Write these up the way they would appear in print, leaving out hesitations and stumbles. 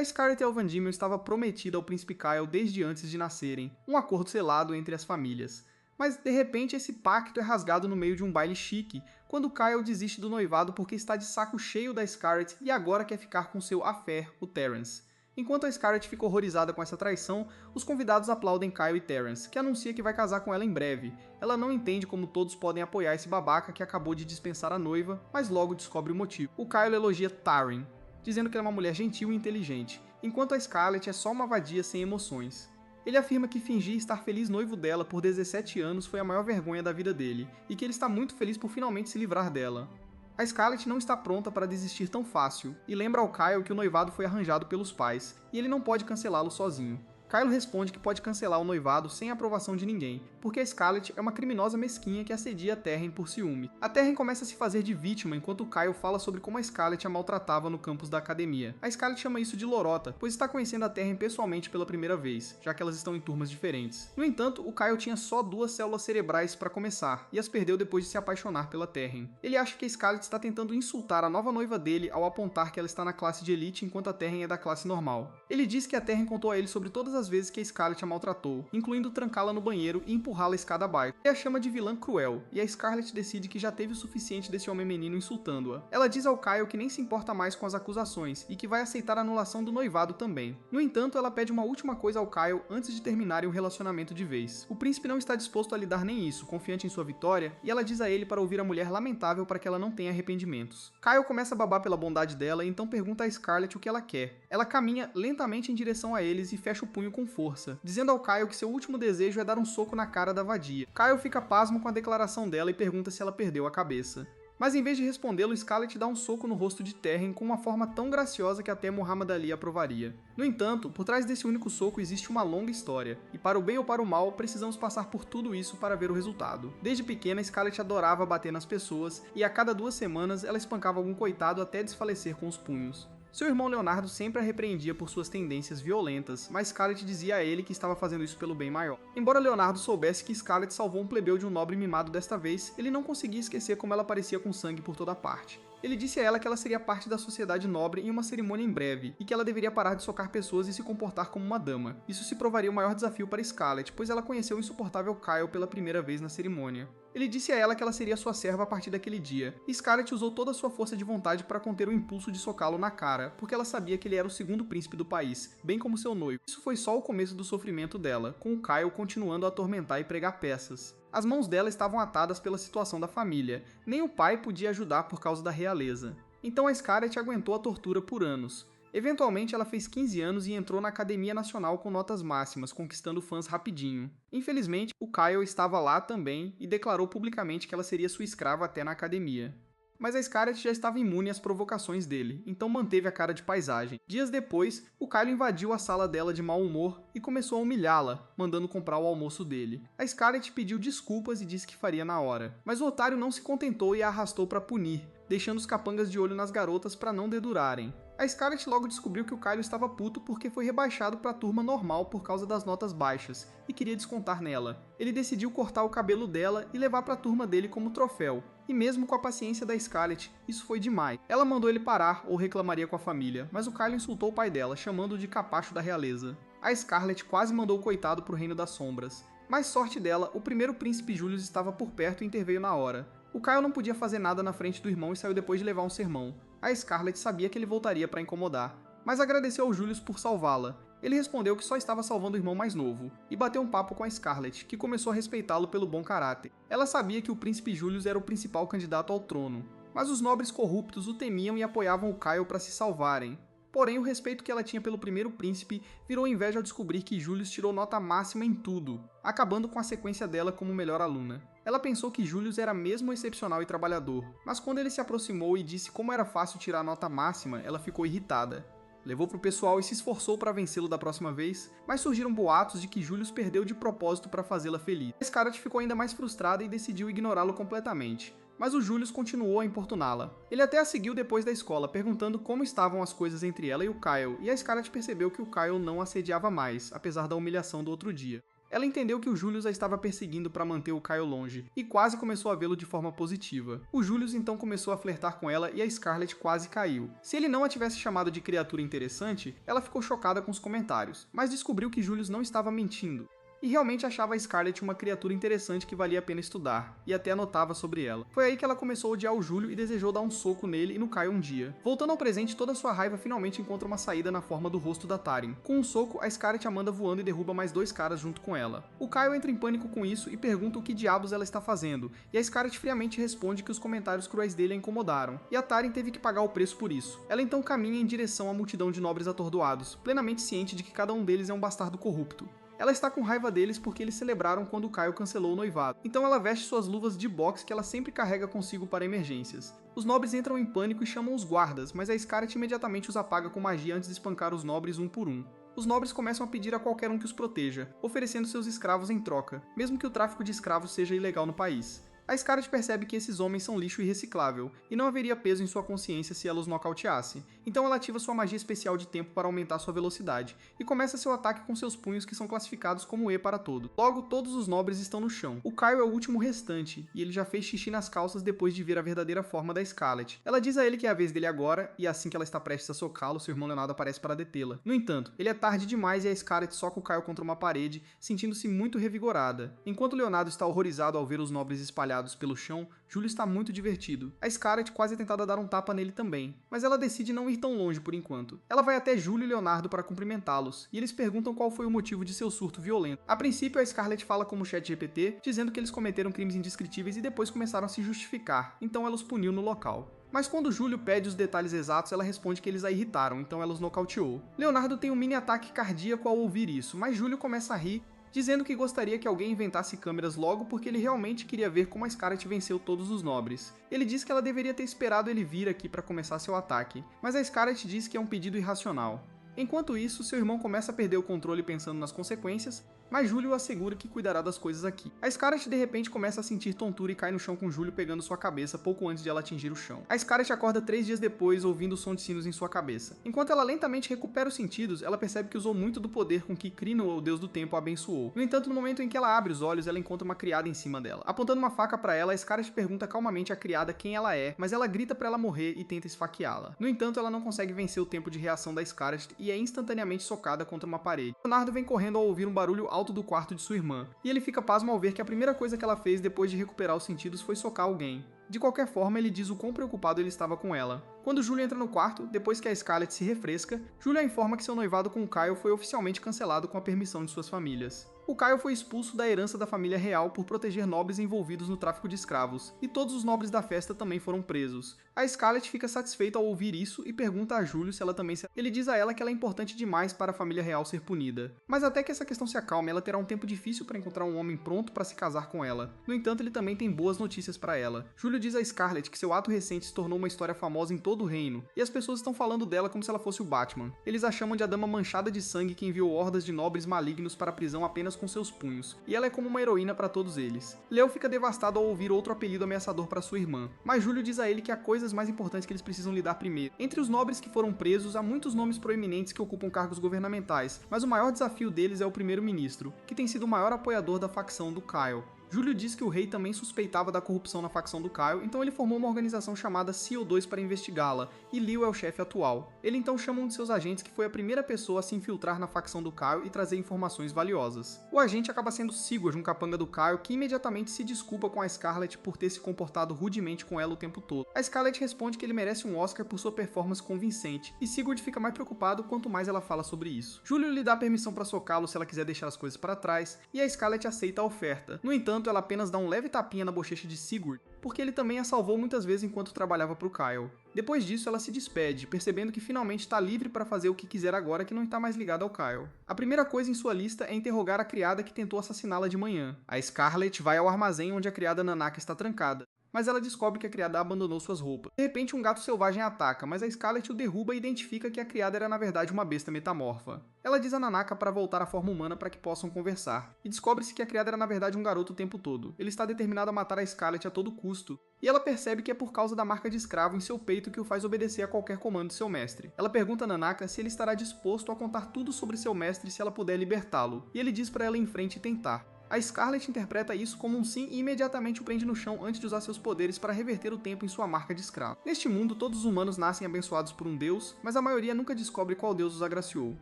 A Scarlett e a Van Diemen estava prometida ao príncipe Kyle desde antes de nascerem, um acordo selado entre as famílias. Mas, de repente, esse pacto é rasgado no meio de um baile chique, quando Kyle desiste do noivado porque está de saco cheio da Scarlett e agora quer ficar com seu affair, o Terrence. Enquanto a Scarlett fica horrorizada com essa traição, os convidados aplaudem Kyle e Terrence, que anuncia que vai casar com ela em breve. Ela não entende como todos podem apoiar esse babaca que acabou de dispensar a noiva, mas logo descobre o motivo. O Kyle elogia Taryn, dizendo que ela é uma mulher gentil e inteligente, enquanto a Scarlett é só uma vadia sem emoções. Ele afirma que fingir estar feliz noivo dela por 17 anos foi a maior vergonha da vida dele, e que ele está muito feliz por finalmente se livrar dela. A Scarlett não está pronta para desistir tão fácil, e lembra ao Kyle que o noivado foi arranjado pelos pais, e ele não pode cancelá-lo sozinho. Kyle responde que pode cancelar o noivado sem a aprovação de ninguém, porque a Scarlett é uma criminosa mesquinha que assedia a Terren por ciúme. A Terren começa a se fazer de vítima enquanto Kyle fala sobre como a Scarlett a maltratava no campus da academia. A Scarlett chama isso de lorota, pois está conhecendo a Terren pessoalmente pela primeira vez, já que elas estão em turmas diferentes. No entanto, o Kyle tinha só 2 células cerebrais para começar, e as perdeu depois de se apaixonar pela Terren. Ele acha que a Scarlett está tentando insultar a nova noiva dele ao apontar que ela está na classe de elite enquanto a Terren é da classe normal. Ele diz que a Terren contou a ele sobre todas as vezes que a Scarlett a maltratou, incluindo trancá-la no banheiro e empurrá-la a escada abaixo. Ele a chama de vilã cruel, e a Scarlett decide que já teve o suficiente desse homem menino insultando-a. Ela diz ao Kyle que nem se importa mais com as acusações, e que vai aceitar a anulação do noivado também. No entanto, ela pede uma última coisa ao Kyle antes de terminarem o relacionamento de vez. O príncipe não está disposto a lhe dar nem isso, confiante em sua vitória, e ela diz a ele para ouvir a mulher lamentável para que ela não tenha arrependimentos. Kyle começa a babar pela bondade dela e então pergunta a Scarlett o que ela quer. Ela caminha lentamente em direção a eles e fecha o punho com força, dizendo ao Kyle que seu último desejo é dar um soco na cara da vadia. Kyle fica pasmo com a declaração dela e pergunta se ela perdeu a cabeça. Mas em vez de respondê-lo, Scarlett dá um soco no rosto de Terren com uma forma tão graciosa que até Muhammad Ali aprovaria. No entanto, por trás desse único soco existe uma longa história, e para o bem ou para o mal, precisamos passar por tudo isso para ver o resultado. Desde pequena, Scarlett adorava bater nas pessoas, e a cada 2 semanas ela espancava algum coitado até desfalecer com os punhos. Seu irmão Leonardo sempre a repreendia por suas tendências violentas, mas Scarlett dizia a ele que estava fazendo isso pelo bem maior. Embora Leonardo soubesse que Scarlett salvou um plebeu de um nobre mimado desta vez, ele não conseguia esquecer como ela parecia com sangue por toda parte. Ele disse a ela que ela seria parte da sociedade nobre em uma cerimônia em breve, e que ela deveria parar de socar pessoas e se comportar como uma dama. Isso se provaria o maior desafio para Scarlett, pois ela conheceu o insuportável Kyle pela primeira vez na cerimônia. Ele disse a ela que ela seria sua serva a partir daquele dia, e Scarlett usou toda a sua força de vontade para conter o impulso de socá-lo na cara, porque ela sabia que ele era o segundo príncipe do país, bem como seu noivo. Isso foi só o começo do sofrimento dela, com o Kyle continuando a atormentar e pregar peças. As mãos dela estavam atadas pela situação da família, nem o pai podia ajudar por causa da realeza. Então a Scarlett aguentou a tortura por anos. Eventualmente ela fez 15 anos e entrou na Academia Nacional com notas máximas, conquistando fãs rapidinho. Infelizmente, o Kyle estava lá também e declarou publicamente que ela seria sua escrava até na academia. Mas a Scarlett já estava imune às provocações dele, então manteve a cara de paisagem. Dias depois, o Kyle invadiu a sala dela de mau humor e começou a humilhá-la, mandando comprar o almoço dele. A Scarlett pediu desculpas e disse que faria na hora. Mas o otário não se contentou e a arrastou para punir, deixando os capangas de olho nas garotas para não dedurarem. A Scarlett logo descobriu que o Kyle estava puto porque foi rebaixado para a turma normal por causa das notas baixas, e queria descontar nela. Ele decidiu cortar o cabelo dela e levar para a turma dele como troféu, e mesmo com a paciência da Scarlett, isso foi demais. Ela mandou ele parar ou reclamaria com a família, mas o Kyle insultou o pai dela, chamando-o de capacho da realeza. A Scarlett quase mandou o coitado pro reino das sombras. Mas sorte dela, o primeiro príncipe Julius estava por perto e interveio na hora. O Kyle não podia fazer nada na frente do irmão e saiu depois de levar um sermão. A Scarlett sabia que ele voltaria para incomodar, mas agradeceu ao Julius por salvá-la. Ele respondeu que só estava salvando o irmão mais novo, e bateu um papo com a Scarlett, que começou a respeitá-lo pelo bom caráter. Ela sabia que o príncipe Julius era o principal candidato ao trono, mas os nobres corruptos o temiam e apoiavam o Kyle para se salvarem. Porém, o respeito que ela tinha pelo primeiro príncipe virou inveja ao descobrir que Julius tirou nota máxima em tudo, acabando com a sequência dela como melhor aluna. Ela pensou que Julius era mesmo excepcional e trabalhador, mas quando ele se aproximou e disse como era fácil tirar nota máxima, ela ficou irritada. Levou pro pessoal e se esforçou para vencê-lo da próxima vez, mas surgiram boatos de que Julius perdeu de propósito para fazê-la feliz. A Scarlett ficou ainda mais frustrada e decidiu ignorá-lo completamente. Mas o Julius continuou a importuná-la. Ele até a seguiu depois da escola, perguntando como estavam as coisas entre ela e o Kyle, e a Scarlett percebeu que o Kyle não assediava mais, apesar da humilhação do outro dia. Ela entendeu que o Julius a estava perseguindo para manter o Kyle longe, e quase começou a vê-lo de forma positiva. O Julius então começou a flertar com ela e a Scarlett quase caiu. Se ele não a tivesse chamado de criatura interessante, ela ficou chocada com os comentários, mas descobriu que Julius não estava mentindo. E realmente achava a Scarlett uma criatura interessante que valia a pena estudar, e até anotava sobre ela. Foi aí que ela começou a odiar o Júlio e desejou dar um soco nele e no Kyle um dia. Voltando ao presente, toda sua raiva finalmente encontra uma saída na forma do rosto da Taryn. Com um soco, a Scarlett a manda voando e derruba mais 2 caras junto com ela. O Kyle entra em pânico com isso e pergunta o que diabos ela está fazendo, e a Scarlett friamente responde que os comentários cruéis dele a incomodaram, e a Taryn teve que pagar o preço por isso. Ela então caminha em direção à multidão de nobres atordoados, plenamente ciente de que cada um deles é um bastardo corrupto. Ela está com raiva deles porque eles celebraram quando o Kyle cancelou o noivado. Então ela veste suas luvas de boxe que ela sempre carrega consigo para emergências. Os nobres entram em pânico e chamam os guardas, mas a Scarlett imediatamente os apaga com magia antes de espancar os nobres um por um. Os nobres começam a pedir a qualquer um que os proteja, oferecendo seus escravos em troca, mesmo que o tráfico de escravos seja ilegal no país. A Scarlett percebe que esses homens são lixo irreciclável, e não haveria peso em sua consciência se ela os nocauteasse, então ela ativa sua magia especial de tempo para aumentar sua velocidade, e começa seu ataque com seus punhos que são classificados como E para todo. Logo, todos os nobres estão no chão. O Kyle é o último restante, e ele já fez xixi nas calças depois de ver a verdadeira forma da Scarlett. Ela diz a ele que é a vez dele agora, e assim que ela está prestes a socá-lo, seu irmão Leonardo aparece para detê-la. No entanto, ele é tarde demais e a Scarlett soca o Kyle contra uma parede, sentindo-se muito revigorada. Enquanto Leonardo está horrorizado ao ver os nobres espalhados pelo chão, Júlio está muito divertido. A Scarlett quase é tentada dar um tapa nele também, mas ela decide não ir tão longe por enquanto. Ela vai até Júlio e Leonardo para cumprimentá-los, e eles perguntam qual foi o motivo de seu surto violento. A princípio, a Scarlett fala como ChatGPT, dizendo que eles cometeram crimes indescritíveis e depois começaram a se justificar, então ela os puniu no local. Mas quando Júlio pede os detalhes exatos, ela responde que eles a irritaram, então ela os nocauteou. Leonardo tem um mini ataque cardíaco ao ouvir isso, mas Júlio começa a rir, dizendo que gostaria que alguém inventasse câmeras logo porque ele realmente queria ver como a Scarlett venceu todos os nobres. Ele diz que ela deveria ter esperado ele vir aqui para começar seu ataque, mas a Scarlett diz que é um pedido irracional. Enquanto isso, seu irmão começa a perder o controle pensando nas consequências, mas Júlio assegura que cuidará das coisas aqui. A Scarlett de repente começa a sentir tontura e cai no chão com Júlio pegando sua cabeça pouco antes de ela atingir o chão. A Scarlett acorda 3 dias depois ouvindo o som de sinos em sua cabeça. Enquanto ela lentamente recupera os sentidos, ela percebe que usou muito do poder com que Crino, o deus do tempo, a abençoou. No entanto, no momento em que ela abre os olhos, ela encontra uma criada em cima dela. Apontando uma faca para ela, a Scarlett pergunta calmamente à criada quem ela é, mas ela grita para ela morrer e tenta esfaqueá-la. No entanto, ela não consegue vencer o tempo de reação da Scarlett e é instantaneamente socada contra uma parede. Leonardo vem correndo ao ouvir um barulho alto do quarto de sua irmã, e ele fica pasmo ao ver que a primeira coisa que ela fez depois de recuperar os sentidos foi socar alguém. De qualquer forma, ele diz o quão preocupado ele estava com ela. Quando Júlio entra no quarto, depois que a Scarlett se refresca, Júlio a informa que seu noivado com o Kyle foi oficialmente cancelado com a permissão de suas famílias. O Kyle foi expulso da herança da família real por proteger nobres envolvidos no tráfico de escravos, e todos os nobres da festa também foram presos. A Scarlett fica satisfeita ao ouvir isso e pergunta a Júlio se ela também se... Ele diz a ela que ela é importante demais para a família real ser punida. Mas até que essa questão se acalme, ela terá um tempo difícil para encontrar um homem pronto para se casar com ela. No entanto, ele também tem boas notícias para ela. Júlio diz a Scarlett que seu ato recente se tornou uma história famosa em todo o reino, e as pessoas estão falando dela como se ela fosse o Batman. Eles a chamam de a dama manchada de sangue que enviou hordas de nobres malignos para a prisão apenas com seus punhos, e ela é como uma heroína para todos eles. Leo fica devastado ao ouvir outro apelido ameaçador para sua irmã, mas Júlio diz a ele que há coisas mais importantes que eles precisam lidar primeiro. Entre os nobres que foram presos, há muitos nomes proeminentes que ocupam cargos governamentais, mas o maior desafio deles é o primeiro-ministro, que tem sido o maior apoiador da facção do Kyle. Júlio diz que o rei também suspeitava da corrupção na facção do Kyle, então ele formou uma organização chamada CO2 para investigá-la, e Leo é o chefe atual. Ele então chama um de seus agentes que foi a primeira pessoa a se infiltrar na facção do Kyle e trazer informações valiosas. O agente acaba sendo Sigurd, um capanga do Kyle, que imediatamente se desculpa com a Scarlett por ter se comportado rudemente com ela o tempo todo. A Scarlett responde que ele merece um Oscar por sua performance convincente, e Sigurd fica mais preocupado quanto mais ela fala sobre isso. Júlio lhe dá permissão para socá-lo se ela quiser deixar as coisas para trás, e a Scarlett aceita a oferta. No entanto, ela apenas dá um leve tapinha na bochecha de Sigurd, porque ele também a salvou muitas vezes enquanto trabalhava para o Kyle. Depois disso, ela se despede, percebendo que finalmente está livre para fazer o que quiser agora que não está mais ligada ao Kyle. A primeira coisa em sua lista é interrogar a criada que tentou assassiná-la de manhã. A Scarlett vai ao armazém onde a criada Nanaka está trancada. mas ela descobre que a criada abandonou suas roupas. De repente, um gato selvagem a ataca, mas a Scarlet o derruba e identifica que a criada era na verdade uma besta metamorfa. Ela diz a Nanaka para voltar à forma humana para que possam conversar, e descobre-se que a criada era na verdade um garoto o tempo todo. Ele está determinado a matar a Scarlet a todo custo, e ela percebe que é por causa da marca de escravo em seu peito que o faz obedecer a qualquer comando de seu mestre. Ela pergunta a Nanaka se ele estará disposto a contar tudo sobre seu mestre se ela puder libertá-lo, e ele diz para ela ir em frente e tentar. A Scarlet interpreta isso como um sim e imediatamente o prende no chão antes de usar seus poderes para reverter o tempo em sua marca de escravo. Neste mundo, todos os humanos nascem abençoados por um deus, mas a maioria nunca descobre qual deus os agraciou.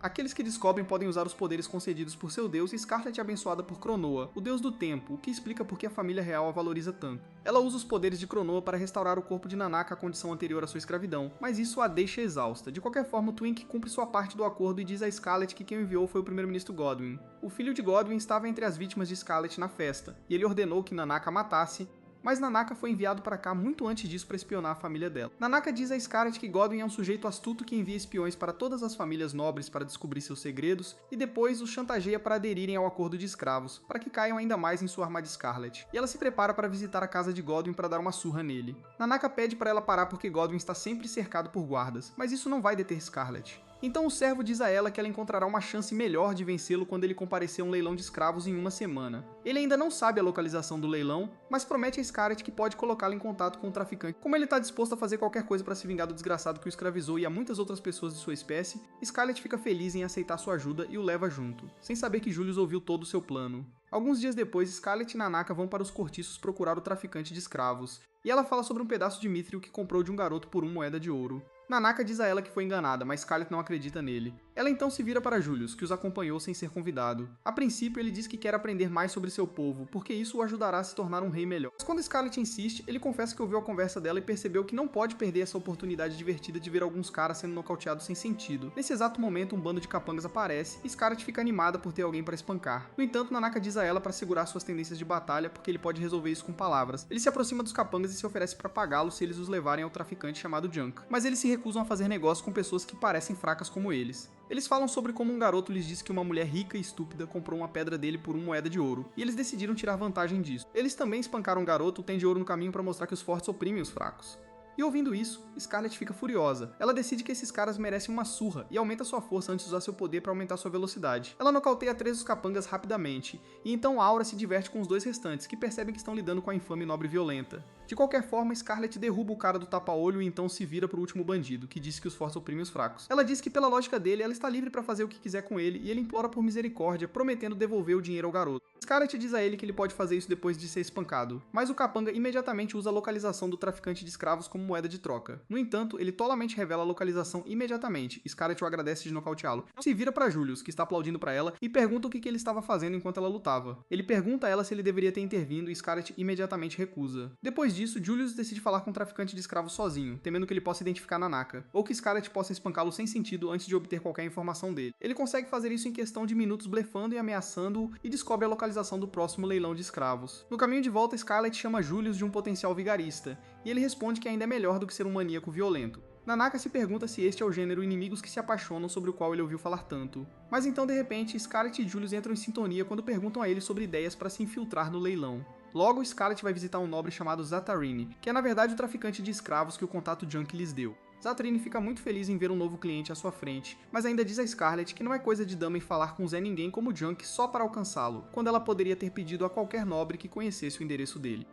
Aqueles que descobrem podem usar os poderes concedidos por seu deus, e Scarlet é abençoada por Cronoa, o deus do tempo, o que explica por que a família real a valoriza tanto. Ela usa os poderes de Cronoa para restaurar o corpo de Nanaka à condição anterior à sua escravidão, mas isso a deixa exausta. De qualquer forma, o Twink cumpre sua parte do acordo e diz a Scarlet que quem o enviou foi o primeiro-ministro Godwin. O filho de Godwin estava entre as vítimas de Scarlet na festa, e ele ordenou que Nanaka matasse, mas Nanaka foi enviado para cá muito antes disso para espionar a família dela. Nanaka diz a Scarlet que Godwin é um sujeito astuto que envia espiões para todas as famílias nobres para descobrir seus segredos, e depois os chantageia para aderirem ao acordo de escravos, para que caiam ainda mais em sua armadilha Scarlet. E ela se prepara para visitar a casa de Godwin para dar uma surra nele. Nanaka pede para ela parar porque Godwin está sempre cercado por guardas, mas isso não vai deter Scarlet. Então o servo diz a ela que ela encontrará uma chance melhor de vencê-lo quando ele comparecer a um leilão de escravos em uma semana. Ele ainda não sabe a localização do leilão, mas promete a Scarlet que pode colocá-la em contato com o traficante. Como ele está disposto a fazer qualquer coisa para se vingar do desgraçado que o escravizou e a muitas outras pessoas de sua espécie, Scarlet fica feliz em aceitar sua ajuda e o leva junto, sem saber que Julius ouviu todo o seu plano. Alguns dias depois, Scarlet e Nanaka vão para os cortiços procurar o traficante de escravos, e ela fala sobre um pedaço de mithril que comprou de um garoto por 1 moeda de ouro. Nanaka diz a ela que foi enganada, mas Scarlet não acredita nele. Ela então se vira para Julius, que os acompanhou sem ser convidado. A princípio, ele diz que quer aprender mais sobre seu povo, porque isso o ajudará a se tornar um rei melhor. Mas quando Scarlet insiste, ele confessa que ouviu a conversa dela e percebeu que não pode perder essa oportunidade divertida de ver alguns caras sendo nocauteados sem sentido. Nesse exato momento, um bando de capangas aparece e Scarlet fica animada por ter alguém para espancar. No entanto, Nanaka diz a ela para segurar suas tendências de batalha, porque ele pode resolver isso com palavras. Ele se aproxima dos capangas e se oferece para pagá-los se eles os levarem ao traficante chamado Junk. Mas eles se recusam a fazer negócio com pessoas que parecem fracas como eles. Eles falam sobre como um garoto lhes disse que uma mulher rica e estúpida comprou uma pedra dele por 1 moeda de ouro, e eles decidiram tirar vantagem disso. Eles também espancaram um garoto, tem de ouro no caminho para mostrar que os fortes oprimem os fracos. E ouvindo isso, Scarlet fica furiosa. Ela decide que esses caras merecem uma surra e aumenta sua força antes de usar seu poder para aumentar sua velocidade. Ela nocauteia 3 dos capangas rapidamente, e então Aura se diverte com os 2 restantes, que percebem que estão lidando com a infame nobre violenta. De qualquer forma, Scarlet derruba o cara do tapa-olho e então se vira pro último bandido, que diz que os fortes oprimem os fracos. Ela diz que pela lógica dele, ela está livre para fazer o que quiser com ele, e ele implora por misericórdia, prometendo devolver o dinheiro ao garoto. Scarlet diz a ele que ele pode fazer isso depois de ser espancado, mas o capanga imediatamente usa a localização do traficante de escravos como moeda de troca. No entanto, ele tolamente revela a localização imediatamente, e Scarlet o agradece de nocauteá-lo. Se vira para Julius, que está aplaudindo para ela, e pergunta o que ele estava fazendo enquanto ela lutava. Ele pergunta a ela se ele deveria ter intervindo e Scarlet imediatamente recusa. Depois disso, Julius decide falar com o traficante de escravos sozinho, temendo que ele possa identificar Nanaka, ou que Scarlet possa espancá-lo sem sentido antes de obter qualquer informação dele. Ele consegue fazer isso em questão de minutos blefando e ameaçando-o e descobre a localização do próximo leilão de escravos. No caminho de volta, Scarlet chama Julius de um potencial vigarista, e ele responde que ainda é melhor do que ser um maníaco violento. Nanaka se pergunta se este é o gênero inimigos que se apaixonam sobre o qual ele ouviu falar tanto. Mas então, de repente, Scarlet e Julius entram em sintonia quando perguntam a ele sobre ideias para se infiltrar no leilão. Logo, Scarlet vai visitar um nobre chamado Zatarini, que é na verdade o traficante de escravos que o contato Junk lhes deu. Zatarini fica muito feliz em ver um novo cliente à sua frente, mas ainda diz a Scarlet que não é coisa de dama em falar com Zé Ninguém como Junk só para alcançá-lo, quando ela poderia ter pedido a qualquer nobre que conhecesse o endereço dele.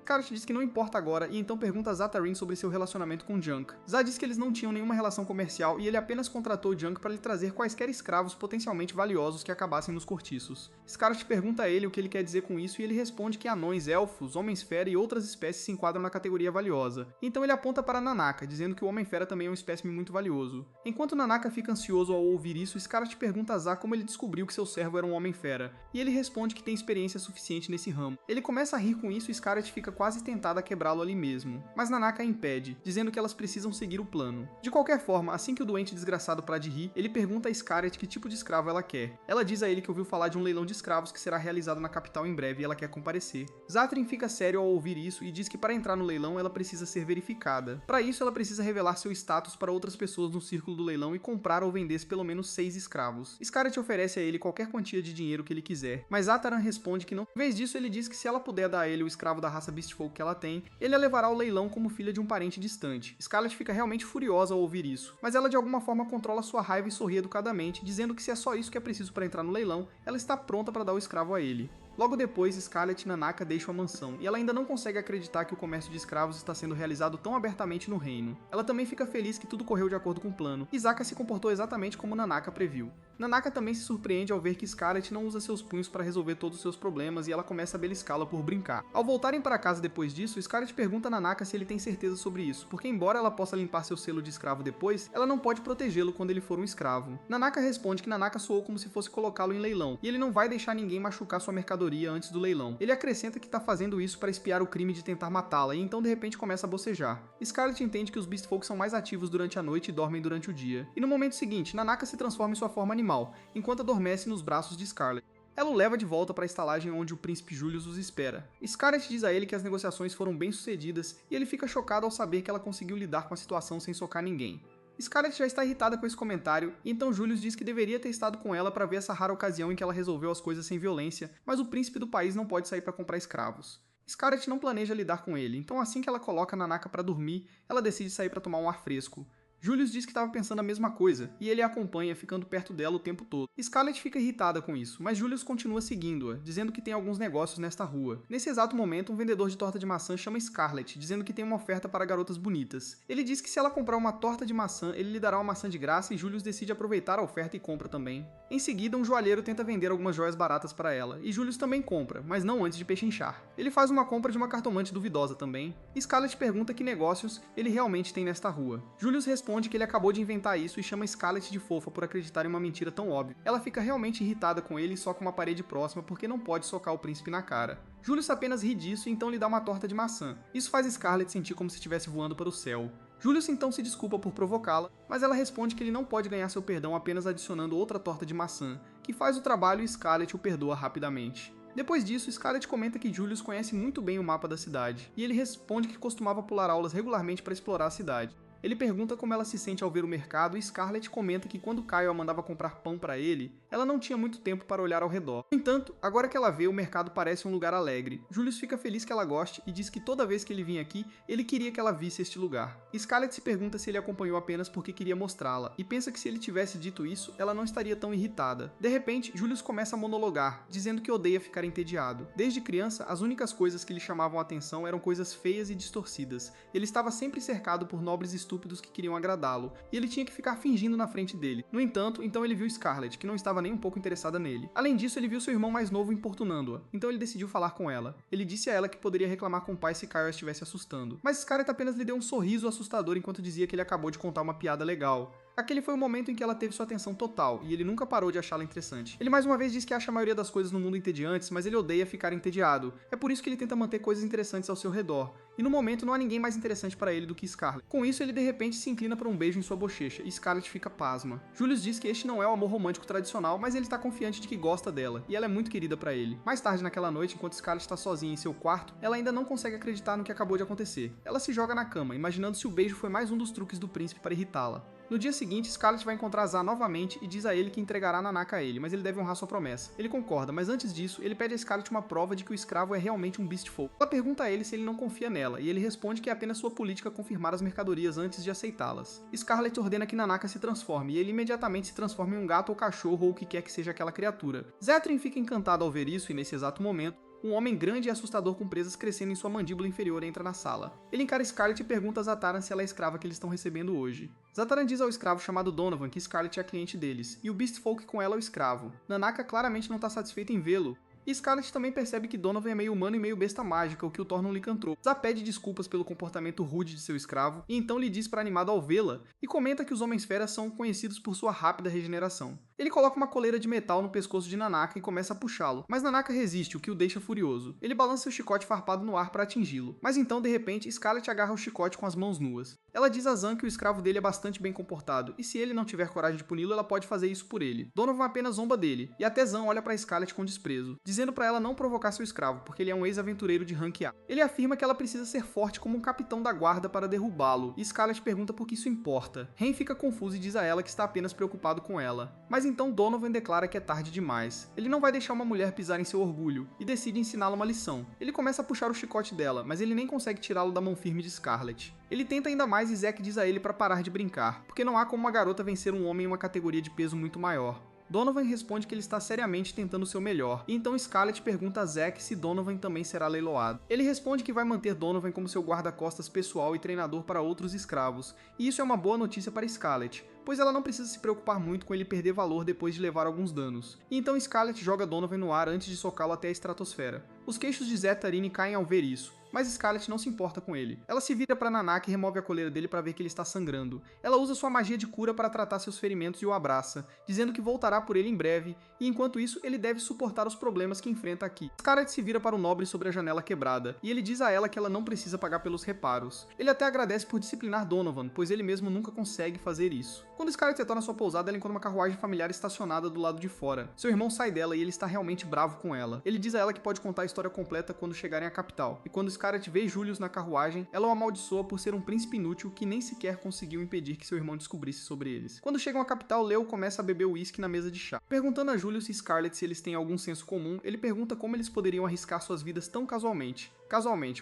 Scarlet diz que não importa agora e então pergunta a Zatarin sobre seu relacionamento com Junk. Zá diz que eles não tinham nenhuma relação comercial e ele apenas contratou Junk para lhe trazer quaisquer escravos potencialmente valiosos que acabassem nos cortiços. Scarlet pergunta a ele o que ele quer dizer com isso e ele responde que anões, elfos, homens-fera e outras espécies se enquadram na categoria valiosa. Então ele aponta para Nanaka, dizendo que o homem-fera também é um espécime muito valioso. Enquanto Nanaka fica ansioso ao ouvir isso, Scarlet pergunta a Zá como ele descobriu que seu servo era um homem-fera, e ele responde que tem experiência suficiente nesse ramo. Ele começa a rir com isso e Scarlet fica quase tentada a quebrá-lo ali mesmo, mas Nanaka a impede, dizendo que elas precisam seguir o plano. De qualquer forma, assim que o doente desgraçado para de rir, ele pergunta a Scarlet que tipo de escravo ela quer. Ela diz a ele que ouviu falar de um leilão de escravos que será realizado na capital em breve e ela quer comparecer. Zatrin fica sério ao ouvir isso e diz que para entrar no leilão ela precisa ser verificada. Para isso, ela precisa revelar seu status para outras pessoas no círculo do leilão e comprar ou vender pelo menos 6 escravos. Scarlet oferece a ele qualquer quantia de dinheiro que ele quiser, mas Zataran responde que não. Em vez disso, ele diz que se ela puder dar a ele o escravo da raça Beast Folk que ela tem, ele a levará ao leilão como filha de um parente distante. Scarlet fica realmente furiosa ao ouvir isso, mas ela de alguma forma controla sua raiva e sorri educadamente, dizendo que se é só isso que é preciso para entrar no leilão, ela está pronta para dar o escravo a ele. Logo depois, Scarlet e Nanaka deixam a mansão, e ela ainda não consegue acreditar que o comércio de escravos está sendo realizado tão abertamente no reino. Ela também fica feliz que tudo correu de acordo com o plano, e Zaka se comportou exatamente como Nanaka previu. Nanaka também se surpreende ao ver que Scarlet não usa seus punhos para resolver todos os seus problemas e ela começa a beliscá-la por brincar. Ao voltarem para casa depois disso, Scarlet pergunta a Nanaka se ele tem certeza sobre isso, porque embora ela possa limpar seu selo de escravo depois, ela não pode protegê-lo quando ele for um escravo. Nanaka responde que Nanaka soou como se fosse colocá-lo em leilão, e ele não vai deixar ninguém machucar sua mercadoria antes do leilão. Ele acrescenta que está fazendo isso para espiar o crime de tentar matá-la, e então de repente começa a bocejar. Scarlet entende que os Beast Folk são mais ativos durante a noite e dormem durante o dia. E no momento seguinte, Nanaka se transforma em sua forma animal, enquanto adormece nos braços de Scarlet. Ela o leva de volta para a estalagem onde o príncipe Julius os espera. Scarlet diz a ele que as negociações foram bem sucedidas, e ele fica chocado ao saber que ela conseguiu lidar com a situação sem socar ninguém. Scarlet já está irritada com esse comentário, e então Julius diz que deveria ter estado com ela para ver essa rara ocasião em que ela resolveu as coisas sem violência, mas o príncipe do país não pode sair para comprar escravos. Scarlet não planeja lidar com ele, então assim que ela coloca Nanaka para dormir, ela decide sair para tomar um ar fresco. Julius diz que estava pensando a mesma coisa, e ele a acompanha, ficando perto dela o tempo todo. Scarlet fica irritada com isso, mas Julius continua seguindo-a, dizendo que tem alguns negócios nesta rua. Nesse exato momento, um vendedor de torta de maçã chama Scarlet, dizendo que tem uma oferta para garotas bonitas. Ele diz que se ela comprar uma torta de maçã, ele lhe dará uma maçã de graça e Julius decide aproveitar a oferta e compra também. Em seguida, um joalheiro tenta vender algumas joias baratas para ela, e Julius também compra, mas não antes de pechinchar. Ele faz uma compra de uma cartomante duvidosa também, e Scarlet pergunta que negócios ele realmente tem nesta rua. Julius responde que ele acabou de inventar isso e chama Scarlet de fofa por acreditar em uma mentira tão óbvia. Ela fica realmente irritada com ele e soca uma parede próxima porque não pode socar o príncipe na cara. Julius apenas ri disso e então lhe dá uma torta de maçã. Isso faz Scarlet sentir como se estivesse voando para o céu. Julius então se desculpa por provocá-la, mas ela responde que ele não pode ganhar seu perdão apenas adicionando outra torta de maçã, que faz o trabalho e Scarlet o perdoa rapidamente. Depois disso, Scarlet comenta que Julius conhece muito bem o mapa da cidade, e ele responde que costumava pular aulas regularmente para explorar a cidade. Ele pergunta como ela se sente ao ver o mercado e Scarlet comenta que quando Kyle a mandava comprar pão para ele, ela não tinha muito tempo para olhar ao redor. No entanto, agora que ela vê, o mercado parece um lugar alegre. Julius fica feliz que ela goste e diz que toda vez que ele vinha aqui, ele queria que ela visse este lugar. Scarlet se pergunta se ele acompanhou apenas porque queria mostrá-la, e pensa que se ele tivesse dito isso, ela não estaria tão irritada. De repente, Julius começa a monologar, dizendo que odeia ficar entediado. Desde criança, as únicas coisas que lhe chamavam a atenção eram coisas feias e distorcidas. Ele estava sempre cercado por nobres estúpidos que queriam agradá-lo, e ele tinha que ficar fingindo na frente dele. No entanto, então ele viu Scarlet, que não estava nem um pouco interessada nele. Além disso, ele viu seu irmão mais novo importunando-a, então ele decidiu falar com ela. Ele disse a ela que poderia reclamar com o pai se Kyle a estivesse assustando, mas Scarlet apenas lhe deu um sorriso assustador enquanto dizia que ele acabou de contar uma piada legal. Aquele foi o momento em que ela teve sua atenção total, e ele nunca parou de achá-la interessante. Ele mais uma vez diz que acha a maioria das coisas no mundo entediantes, mas ele odeia ficar entediado. É por isso que ele tenta manter coisas interessantes ao seu redor. E no momento não há ninguém mais interessante para ele do que Scarlet. Com isso, ele de repente se inclina para um beijo em sua bochecha, e Scarlet fica pasma. Julius diz que este não é o amor romântico tradicional, mas ele está confiante de que gosta dela, e ela é muito querida para ele. Mais tarde naquela noite, enquanto Scarlet está sozinha em seu quarto, ela ainda não consegue acreditar no que acabou de acontecer. Ela se joga na cama, imaginando se o beijo foi mais um dos truques do príncipe para irritá-la. No dia seguinte, Scarlet vai encontrar Zah novamente e diz a ele que entregará Nanaka a ele, mas ele deve honrar sua promessa. Ele concorda, mas antes disso, ele pede a Scarlet uma prova de que o escravo é realmente um Beast Folk. Ela pergunta a ele se ele não confia nela, e ele responde que é apenas sua política confirmar as mercadorias antes de aceitá-las. Scarlet ordena que Nanaka se transforme, e ele imediatamente se transforma em um gato ou cachorro ou o que quer que seja aquela criatura. Zethrin fica encantado ao ver isso, e nesse exato momento, um homem grande e assustador com presas crescendo em sua mandíbula inferior entra na sala. Ele encara Scarlet e pergunta a Zataran se ela é a escrava que eles estão recebendo hoje. Zataran diz ao escravo chamado Donovan que Scarlet é a cliente deles, e o Beast Folk com ela é o escravo. Nanaka claramente não está satisfeita em vê-lo, e Scarlet também percebe que Donovan é meio humano e meio besta mágica, o que o torna um licantropo. Zah pede desculpas pelo comportamento rude de seu escravo, e então lhe diz para animado ao vê-la, e comenta que os Homens-Feras são conhecidos por sua rápida regeneração. Ele coloca uma coleira de metal no pescoço de Nanaka e começa a puxá-lo, mas Nanaka resiste, o que o deixa furioso. Ele balança seu chicote farpado no ar para atingi-lo, mas então, de repente, Scarlet agarra o chicote com as mãos nuas. Ela diz a Zan que o escravo dele é bastante bem comportado, e se ele não tiver coragem de puni-lo, ela pode fazer isso por ele. Donovan apenas zomba dele, e até Zan olha para Scarlet com desprezo, dizendo para ela não provocar seu escravo, porque ele é um ex-aventureiro de rank A. Ele afirma que ela precisa ser forte como um capitão da guarda para derrubá-lo, e Scarlet pergunta por que isso importa. Ren fica confuso e diz a ela que está apenas preocupado com ela. Mas então Donovan declara que é tarde demais. Ele não vai deixar uma mulher pisar em seu orgulho, e decide ensiná-la uma lição. Ele começa a puxar o chicote dela, mas ele nem consegue tirá-lo da mão firme de Scarlett. Ele tenta ainda mais e Zack diz a ele para parar de brincar, porque não há como uma garota vencer um homem em uma categoria de peso muito maior. Donovan responde que ele está seriamente tentando o seu melhor, e então Scarlett pergunta a Zack se Donovan também será leiloado. Ele responde que vai manter Donovan como seu guarda-costas pessoal e treinador para outros escravos, e isso é uma boa notícia para Scarlett, pois ela não precisa se preocupar muito com ele perder valor depois de levar alguns danos. E então Scarlett joga Donovan no ar antes de socá-lo até a estratosfera. Os queixos de Zetarini caem ao ver isso, mas Scarlett não se importa com ele. Ela se vira para Nanak e remove a coleira dele para ver que ele está sangrando. Ela usa sua magia de cura para tratar seus ferimentos e o abraça, dizendo que voltará por ele em breve, e enquanto isso ele deve suportar os problemas que enfrenta aqui. Scarlett se vira para o nobre sobre a janela quebrada, e ele diz a ela que ela não precisa pagar pelos reparos. Ele até agradece por disciplinar Donovan, pois ele mesmo nunca consegue fazer isso. Quando Scarlett retorna à sua pousada, ela encontra uma carruagem familiar estacionada do lado de fora. Seu irmão sai dela e ele está realmente bravo com ela. Ele diz a ela que pode contar a história completa quando chegarem à capital, e quando Scarlett vê Julius na carruagem, ela o amaldiçoa por ser um príncipe inútil que nem sequer conseguiu impedir que seu irmão descobrisse sobre eles. Quando chegam à capital, Leo começa a beber uísque na mesa de chá. Perguntando a Julius e Scarlett se eles têm algum senso comum, ele pergunta como eles poderiam arriscar suas vidas tão casualmente.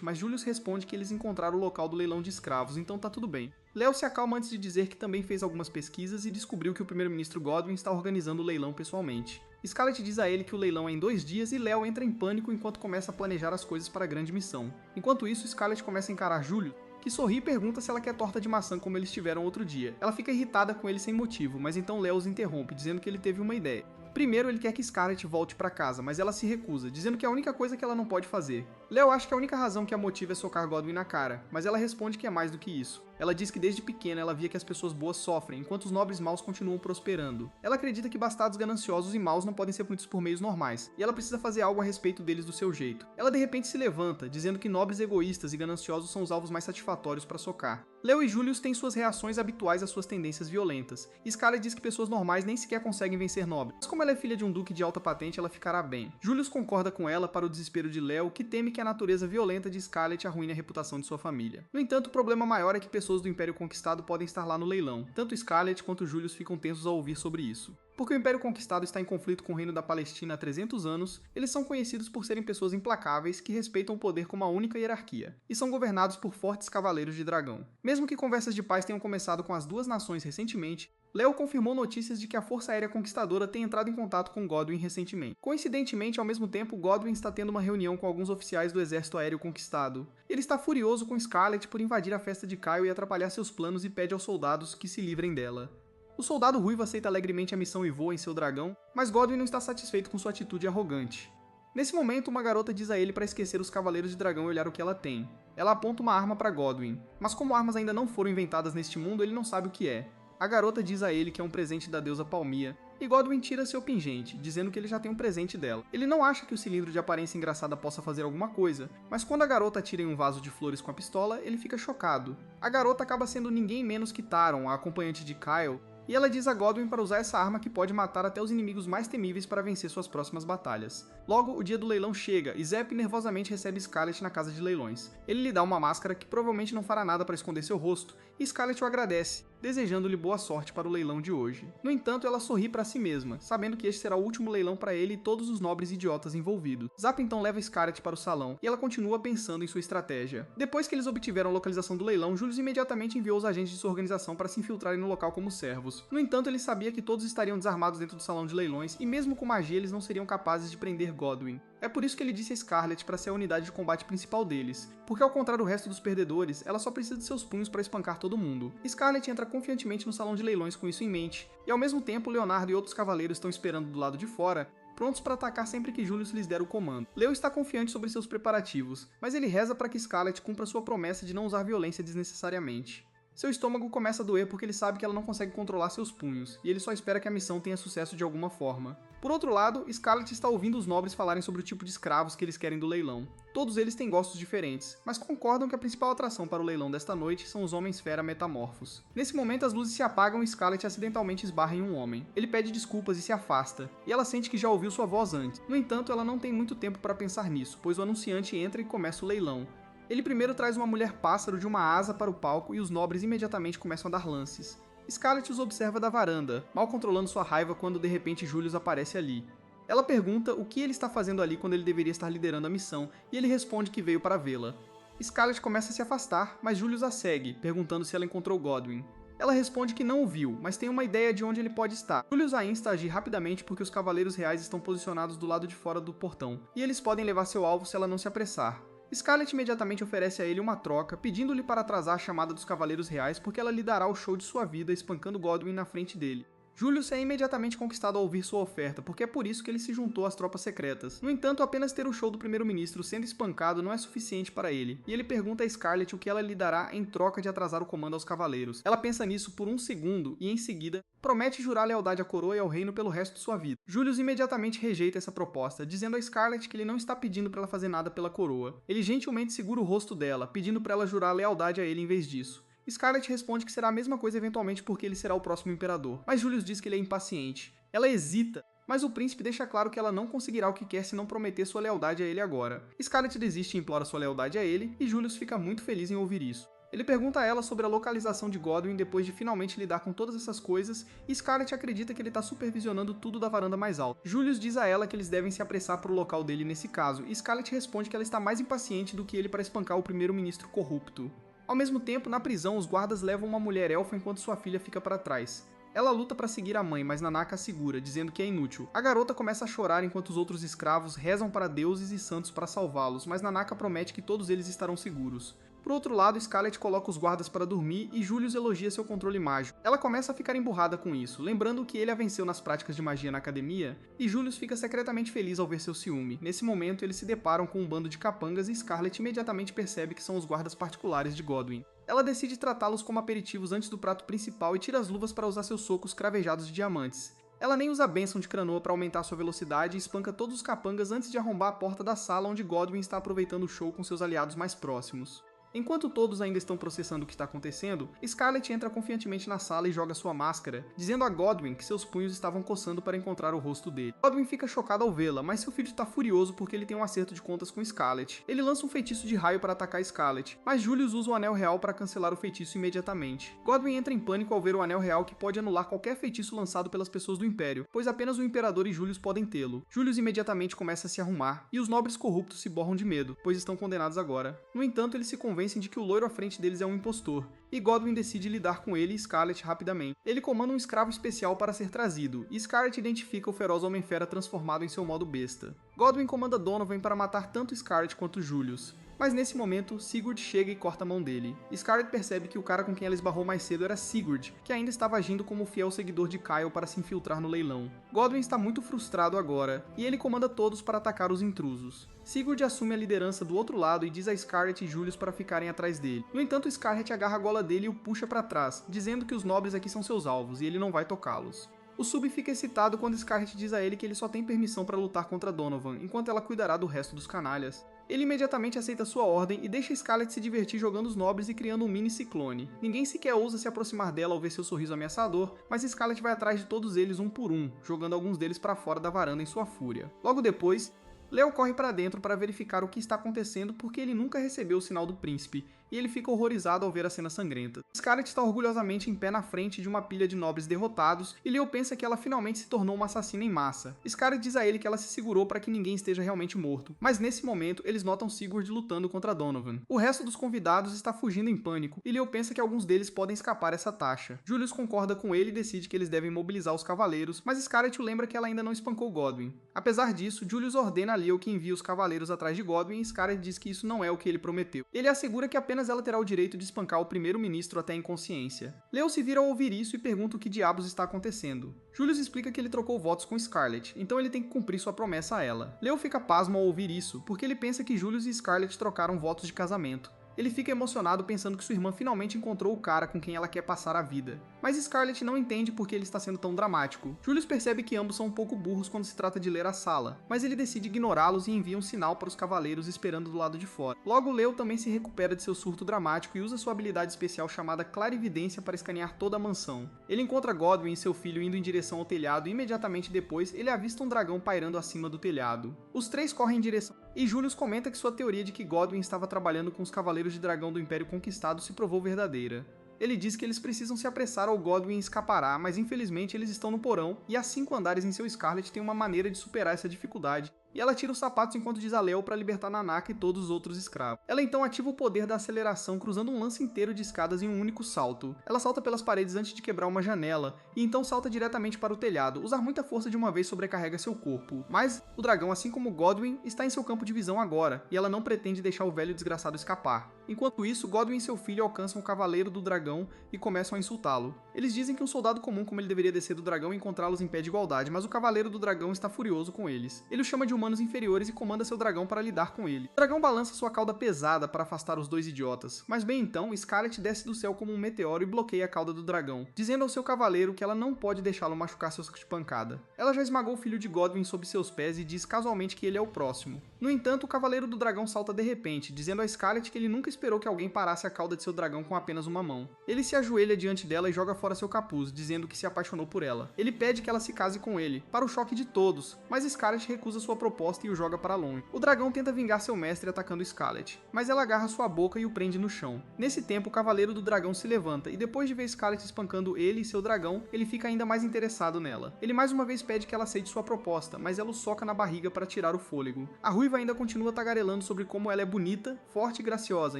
Mas Julius responde que eles encontraram o local do leilão de escravos, então tá tudo bem. Leo se acalma antes de dizer que também fez algumas pesquisas e descobriu que o primeiro-ministro Godwyn está organizando o leilão pessoalmente. Scarlett diz a ele que o leilão é em 2 dias e Leo entra em pânico enquanto começa a planejar as coisas para a grande missão. Enquanto isso, Scarlett começa a encarar Julius, que sorri e pergunta se ela quer torta de maçã como eles tiveram outro dia. Ela fica irritada com ele sem motivo, mas então Leo os interrompe, dizendo que ele teve uma ideia. Primeiro, ele quer que Scarlett volte para casa, mas ela se recusa, dizendo que é a única coisa que ela não pode fazer. Leo acha que a única razão que a motiva é socar Godwyn na cara, mas ela responde que é mais do que isso. Ela diz que desde pequena ela via que as pessoas boas sofrem, enquanto os nobres maus continuam prosperando. Ela acredita que bastardos gananciosos e maus não podem ser punidos por meios normais, e ela precisa fazer algo a respeito deles do seu jeito. Ela de repente se levanta, dizendo que nobres egoístas e gananciosos são os alvos mais satisfatórios para socar. Leo e Julius têm suas reações habituais às suas tendências violentas, e Scarlett diz que pessoas normais nem sequer conseguem vencer nobres, mas como ela é filha de um duque de alta patente, ela ficará bem. Julius concorda com ela para o desespero de Leo, que teme que a natureza violenta de Scarlett arruine a reputação de sua família. No entanto, o problema maior é que pessoas do Império Conquistado podem estar lá no leilão. Tanto Scarlett quanto Julius ficam tensos ao ouvir sobre isso. Porque o Império Conquistado está em conflito com o Reino da Palestina há 300 anos, eles são conhecidos por serem pessoas implacáveis que respeitam o poder como uma única hierarquia, e são governados por fortes cavaleiros de dragão. Mesmo que conversas de paz tenham começado com as duas nações recentemente, Leo confirmou notícias de que a Força Aérea Conquistadora tem entrado em contato com Godwyn recentemente. Coincidentemente, ao mesmo tempo, Godwyn está tendo uma reunião com alguns oficiais do Exército Aéreo Conquistado. Ele está furioso com Scarlett por invadir a festa de Kyle e atrapalhar seus planos e pede aos soldados que se livrem dela. O soldado ruivo aceita alegremente a missão e voa em seu dragão, mas Godwyn não está satisfeito com sua atitude arrogante. Nesse momento, uma garota diz a ele para esquecer os Cavaleiros de Dragão e olhar o que ela tem. Ela aponta uma arma para Godwyn, mas como armas ainda não foram inventadas neste mundo, ele não sabe o que é. A garota diz a ele que é um presente da deusa Palmia, e Godwyn tira seu pingente, dizendo que ele já tem um presente dela. Ele não acha que o cilindro de aparência engraçada possa fazer alguma coisa, mas quando a garota atira em um vaso de flores com a pistola, ele fica chocado. A garota acaba sendo ninguém menos que Taron, a acompanhante de Kyle, e ela diz a Godwyn para usar essa arma que pode matar até os inimigos mais temíveis para vencer suas próximas batalhas. Logo, o dia do leilão chega e Zep nervosamente recebe Scarlett na casa de leilões. Ele lhe dá uma máscara que provavelmente não fará nada para esconder seu rosto, e Scarlett o agradece, desejando-lhe boa sorte para o leilão de hoje. No entanto, ela sorri para si mesma, sabendo que este será o último leilão para ele e todos os nobres idiotas envolvidos. Zap então leva Scarlett para o salão, e ela continua pensando em sua estratégia. Depois que eles obtiveram a localização do leilão, Julius imediatamente enviou os agentes de sua organização para se infiltrarem no local como servos. No entanto, ele sabia que todos estariam desarmados dentro do salão de leilões, e mesmo com magia eles não seriam capazes de prender Godwyn. É por isso que ele disse a Scarlett para ser a unidade de combate principal deles, porque ao contrário do resto dos perdedores, ela só precisa de seus punhos para espancar todo mundo. Scarlett entra confiantemente no salão de leilões com isso em mente, e ao mesmo tempo Leonardo e outros cavaleiros estão esperando do lado de fora, prontos para atacar sempre que Julius lhes der o comando. Leo está confiante sobre seus preparativos, mas ele reza para que Scarlett cumpra sua promessa de não usar violência desnecessariamente. Seu estômago começa a doer porque ele sabe que ela não consegue controlar seus punhos, e ele só espera que a missão tenha sucesso de alguma forma. Por outro lado, Scarlett está ouvindo os nobres falarem sobre o tipo de escravos que eles querem do leilão. Todos eles têm gostos diferentes, mas concordam que a principal atração para o leilão desta noite são os Homens-Fera metamorfos. Nesse momento, as luzes se apagam e Scarlett acidentalmente esbarra em um homem. Ele pede desculpas e se afasta, e ela sente que já ouviu sua voz antes. No entanto, ela não tem muito tempo para pensar nisso, pois o anunciante entra e começa o leilão. Ele primeiro traz uma mulher pássaro de uma asa para o palco e os nobres imediatamente começam a dar lances. Scarlett os observa da varanda, mal controlando sua raiva quando de repente Julius aparece ali. Ela pergunta o que ele está fazendo ali quando ele deveria estar liderando a missão, e ele responde que veio para vê-la. Scarlett começa a se afastar, mas Julius a segue, perguntando se ela encontrou Godwin. Ela responde que não o viu, mas tem uma ideia de onde ele pode estar. Julius a insta a agir rapidamente porque os Cavaleiros Reais estão posicionados do lado de fora do portão, e eles podem levar seu alvo se ela não se apressar. Scarlett imediatamente oferece a ele uma troca, pedindo-lhe para atrasar a chamada dos Cavaleiros Reais porque ela lhe dará o show de sua vida espancando Godwin na frente dele. Julius é imediatamente conquistado ao ouvir sua oferta, porque é por isso que ele se juntou às tropas secretas. No entanto, apenas ter o show do primeiro-ministro sendo espancado não é suficiente para ele, e ele pergunta a Scarlett o que ela lhe dará em troca de atrasar o comando aos cavaleiros. Ela pensa nisso por um segundo e, em seguida, promete jurar lealdade à coroa e ao reino pelo resto de sua vida. Julius imediatamente rejeita essa proposta, dizendo a Scarlett que ele não está pedindo para ela fazer nada pela coroa. Ele gentilmente segura o rosto dela, pedindo para ela jurar lealdade a ele em vez disso. Scarlett responde que será a mesma coisa eventualmente porque ele será o próximo imperador, mas Julius diz que ele é impaciente. Ela hesita, mas o príncipe deixa claro que ela não conseguirá o que quer se não prometer sua lealdade a ele agora. Scarlett desiste e implora sua lealdade a ele, e Julius fica muito feliz em ouvir isso. Ele pergunta a ela sobre a localização de Godwin depois de finalmente lidar com todas essas coisas, e Scarlett acredita que ele está supervisionando tudo da varanda mais alta. Julius diz a ela que eles devem se apressar para o local dele nesse caso, e Scarlett responde que ela está mais impaciente do que ele para espancar o primeiro-ministro corrupto. Ao mesmo tempo, na prisão, os guardas levam uma mulher elfa enquanto sua filha fica para trás. Ela luta para seguir a mãe, mas Nanaka a segura, dizendo que é inútil. A garota começa a chorar enquanto os outros escravos rezam para deuses e santos para salvá-los, mas Nanaka promete que todos eles estarão seguros. Por outro lado, Scarlett coloca os guardas para dormir e Julius elogia seu controle mágico. Ela começa a ficar emburrada com isso, lembrando que ele a venceu nas práticas de magia na academia, e Julius fica secretamente feliz ao ver seu ciúme. Nesse momento, eles se deparam com um bando de capangas e Scarlett imediatamente percebe que são os guardas particulares de Godwin. Ela decide tratá-los como aperitivos antes do prato principal e tira as luvas para usar seus socos cravejados de diamantes. Ela nem usa a bênção de Cranoa para aumentar sua velocidade e espanca todos os capangas antes de arrombar a porta da sala onde Godwin está aproveitando o show com seus aliados mais próximos. Enquanto todos ainda estão processando o que está acontecendo, Scarlett entra confiantemente na sala e joga sua máscara, dizendo a Godwin que seus punhos estavam coçando para encontrar o rosto dele. Godwin fica chocado ao vê-la, mas seu filho está furioso porque ele tem um acerto de contas com Scarlett. Ele lança um feitiço de raio para atacar Scarlett, mas Julius usa o Anel Real para cancelar o feitiço imediatamente. Godwin entra em pânico ao ver o Anel Real que pode anular qualquer feitiço lançado pelas pessoas do Império, pois apenas o Imperador e Julius podem tê-lo. Julius imediatamente começa a se arrumar, e os nobres corruptos se borram de medo, pois estão condenados agora. No entanto, eles se convencem de que o loiro à frente deles é um impostor, e Godwin decide lidar com ele e Scarlett rapidamente. Ele comanda um escravo especial para ser trazido, e Scarlett identifica o feroz Homem-Fera transformado em seu modo besta. Godwin comanda Donovan para matar tanto Scarlett quanto Julius. Mas nesse momento, Sigurd chega e corta a mão dele. Scarlett percebe que o cara com quem ela esbarrou mais cedo era Sigurd, que ainda estava agindo como fiel seguidor de Kyle para se infiltrar no leilão. Godwin está muito frustrado agora, e ele comanda todos para atacar os intrusos. Sigurd assume a liderança do outro lado e diz a Scarlett e Julius para ficarem atrás dele. No entanto, Scarlett agarra a gola dele e o puxa para trás, dizendo que os nobres aqui são seus alvos e ele não vai tocá-los. O Sub fica excitado quando Scarlett diz a ele que ele só tem permissão para lutar contra Donovan, enquanto ela cuidará do resto dos canalhas. Ele imediatamente aceita sua ordem e deixa Scarlett se divertir jogando os nobres e criando um mini ciclone. Ninguém sequer ousa se aproximar dela ao ver seu sorriso ameaçador, mas Scarlett vai atrás de todos eles um por um, jogando alguns deles para fora da varanda em sua fúria. Logo depois, Leo corre para dentro para verificar o que está acontecendo porque ele nunca recebeu o sinal do príncipe, e ele fica horrorizado ao ver a cena sangrenta. Scarlett está orgulhosamente em pé na frente de uma pilha de nobres derrotados, e Leo pensa que ela finalmente se tornou uma assassina em massa. Scarlett diz a ele que ela se segurou para que ninguém esteja realmente morto, mas nesse momento eles notam Sigurd lutando contra Donovan. O resto dos convidados está fugindo em pânico, e Leo pensa que alguns deles podem escapar essa taxa. Julius concorda com ele e decide que eles devem mobilizar os cavaleiros, mas Scarlett o lembra que ela ainda não espancou Godwin. Apesar disso, Julius ordena a Leo que envie os cavaleiros atrás de Godwin e Scarlett diz que isso não é o que ele prometeu. Ele assegura que apenas ela terá o direito de espancar o primeiro-ministro até a inconsciência. Leo se vira ao ouvir isso e pergunta o que diabos está acontecendo. Julius explica que ele trocou votos com Scarlett, então ele tem que cumprir sua promessa a ela. Leo fica pasmo ao ouvir isso, porque ele pensa que Julius e Scarlett trocaram votos de casamento. Ele fica emocionado pensando que sua irmã finalmente encontrou o cara com quem ela quer passar a vida. Mas Scarlett não entende por que ele está sendo tão dramático. Julius percebe que ambos são um pouco burros quando se trata de ler a sala, mas ele decide ignorá-los e envia um sinal para os cavaleiros esperando do lado de fora. Logo, Leo também se recupera de seu surto dramático e usa sua habilidade especial chamada Clarividência para escanear toda a mansão. Ele encontra Godwin e seu filho indo em direção ao telhado e imediatamente depois ele avista um dragão pairando acima do telhado. Os três correm em direção e Julius comenta que sua teoria de que Godwin estava trabalhando com os Cavaleiros de Dragão do Império Conquistado se provou verdadeira. Ele diz que eles precisam se apressar ao Godwyn escapará, mas infelizmente eles estão no porão, e as 5 andares em seu Scarlet têm uma maneira de superar essa dificuldade, e ela tira os sapatos enquanto diz a Leo para libertar Nanaka e todos os outros escravos. Ela então ativa o poder da aceleração cruzando um lance inteiro de escadas em um único salto. Ela salta pelas paredes antes de quebrar uma janela, e então salta diretamente para o telhado. Usar muita força de uma vez sobrecarrega seu corpo. Mas o dragão, assim como Godwyn, está em seu campo de visão agora, e ela não pretende deixar o velho desgraçado escapar. Enquanto isso, Godwyn e seu filho alcançam o Cavaleiro do Dragão e começam a insultá-lo. Eles dizem que um soldado comum como ele deveria descer do dragão e encontrá-los em pé de igualdade, mas o Cavaleiro do Dragão está furioso com eles. Ele os chama de humanos inferiores e comanda seu dragão para lidar com ele. O dragão balança sua cauda pesada para afastar os dois idiotas, mas bem então, Scarlet desce do céu como um meteoro e bloqueia a cauda do dragão, dizendo ao seu cavaleiro que ela não pode deixá-lo machucar seu saco de pancada. Ela já esmagou o filho de Godwyn sob seus pés e diz casualmente que ele é o próximo. No entanto, o Cavaleiro do Dragão salta de repente, dizendo a Scarlet que ele nunca esperou que alguém parasse a cauda de seu dragão com apenas uma mão. Ele se ajoelha diante dela e joga fora seu capuz, dizendo que se apaixonou por ela. Ele pede que ela se case com ele, para o choque de todos, mas Scarlet recusa sua proposta e o joga para longe. O dragão tenta vingar seu mestre atacando Scarlet, mas ela agarra sua boca e o prende no chão. Nesse tempo, o Cavaleiro do Dragão se levanta e depois de ver Scarlet espancando ele e seu dragão, ele fica ainda mais interessado nela. Ele mais uma vez pede que ela aceite sua proposta, mas ela o soca na barriga para tirar o fôlego. A ruiva ainda continua tagarelando sobre como ela é bonita, forte e graciosa,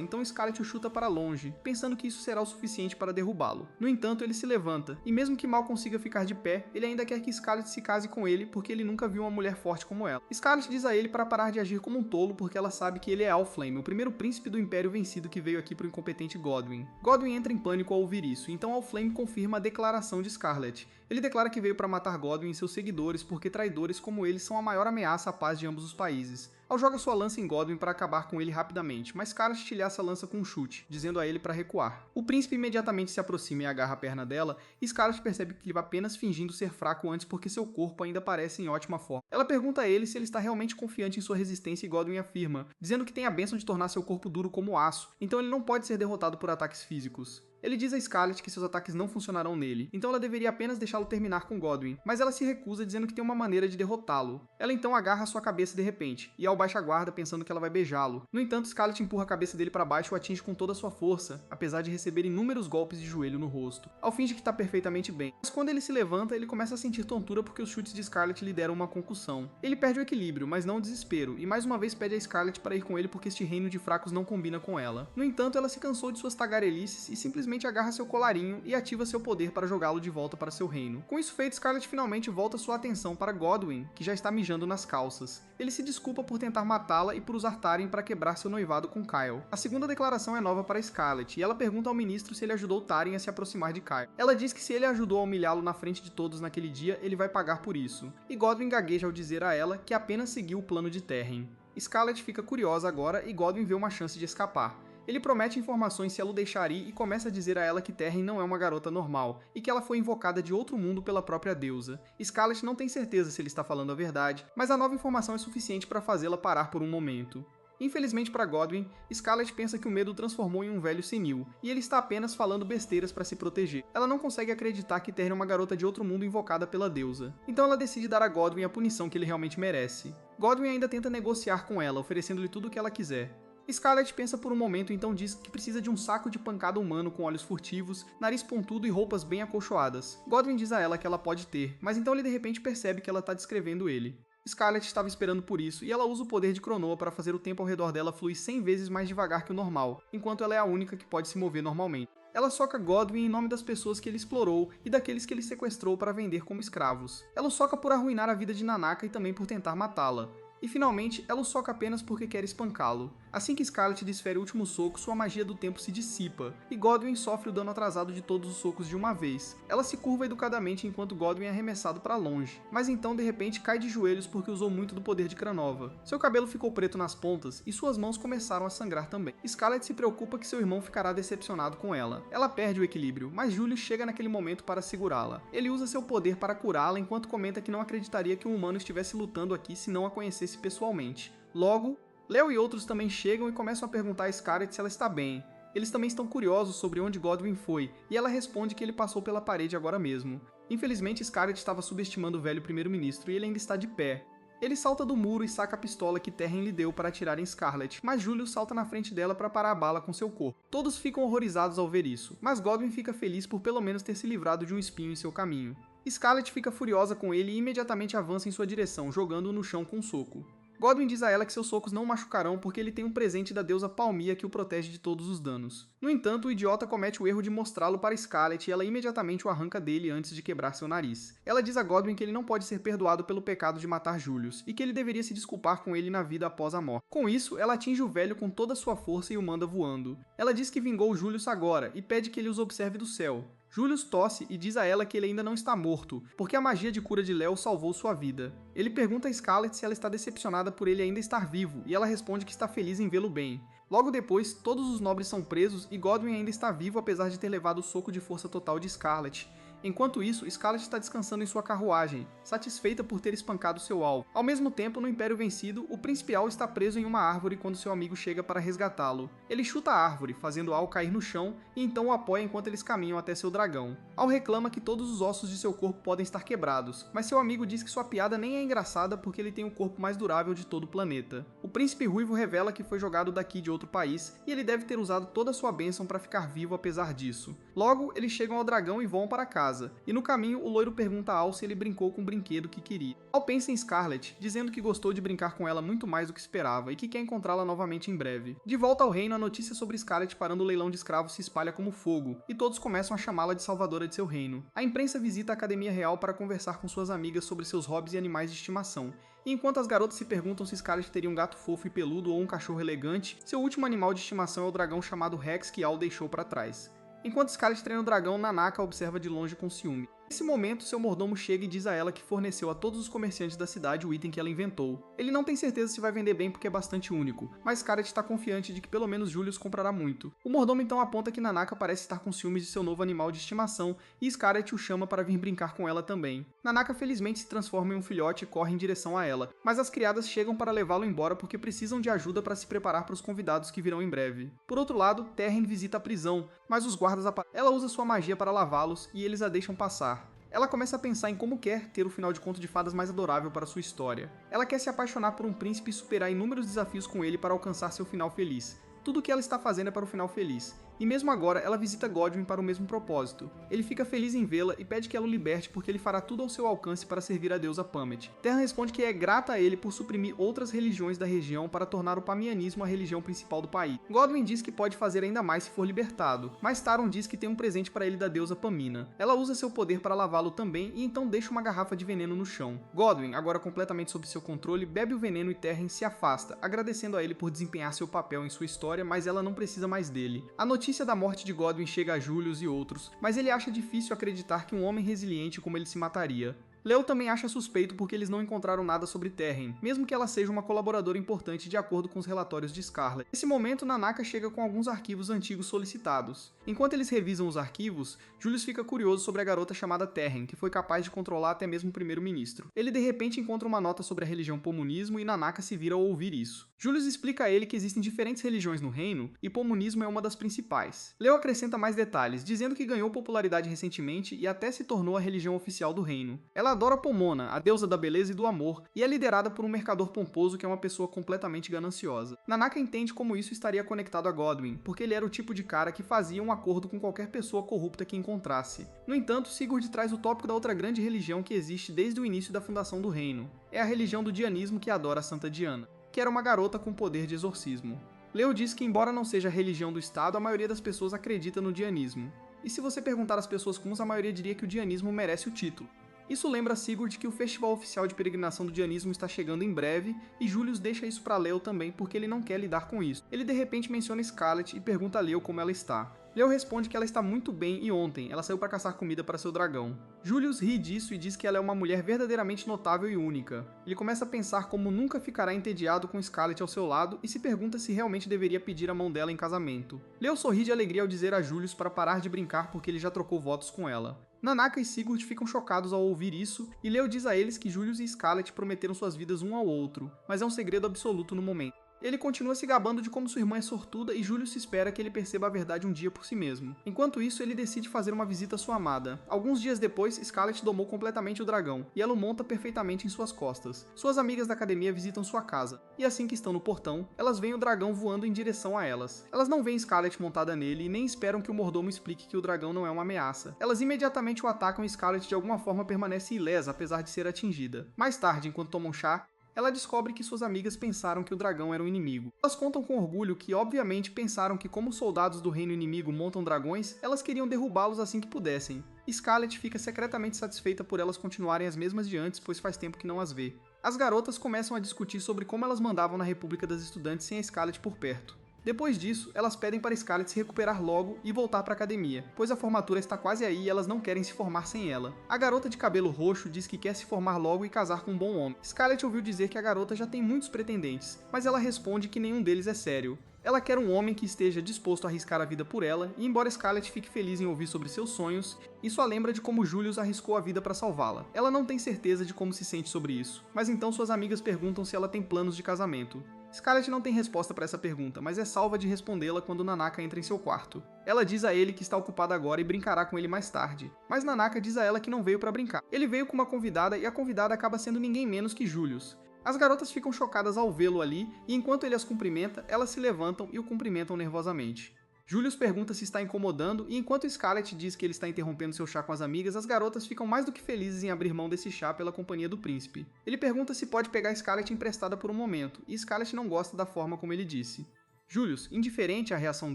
então Scarlet o chuta para longe, pensando que isso será o suficiente para derrubá-lo. No entanto, ele se levanta, e mesmo que mal consiga ficar de pé, ele ainda quer que Scarlet se case com ele porque ele nunca viu uma mulher forte como ela. Scarlet diz a ele para parar de agir como um tolo porque ela sabe que ele é Allflame, o primeiro príncipe do Império vencido que veio aqui pro incompetente Godwyn. Godwyn entra em pânico ao ouvir isso, então Allflame confirma a declaração de Scarlet. Ele declara que veio para matar Godwyn e seus seguidores porque traidores como eles são a maior ameaça à paz de ambos os países. Ela joga sua lança em Godwyn para acabar com ele rapidamente, mas Scarlet estilhaça a lança com um chute, dizendo a ele para recuar. O príncipe imediatamente se aproxima e agarra a perna dela, e Scarlet percebe que ele vai apenas fingindo ser fraco antes porque seu corpo ainda parece em ótima forma. Ela pergunta a ele se ele está realmente confiante em sua resistência e Godwyn afirma, dizendo que tem a bênção de tornar seu corpo duro como aço, então ele não pode ser derrotado por ataques físicos. Ele diz a Scarlet que seus ataques não funcionarão nele, então ela deveria apenas deixá-lo terminar com Godwyn, mas ela se recusa dizendo que tem uma maneira de derrotá-lo. Ela então agarra sua cabeça de repente, e ao baixa a guarda pensando que ela vai beijá-lo. No entanto, Scarlet empurra a cabeça dele para baixo e o atinge com toda a sua força, apesar de receber inúmeros golpes de joelho no rosto. Ao finge que está perfeitamente bem, mas quando ele se levanta, ele começa a sentir tontura porque os chutes de Scarlet lhe deram uma concussão. Ele perde o equilíbrio, mas não o desespero, e mais uma vez pede a Scarlet para ir com ele porque este reino de fracos não combina com ela. No entanto, ela se cansou de suas tagarelices e simplesmente agarra seu colarinho e ativa seu poder para jogá-lo de volta para seu reino. Com isso feito, Scarlet finalmente volta sua atenção para Godwyn, que já está mijando nas calças. Ele se desculpa por tentar matá-la e por usar Taryn para quebrar seu noivado com Kyle. A segunda declaração é nova para Scarlet, e ela pergunta ao ministro se ele ajudou Taryn a se aproximar de Kyle. Ela diz que se ele ajudou a humilhá-lo na frente de todos naquele dia, ele vai pagar por isso. E Godwyn gagueja ao dizer a ela que apenas seguiu o plano de Taryn. Scarlet fica curiosa agora e Godwyn vê uma chance de escapar. Ele promete informações se ela o deixar ir e começa a dizer a ela que Taryn não é uma garota normal, e que ela foi invocada de outro mundo pela própria deusa. Scarlet não tem certeza se ele está falando a verdade, mas a nova informação é suficiente para fazê-la parar por um momento. Infelizmente para Godwyn, Scarlet pensa que o medo o transformou em um velho senil, e ele está apenas falando besteiras para se proteger. Ela não consegue acreditar que Taryn é uma garota de outro mundo invocada pela deusa. Então ela decide dar a Godwyn a punição que ele realmente merece. Godwyn ainda tenta negociar com ela, oferecendo-lhe tudo o que ela quiser. Scarlet pensa por um momento e então diz que precisa de um saco de pancada humano com olhos furtivos, nariz pontudo e roupas bem acolchoadas. Godwyn diz a ela que ela pode ter, mas então ele de repente percebe que ela está descrevendo ele. Scarlet estava esperando por isso, e ela usa o poder de Cronoa para fazer o tempo ao redor dela fluir 100 vezes mais devagar que o normal, enquanto ela é a única que pode se mover normalmente. Ela soca Godwyn em nome das pessoas que ele explorou e daqueles que ele sequestrou para vender como escravos. Ela o soca por arruinar a vida de Nanaka e também por tentar matá-la. E finalmente, ela o soca apenas porque quer espancá-lo. Assim que Scarlet desfere o último soco, sua magia do tempo se dissipa, e Godwyn sofre o dano atrasado de todos os socos de uma vez. Ela se curva educadamente enquanto Godwyn é arremessado para longe, mas então de repente cai de joelhos porque usou muito do poder de Cranova. Seu cabelo ficou preto nas pontas e suas mãos começaram a sangrar também. Scarlet se preocupa que seu irmão ficará decepcionado com ela. Ela perde o equilíbrio, mas Julius chega naquele momento para segurá-la. Ele usa seu poder para curá-la enquanto comenta que não acreditaria que um humano estivesse lutando aqui se não a conhecesse pessoalmente. Logo, Leo e outros também chegam e começam a perguntar a Scarlet se ela está bem. Eles também estão curiosos sobre onde Godwyn foi, e ela responde que ele passou pela parede agora mesmo. Infelizmente, Scarlet estava subestimando o velho primeiro-ministro e ele ainda está de pé. Ele salta do muro e saca a pistola que Terren lhe deu para atirar em Scarlet, mas Julius salta na frente dela para parar a bala com seu corpo. Todos ficam horrorizados ao ver isso, mas Godwyn fica feliz por pelo menos ter se livrado de um espinho em seu caminho. Scarlet fica furiosa com ele e imediatamente avança em sua direção, jogando-o no chão com um soco. Godwyn diz a ela que seus socos não o machucarão porque ele tem um presente da deusa Palmia que o protege de todos os danos. No entanto, o idiota comete o erro de mostrá-lo para Scarlet e ela imediatamente o arranca dele antes de quebrar seu nariz. Ela diz a Godwyn que ele não pode ser perdoado pelo pecado de matar Julius e que ele deveria se desculpar com ele na vida após a morte. Com isso, ela atinge o velho com toda a sua força e o manda voando. Ela diz que vingou Julius agora e pede que ele os observe do céu. Julius tosse e diz a ela que ele ainda não está morto, porque a magia de cura de Léo salvou sua vida. Ele pergunta a Scarlet se ela está decepcionada por ele ainda estar vivo, e ela responde que está feliz em vê-lo bem. Logo depois, todos os nobres são presos e Godwyn ainda está vivo apesar de ter levado o soco de força total de Scarlet. Enquanto isso, Scarlet está descansando em sua carruagem, satisfeita por ter espancado seu alvo. Ao mesmo tempo, no Império Vencido, o Príncipe Al está preso em uma árvore quando seu amigo chega para resgatá-lo. Ele chuta a árvore, fazendo Al cair no chão, e então o apoia enquanto eles caminham até seu dragão. Al reclama que todos os ossos de seu corpo podem estar quebrados, mas seu amigo diz que sua piada nem é engraçada porque ele tem o corpo mais durável de todo o planeta. O Príncipe Ruivo revela que foi jogado daqui de outro país, e ele deve ter usado toda a sua bênção para ficar vivo apesar disso. Logo, eles chegam ao dragão e voam para casa. E no caminho, o loiro pergunta a Al se ele brincou com o brinquedo que queria. Al pensa em Scarlet, dizendo que gostou de brincar com ela muito mais do que esperava e que quer encontrá-la novamente em breve. De volta ao reino, a notícia sobre Scarlet parando o leilão de escravos se espalha como fogo, e todos começam a chamá-la de salvadora de seu reino. A imprensa visita a Academia Real para conversar com suas amigas sobre seus hobbies e animais de estimação. E enquanto as garotas se perguntam se Scarlet teria um gato fofo e peludo ou um cachorro elegante, seu último animal de estimação é o dragão chamado Rex que Al deixou para trás. Enquanto Scarlet treina o dragão, Nanaka observa de longe com ciúme. Nesse momento, seu mordomo chega e diz a ela que forneceu a todos os comerciantes da cidade o item que ela inventou. Ele não tem certeza se vai vender bem porque é bastante único, mas Scarlet está confiante de que pelo menos Julius comprará muito. O mordomo então aponta que Nanaka parece estar com ciúmes de seu novo animal de estimação e Scarlet o chama para vir brincar com ela também. Nanaka felizmente se transforma em um filhote e corre em direção a ela, mas as criadas chegam para levá-lo embora porque precisam de ajuda para se preparar para os convidados que virão em breve. Por outro lado, Terren visita a prisão, mas os guardas aparecem. Ela usa sua magia para lavá-los e eles a deixam passar. Ela começa a pensar em como quer ter o final de conto de fadas mais adorável para sua história. Ela quer se apaixonar por um príncipe e superar inúmeros desafios com ele para alcançar seu final feliz. Tudo o que ela está fazendo é para o final feliz. E mesmo agora, ela visita Godwyn para o mesmo propósito. Ele fica feliz em vê-la e pede que ela o liberte porque ele fará tudo ao seu alcance para servir a deusa Pamet. Terra responde que é grata a ele por suprimir outras religiões da região para tornar o pamianismo a religião principal do país. Godwyn diz que pode fazer ainda mais se for libertado, mas Taron diz que tem um presente para ele da deusa Pamina. Ela usa seu poder para lavá-lo também e então deixa uma garrafa de veneno no chão. Godwyn, agora completamente sob seu controle, bebe o veneno e Terren se afasta, agradecendo a ele por desempenhar seu papel em sua história, mas ela não precisa mais dele. A notícia da morte de Godwyn chega a Julius e outros, mas ele acha difícil acreditar que um homem resiliente como ele se mataria. Leo também acha suspeito porque eles não encontraram nada sobre Terren, mesmo que ela seja uma colaboradora importante de acordo com os relatórios de Scarlet. Nesse momento, Nanaka chega com alguns arquivos antigos solicitados. Enquanto eles revisam os arquivos, Julius fica curioso sobre a garota chamada Terren, que foi capaz de controlar até mesmo o primeiro-ministro. Ele de repente encontra uma nota sobre a religião Pomunismo e Nanaka se vira ao ouvir isso. Julius explica a ele que existem diferentes religiões no reino e Pomunismo é uma das principais. Leo acrescenta mais detalhes, dizendo que ganhou popularidade recentemente e até se tornou a religião oficial do reino. Ela adora Pomona, a deusa da beleza e do amor, e é liderada por um mercador pomposo que é uma pessoa completamente gananciosa. Nanaka entende como isso estaria conectado a Godwyn, porque ele era o tipo de cara que fazia um acordo com qualquer pessoa corrupta que encontrasse. No entanto, Sigurd traz o tópico da outra grande religião que existe desde o início da fundação do reino. É a religião do Dianismo que adora a Santa Diana, que era uma garota com poder de exorcismo. Leo diz que embora não seja a religião do Estado, a maioria das pessoas acredita no Dianismo. E se você perguntar às pessoas comuns, a maioria diria que o Dianismo merece o título. Isso lembra Sigurd que o festival oficial de peregrinação do Dianismo está chegando em breve, e Julius deixa isso para Leo também porque ele não quer lidar com isso. Ele de repente menciona Scarlet e pergunta a Leo como ela está. Leo responde que ela está muito bem e ontem ela saiu para caçar comida para seu dragão. Julius ri disso e diz que ela é uma mulher verdadeiramente notável e única. Ele começa a pensar como nunca ficará entediado com Scarlet ao seu lado e se pergunta se realmente deveria pedir a mão dela em casamento. Leo sorri de alegria ao dizer a Julius para parar de brincar porque ele já trocou votos com ela. Nanaka e Sigurd ficam chocados ao ouvir isso, e Leo diz a eles que Julius e Scarlet prometeram suas vidas um ao outro, mas é um segredo absoluto no momento. Ele continua se gabando de como sua irmã é sortuda e Julius espera que ele perceba a verdade um dia por si mesmo. Enquanto isso, ele decide fazer uma visita à sua amada. Alguns dias depois, Scarlet domou completamente o dragão, e ela o monta perfeitamente em suas costas. Suas amigas da academia visitam sua casa, e assim que estão no portão, elas veem o dragão voando em direção a elas. Elas não veem Scarlet montada nele e nem esperam que o mordomo explique que o dragão não é uma ameaça. Elas imediatamente o atacam e Scarlet de alguma forma permanece ilesa, apesar de ser atingida. Mais tarde, enquanto tomam chá, ela descobre que suas amigas pensaram que o dragão era um inimigo. Elas contam com orgulho que, obviamente, pensaram que como os soldados do reino inimigo montam dragões, elas queriam derrubá-los assim que pudessem. Scarlet fica secretamente satisfeita por elas continuarem as mesmas de antes, pois faz tempo que não as vê. As garotas começam a discutir sobre como elas mandavam na República das Estudantes sem a Scarlet por perto. Depois disso, elas pedem para Scarlet se recuperar logo e voltar para a academia, pois a formatura está quase aí e elas não querem se formar sem ela. A garota de cabelo roxo diz que quer se formar logo e casar com um bom homem. Scarlet ouviu dizer que a garota já tem muitos pretendentes, mas ela responde que nenhum deles é sério. Ela quer um homem que esteja disposto a arriscar a vida por ela, e embora Scarlet fique feliz em ouvir sobre seus sonhos, isso a lembra de como Julius arriscou a vida para salvá-la. Ela não tem certeza de como se sente sobre isso, mas então suas amigas perguntam se ela tem planos de casamento. Scarlet não tem resposta para essa pergunta, mas é salva de respondê-la quando Nanaka entra em seu quarto. Ela diz a ele que está ocupada agora e brincará com ele mais tarde, mas Nanaka diz a ela que não veio para brincar. Ele veio com uma convidada e a convidada acaba sendo ninguém menos que Julius. As garotas ficam chocadas ao vê-lo ali, e enquanto ele as cumprimenta, elas se levantam e o cumprimentam nervosamente. Julius pergunta se está incomodando, e enquanto Scarlet diz que ele está interrompendo seu chá com as amigas, as garotas ficam mais do que felizes em abrir mão desse chá pela companhia do príncipe. Ele pergunta se pode pegar Scarlet emprestada por um momento, e Scarlet não gosta da forma como ele disse. Julius, indiferente à reação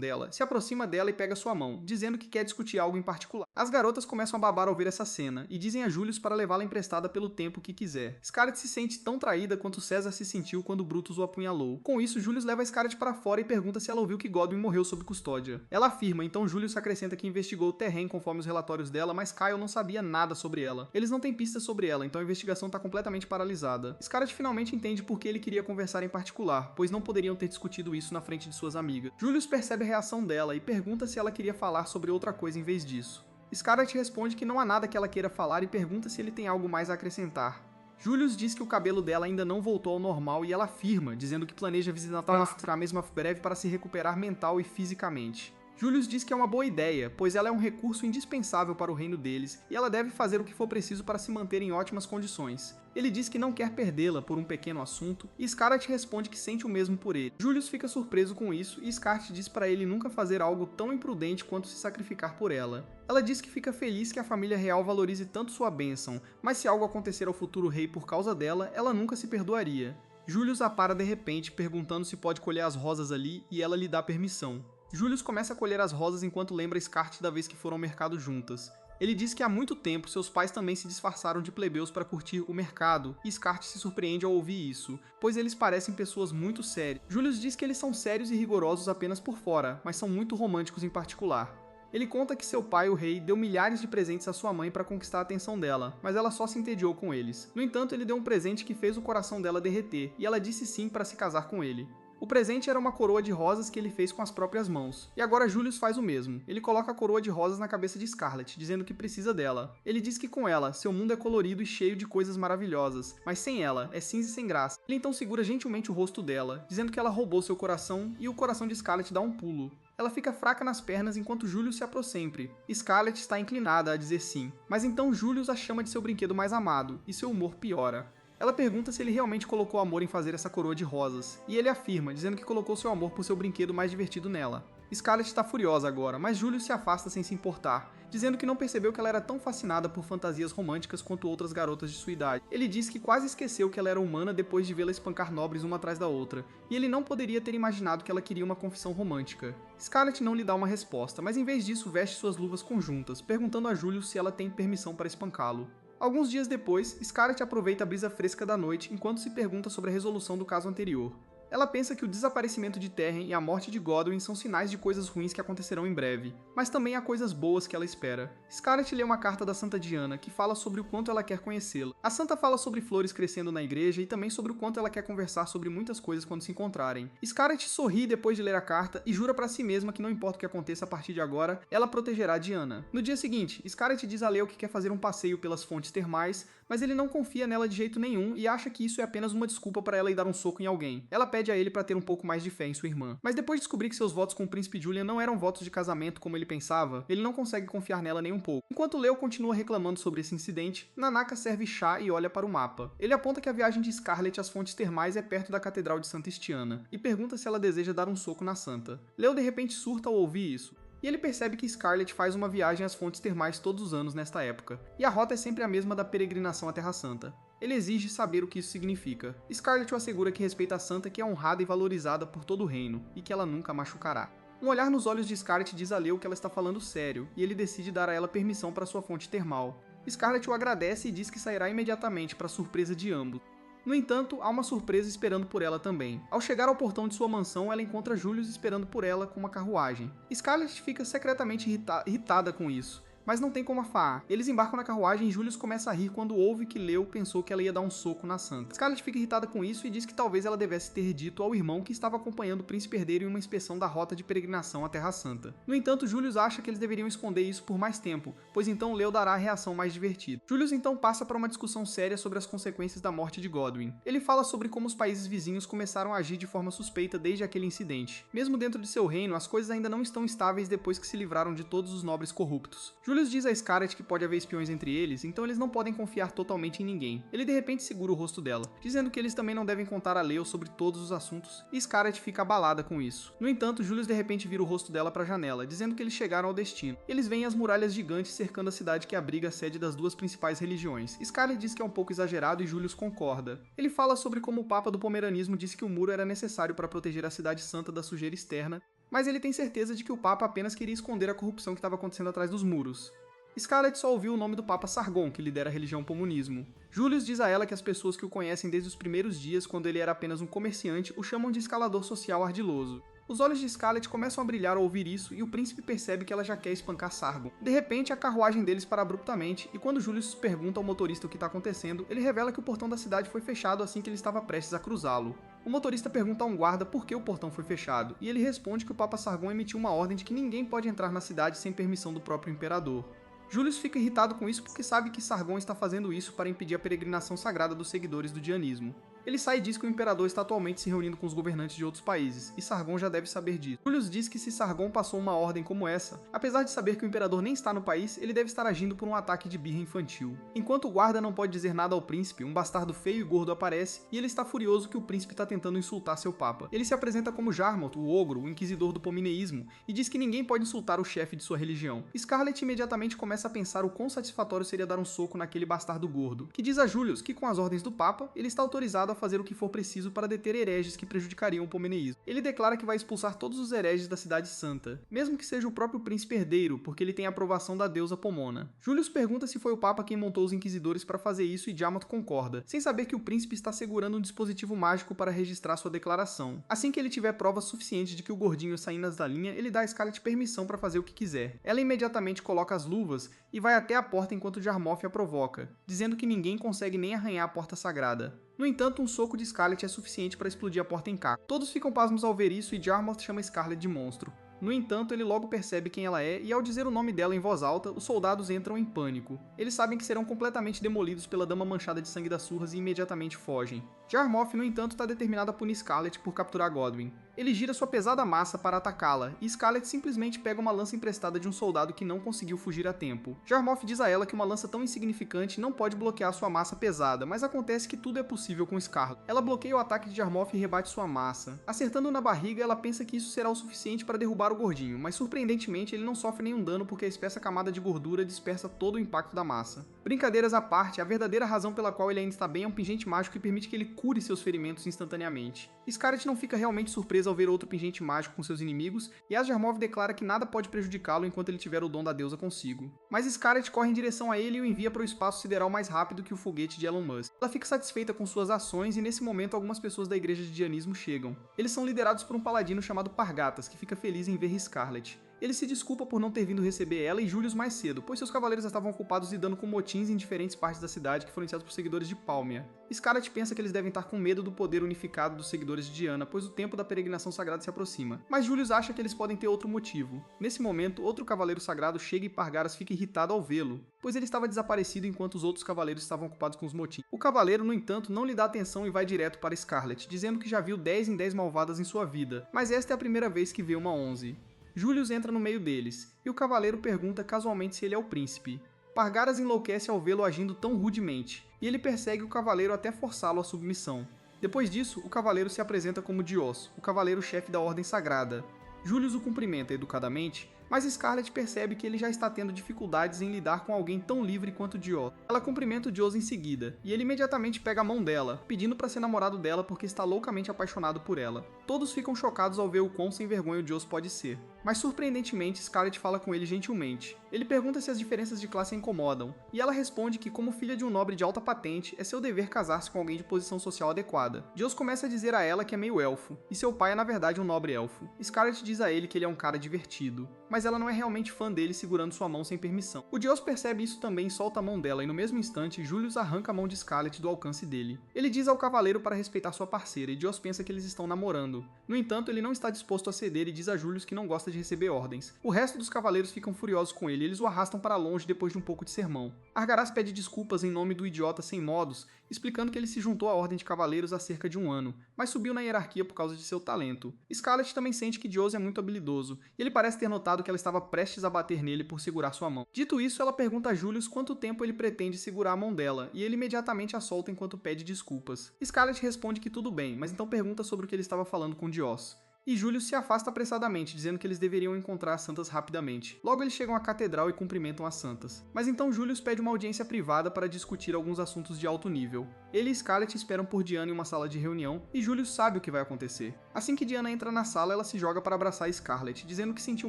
dela, se aproxima dela e pega sua mão, dizendo que quer discutir algo em particular. As garotas começam a babar ao ver essa cena, e dizem a Julius para levá-la emprestada pelo tempo que quiser. Scarlet se sente tão traída quanto César se sentiu quando Brutus o apunhalou. Com isso, Julius leva Scarlet para fora e pergunta se ela ouviu que Godwin morreu sob custódia. Ela afirma, então Julius acrescenta que investigou o terreno conforme os relatórios dela, mas Kyle não sabia nada sobre ela. Eles não têm pistas sobre ela, então a investigação está completamente paralisada. Scarlet finalmente entende por que ele queria conversar em particular, pois não poderiam ter discutido isso na frente de suas amigas. Julius percebe a reação dela e pergunta se ela queria falar sobre outra coisa em vez disso. Scarlet responde que não há nada que ela queira falar e pergunta se ele tem algo mais a acrescentar. Julius diz que o cabelo dela ainda não voltou ao normal e ela afirma, dizendo que planeja visitar a mesma breve para se recuperar mental e fisicamente. Julius diz que é uma boa ideia, pois ela é um recurso indispensável para o reino deles e ela deve fazer o que for preciso para se manter em ótimas condições. Ele diz que não quer perdê-la por um pequeno assunto e Scarlet responde que sente o mesmo por ele. Julius fica surpreso com isso e Scarlet diz para ele nunca fazer algo tão imprudente quanto se sacrificar por ela. Ela diz que fica feliz que a família real valorize tanto sua bênção, mas se algo acontecer ao futuro rei por causa dela, ela nunca se perdoaria. Julius a para de repente, perguntando se pode colher as rosas ali e ela lhe dá permissão. Julius começa a colher as rosas enquanto lembra Scarlet da vez que foram ao mercado juntas. Ele diz que há muito tempo seus pais também se disfarçaram de plebeus para curtir o mercado, e Scarlet se surpreende ao ouvir isso, pois eles parecem pessoas muito sérias. Julius diz que eles são sérios e rigorosos apenas por fora, mas são muito românticos em particular. Ele conta que seu pai, o rei, deu milhares de presentes à sua mãe para conquistar a atenção dela, mas ela só se entediou com eles. No entanto, ele deu um presente que fez o coração dela derreter, e ela disse sim para se casar com ele. O presente era uma coroa de rosas que ele fez com as próprias mãos. E agora Julius faz o mesmo. Ele coloca a coroa de rosas na cabeça de Scarlet, dizendo que precisa dela. Ele diz que com ela, seu mundo é colorido e cheio de coisas maravilhosas, mas sem ela, é cinza e sem graça. Ele então segura gentilmente o rosto dela, dizendo que ela roubou seu coração, e o coração de Scarlet dá um pulo. Ela fica fraca nas pernas enquanto Julius se aproxima. Scarlet está inclinada a dizer sim, mas então Julius a chama de seu brinquedo mais amado, e seu humor piora. Ela pergunta se ele realmente colocou amor em fazer essa coroa de rosas, e ele afirma, dizendo que colocou seu amor por seu brinquedo mais divertido nela. Scarlet está furiosa agora, mas Julius se afasta sem se importar, dizendo que não percebeu que ela era tão fascinada por fantasias românticas quanto outras garotas de sua idade. Ele diz que quase esqueceu que ela era humana depois de vê-la espancar nobres uma atrás da outra, e ele não poderia ter imaginado que ela queria uma confissão romântica. Scarlet não lhe dá uma resposta, mas em vez disso veste suas luvas conjuntas, perguntando a Julius se ela tem permissão para espancá-lo. Alguns dias depois, Scarlet aproveita a brisa fresca da noite enquanto se pergunta sobre a resolução do caso anterior. Ela pensa que o desaparecimento de Terren e a morte de Godwin são sinais de coisas ruins que acontecerão em breve, mas também há coisas boas que ela espera. Scarlet lê uma carta da Santa Diana que fala sobre o quanto ela quer conhecê-la. A Santa fala sobre flores crescendo na igreja e também sobre o quanto ela quer conversar sobre muitas coisas quando se encontrarem. Scarlet sorri depois de ler a carta e jura para si mesma que não importa o que aconteça a partir de agora, ela protegerá Diana. No dia seguinte, Scarlet diz a Leo que quer fazer um passeio pelas fontes termais, mas ele não confia nela de jeito nenhum e acha que isso é apenas uma desculpa para ela ir dar um soco em alguém. Ela pede a ele para ter um pouco mais de fé em sua irmã. Mas depois de descobrir que seus votos com o príncipe Julian não eram votos de casamento como ele pensava, ele não consegue confiar nela nem um pouco. Enquanto Leo continua reclamando sobre esse incidente, Nanaka serve chá e olha para o mapa. Ele aponta que a viagem de Scarlet às fontes termais é perto da Catedral de Santa Estiana, e pergunta se ela deseja dar um soco na santa. Leo de repente surta ao ouvir isso, e ele percebe que Scarlet faz uma viagem às fontes termais todos os anos nesta época, e a rota é sempre a mesma da peregrinação à Terra Santa. Ele exige saber o que isso significa. Scarlet o assegura que respeita a santa, que é honrada e valorizada por todo o reino, e que ela nunca machucará. Um olhar nos olhos de Scarlet diz a Leo que ela está falando sério, e ele decide dar a ela permissão para sua fonte termal. Scarlet o agradece e diz que sairá imediatamente para surpresa de ambos. No entanto, há uma surpresa esperando por ela também. Ao chegar ao portão de sua mansão, ela encontra Julius esperando por ela com uma carruagem. Scarlet fica secretamente irritada com isso, mas não tem como afaar. Eles embarcam na carruagem e Julius começa a rir quando ouve que Leo pensou que ela ia dar um soco na santa. Scarlet fica irritada com isso e diz que talvez ela devesse ter dito ao irmão que estava acompanhando o príncipe herdeiro em uma inspeção da rota de peregrinação à Terra Santa. No entanto, Julius acha que eles deveriam esconder isso por mais tempo, pois então Leo dará a reação mais divertida. Julius então passa para uma discussão séria sobre as consequências da morte de Godwyn. Ele fala sobre como os países vizinhos começaram a agir de forma suspeita desde aquele incidente. Mesmo dentro de seu reino, as coisas ainda não estão estáveis depois que se livraram de todos os nobres corruptos. Julius diz a Scarlet que pode haver espiões entre eles, então eles não podem confiar totalmente em ninguém. Ele de repente segura o rosto dela, dizendo que eles também não devem contar a Leo sobre todos os assuntos, e Scarlet fica abalada com isso. No entanto, Julius de repente vira o rosto dela para a janela, dizendo que eles chegaram ao destino. Eles veem as muralhas gigantes cercando a cidade que abriga a sede das duas principais religiões. Scarlet diz que é um pouco exagerado e Julius concorda. Ele fala sobre como o Papa do Pomeranismo disse que o muro era necessário para proteger a cidade santa da sujeira externa, mas ele tem certeza de que o Papa apenas queria esconder a corrupção que estava acontecendo atrás dos muros. Scarlet só ouviu o nome do Papa Sargon, que lidera a religião Pomonismo. Julius diz a ela que as pessoas que o conhecem desde os primeiros dias, quando ele era apenas um comerciante, o chamam de escalador social ardiloso. Os olhos de Scarlet começam a brilhar ao ouvir isso e o príncipe percebe que ela já quer espancar Sargon. De repente, a carruagem deles para abruptamente e quando Julius pergunta ao motorista o que está acontecendo, ele revela que o portão da cidade foi fechado assim que ele estava prestes a cruzá-lo. O motorista pergunta a um guarda por que o portão foi fechado e ele responde que o Papa Sargon emitiu uma ordem de que ninguém pode entrar na cidade sem permissão do próprio imperador. Julius fica irritado com isso porque sabe que Sargon está fazendo isso para impedir a peregrinação sagrada dos seguidores do Dianismo. Ele sai e diz que o imperador está atualmente se reunindo com os governantes de outros países, e Sargon já deve saber disso. Julius diz que se Sargon passou uma ordem como essa, apesar de saber que o imperador nem está no país, ele deve estar agindo por um ataque de birra infantil. Enquanto o guarda não pode dizer nada ao príncipe, um bastardo feio e gordo aparece, e ele está furioso que o príncipe está tentando insultar seu papa. Ele se apresenta como Jarmoth, o ogro, o inquisidor do pomineísmo, e diz que ninguém pode insultar o chefe de sua religião. Scarlet imediatamente começa a pensar o quão satisfatório seria dar um soco naquele bastardo gordo, que diz a Julius que com as ordens do papa, ele está autorizado a fazer o que for preciso para deter hereges que prejudicariam o pomineísmo. Ele declara que vai expulsar todos os hereges da cidade santa, mesmo que seja o próprio príncipe herdeiro, porque ele tem a aprovação da deusa Pomona. Julius pergunta se foi o papa quem montou os inquisidores para fazer isso e Jarmoth concorda, sem saber que o príncipe está segurando um dispositivo mágico para registrar sua declaração. Assim que ele tiver provas suficientes de que o gordinho sai da linha, ele dá a Scarlet permissão para fazer o que quiser. Ela imediatamente coloca as luvas e vai até a porta enquanto Jarmoth a provoca, dizendo que ninguém consegue nem arranhar a porta sagrada. No entanto, um soco de Scarlet é suficiente para explodir a porta em caco. Todos ficam pasmos ao ver isso e Jarmoth chama Scarlet de monstro. No entanto, ele logo percebe quem ela é e ao dizer o nome dela em voz alta, os soldados entram em pânico. Eles sabem que serão completamente demolidos pela dama manchada de sangue das surras e imediatamente fogem. Jarmoth, no entanto, está determinado a punir Scarlet por capturar Godwyn. Ele gira sua pesada massa para atacá-la, e Scarlet simplesmente pega uma lança emprestada de um soldado que não conseguiu fugir a tempo. Jarmoth diz a ela que uma lança tão insignificante não pode bloquear sua massa pesada, mas acontece que tudo é possível com Scarlet. Ela bloqueia o ataque de Jarmoth e rebate sua massa. Acertando na barriga, ela pensa que isso será o suficiente para derrubar o gordinho, mas surpreendentemente ele não sofre nenhum dano porque a espessa camada de gordura dispersa todo o impacto da massa. Brincadeiras à parte, a verdadeira razão pela qual ele ainda está bem é um pingente mágico que permite que ele cure seus ferimentos instantaneamente. Scarlet não fica realmente surpresa ao ver outro pingente mágico com seus inimigos, e Jarmoth declara que nada pode prejudicá-lo enquanto ele tiver o dom da deusa consigo. Mas Scarlet corre em direção a ele e o envia para o espaço sideral mais rápido que o foguete de Elon Musk. Ela fica satisfeita com suas ações e nesse momento algumas pessoas da igreja de Dianismo chegam. Eles são liderados por um paladino chamado Pargatas, que fica feliz em ver Scarlet. Ele se desculpa por não ter vindo receber ela e Julius mais cedo, pois seus cavaleiros estavam ocupados lidando com motins em diferentes partes da cidade que foram iniciados por seguidores de Palmia. Scarlet pensa que eles devem estar com medo do poder unificado dos seguidores de Diana, pois o tempo da peregrinação sagrada se aproxima. Mas Julius acha que eles podem ter outro motivo. Nesse momento, outro cavaleiro sagrado chega e Pargaras fica irritado ao vê-lo, pois ele estava desaparecido enquanto os outros cavaleiros estavam ocupados com os motins. O cavaleiro, no entanto, não lhe dá atenção e vai direto para Scarlet, dizendo que já viu 10 em 10 malvadas em sua vida, mas esta é a primeira vez que vê uma 11. Julius entra no meio deles, e o cavaleiro pergunta casualmente se ele é o príncipe. Pargaras enlouquece ao vê-lo agindo tão rudemente, e ele persegue o cavaleiro até forçá-lo à submissão. Depois disso, o cavaleiro se apresenta como Dios, o cavaleiro-chefe da Ordem Sagrada. Julius o cumprimenta educadamente, mas Scarlet percebe que ele já está tendo dificuldades em lidar com alguém tão livre quanto Dios. Ela cumprimenta o Dios em seguida, e ele imediatamente pega a mão dela, pedindo para ser namorado dela porque está loucamente apaixonado por ela. Todos ficam chocados ao ver o quão sem vergonha o Dios pode ser. Mas surpreendentemente, Scarlet fala com ele gentilmente. Ele pergunta se as diferenças de classe a incomodam, e ela responde que, como filha de um nobre de alta patente, é seu dever casar-se com alguém de posição social adequada. Dios começa a dizer a ela que é meio elfo, e seu pai é na verdade um nobre elfo. Scarlet diz a ele que ele é um cara divertido, mas ela não é realmente fã dele segurando sua mão sem permissão. O Dios percebe isso também e solta a mão dela, e no mesmo instante, Julius arranca a mão de Scarlet do alcance dele. Ele diz ao cavaleiro para respeitar sua parceira, e Dios pensa que eles estão namorando. No entanto, ele não está disposto a ceder e diz a Julius que não gosta de receber ordens. O resto dos cavaleiros ficam furiosos com ele e eles o arrastam para longe depois de um pouco de sermão. Argaraz pede desculpas em nome do idiota sem modos, explicando que ele se juntou à Ordem de Cavaleiros há cerca de um ano, mas subiu na hierarquia por causa de seu talento. Scarlet também sente que Dios é muito habilidoso, e ele parece ter notado que ela estava prestes a bater nele por segurar sua mão. Dito isso, ela pergunta a Julius quanto tempo ele pretende segurar a mão dela, e ele imediatamente a solta enquanto pede desculpas. Scarlet responde que tudo bem, mas então pergunta sobre o que ele estava falando com Dios. E Julius se afasta apressadamente, dizendo que eles deveriam encontrar as santas rapidamente. Logo eles chegam à catedral e cumprimentam as santas. Mas então Julius pede uma audiência privada para discutir alguns assuntos de alto nível. Ele e Scarlet esperam por Diana em uma sala de reunião, e Julius sabe o que vai acontecer. Assim que Diana entra na sala, ela se joga para abraçar Scarlet, dizendo que sentiu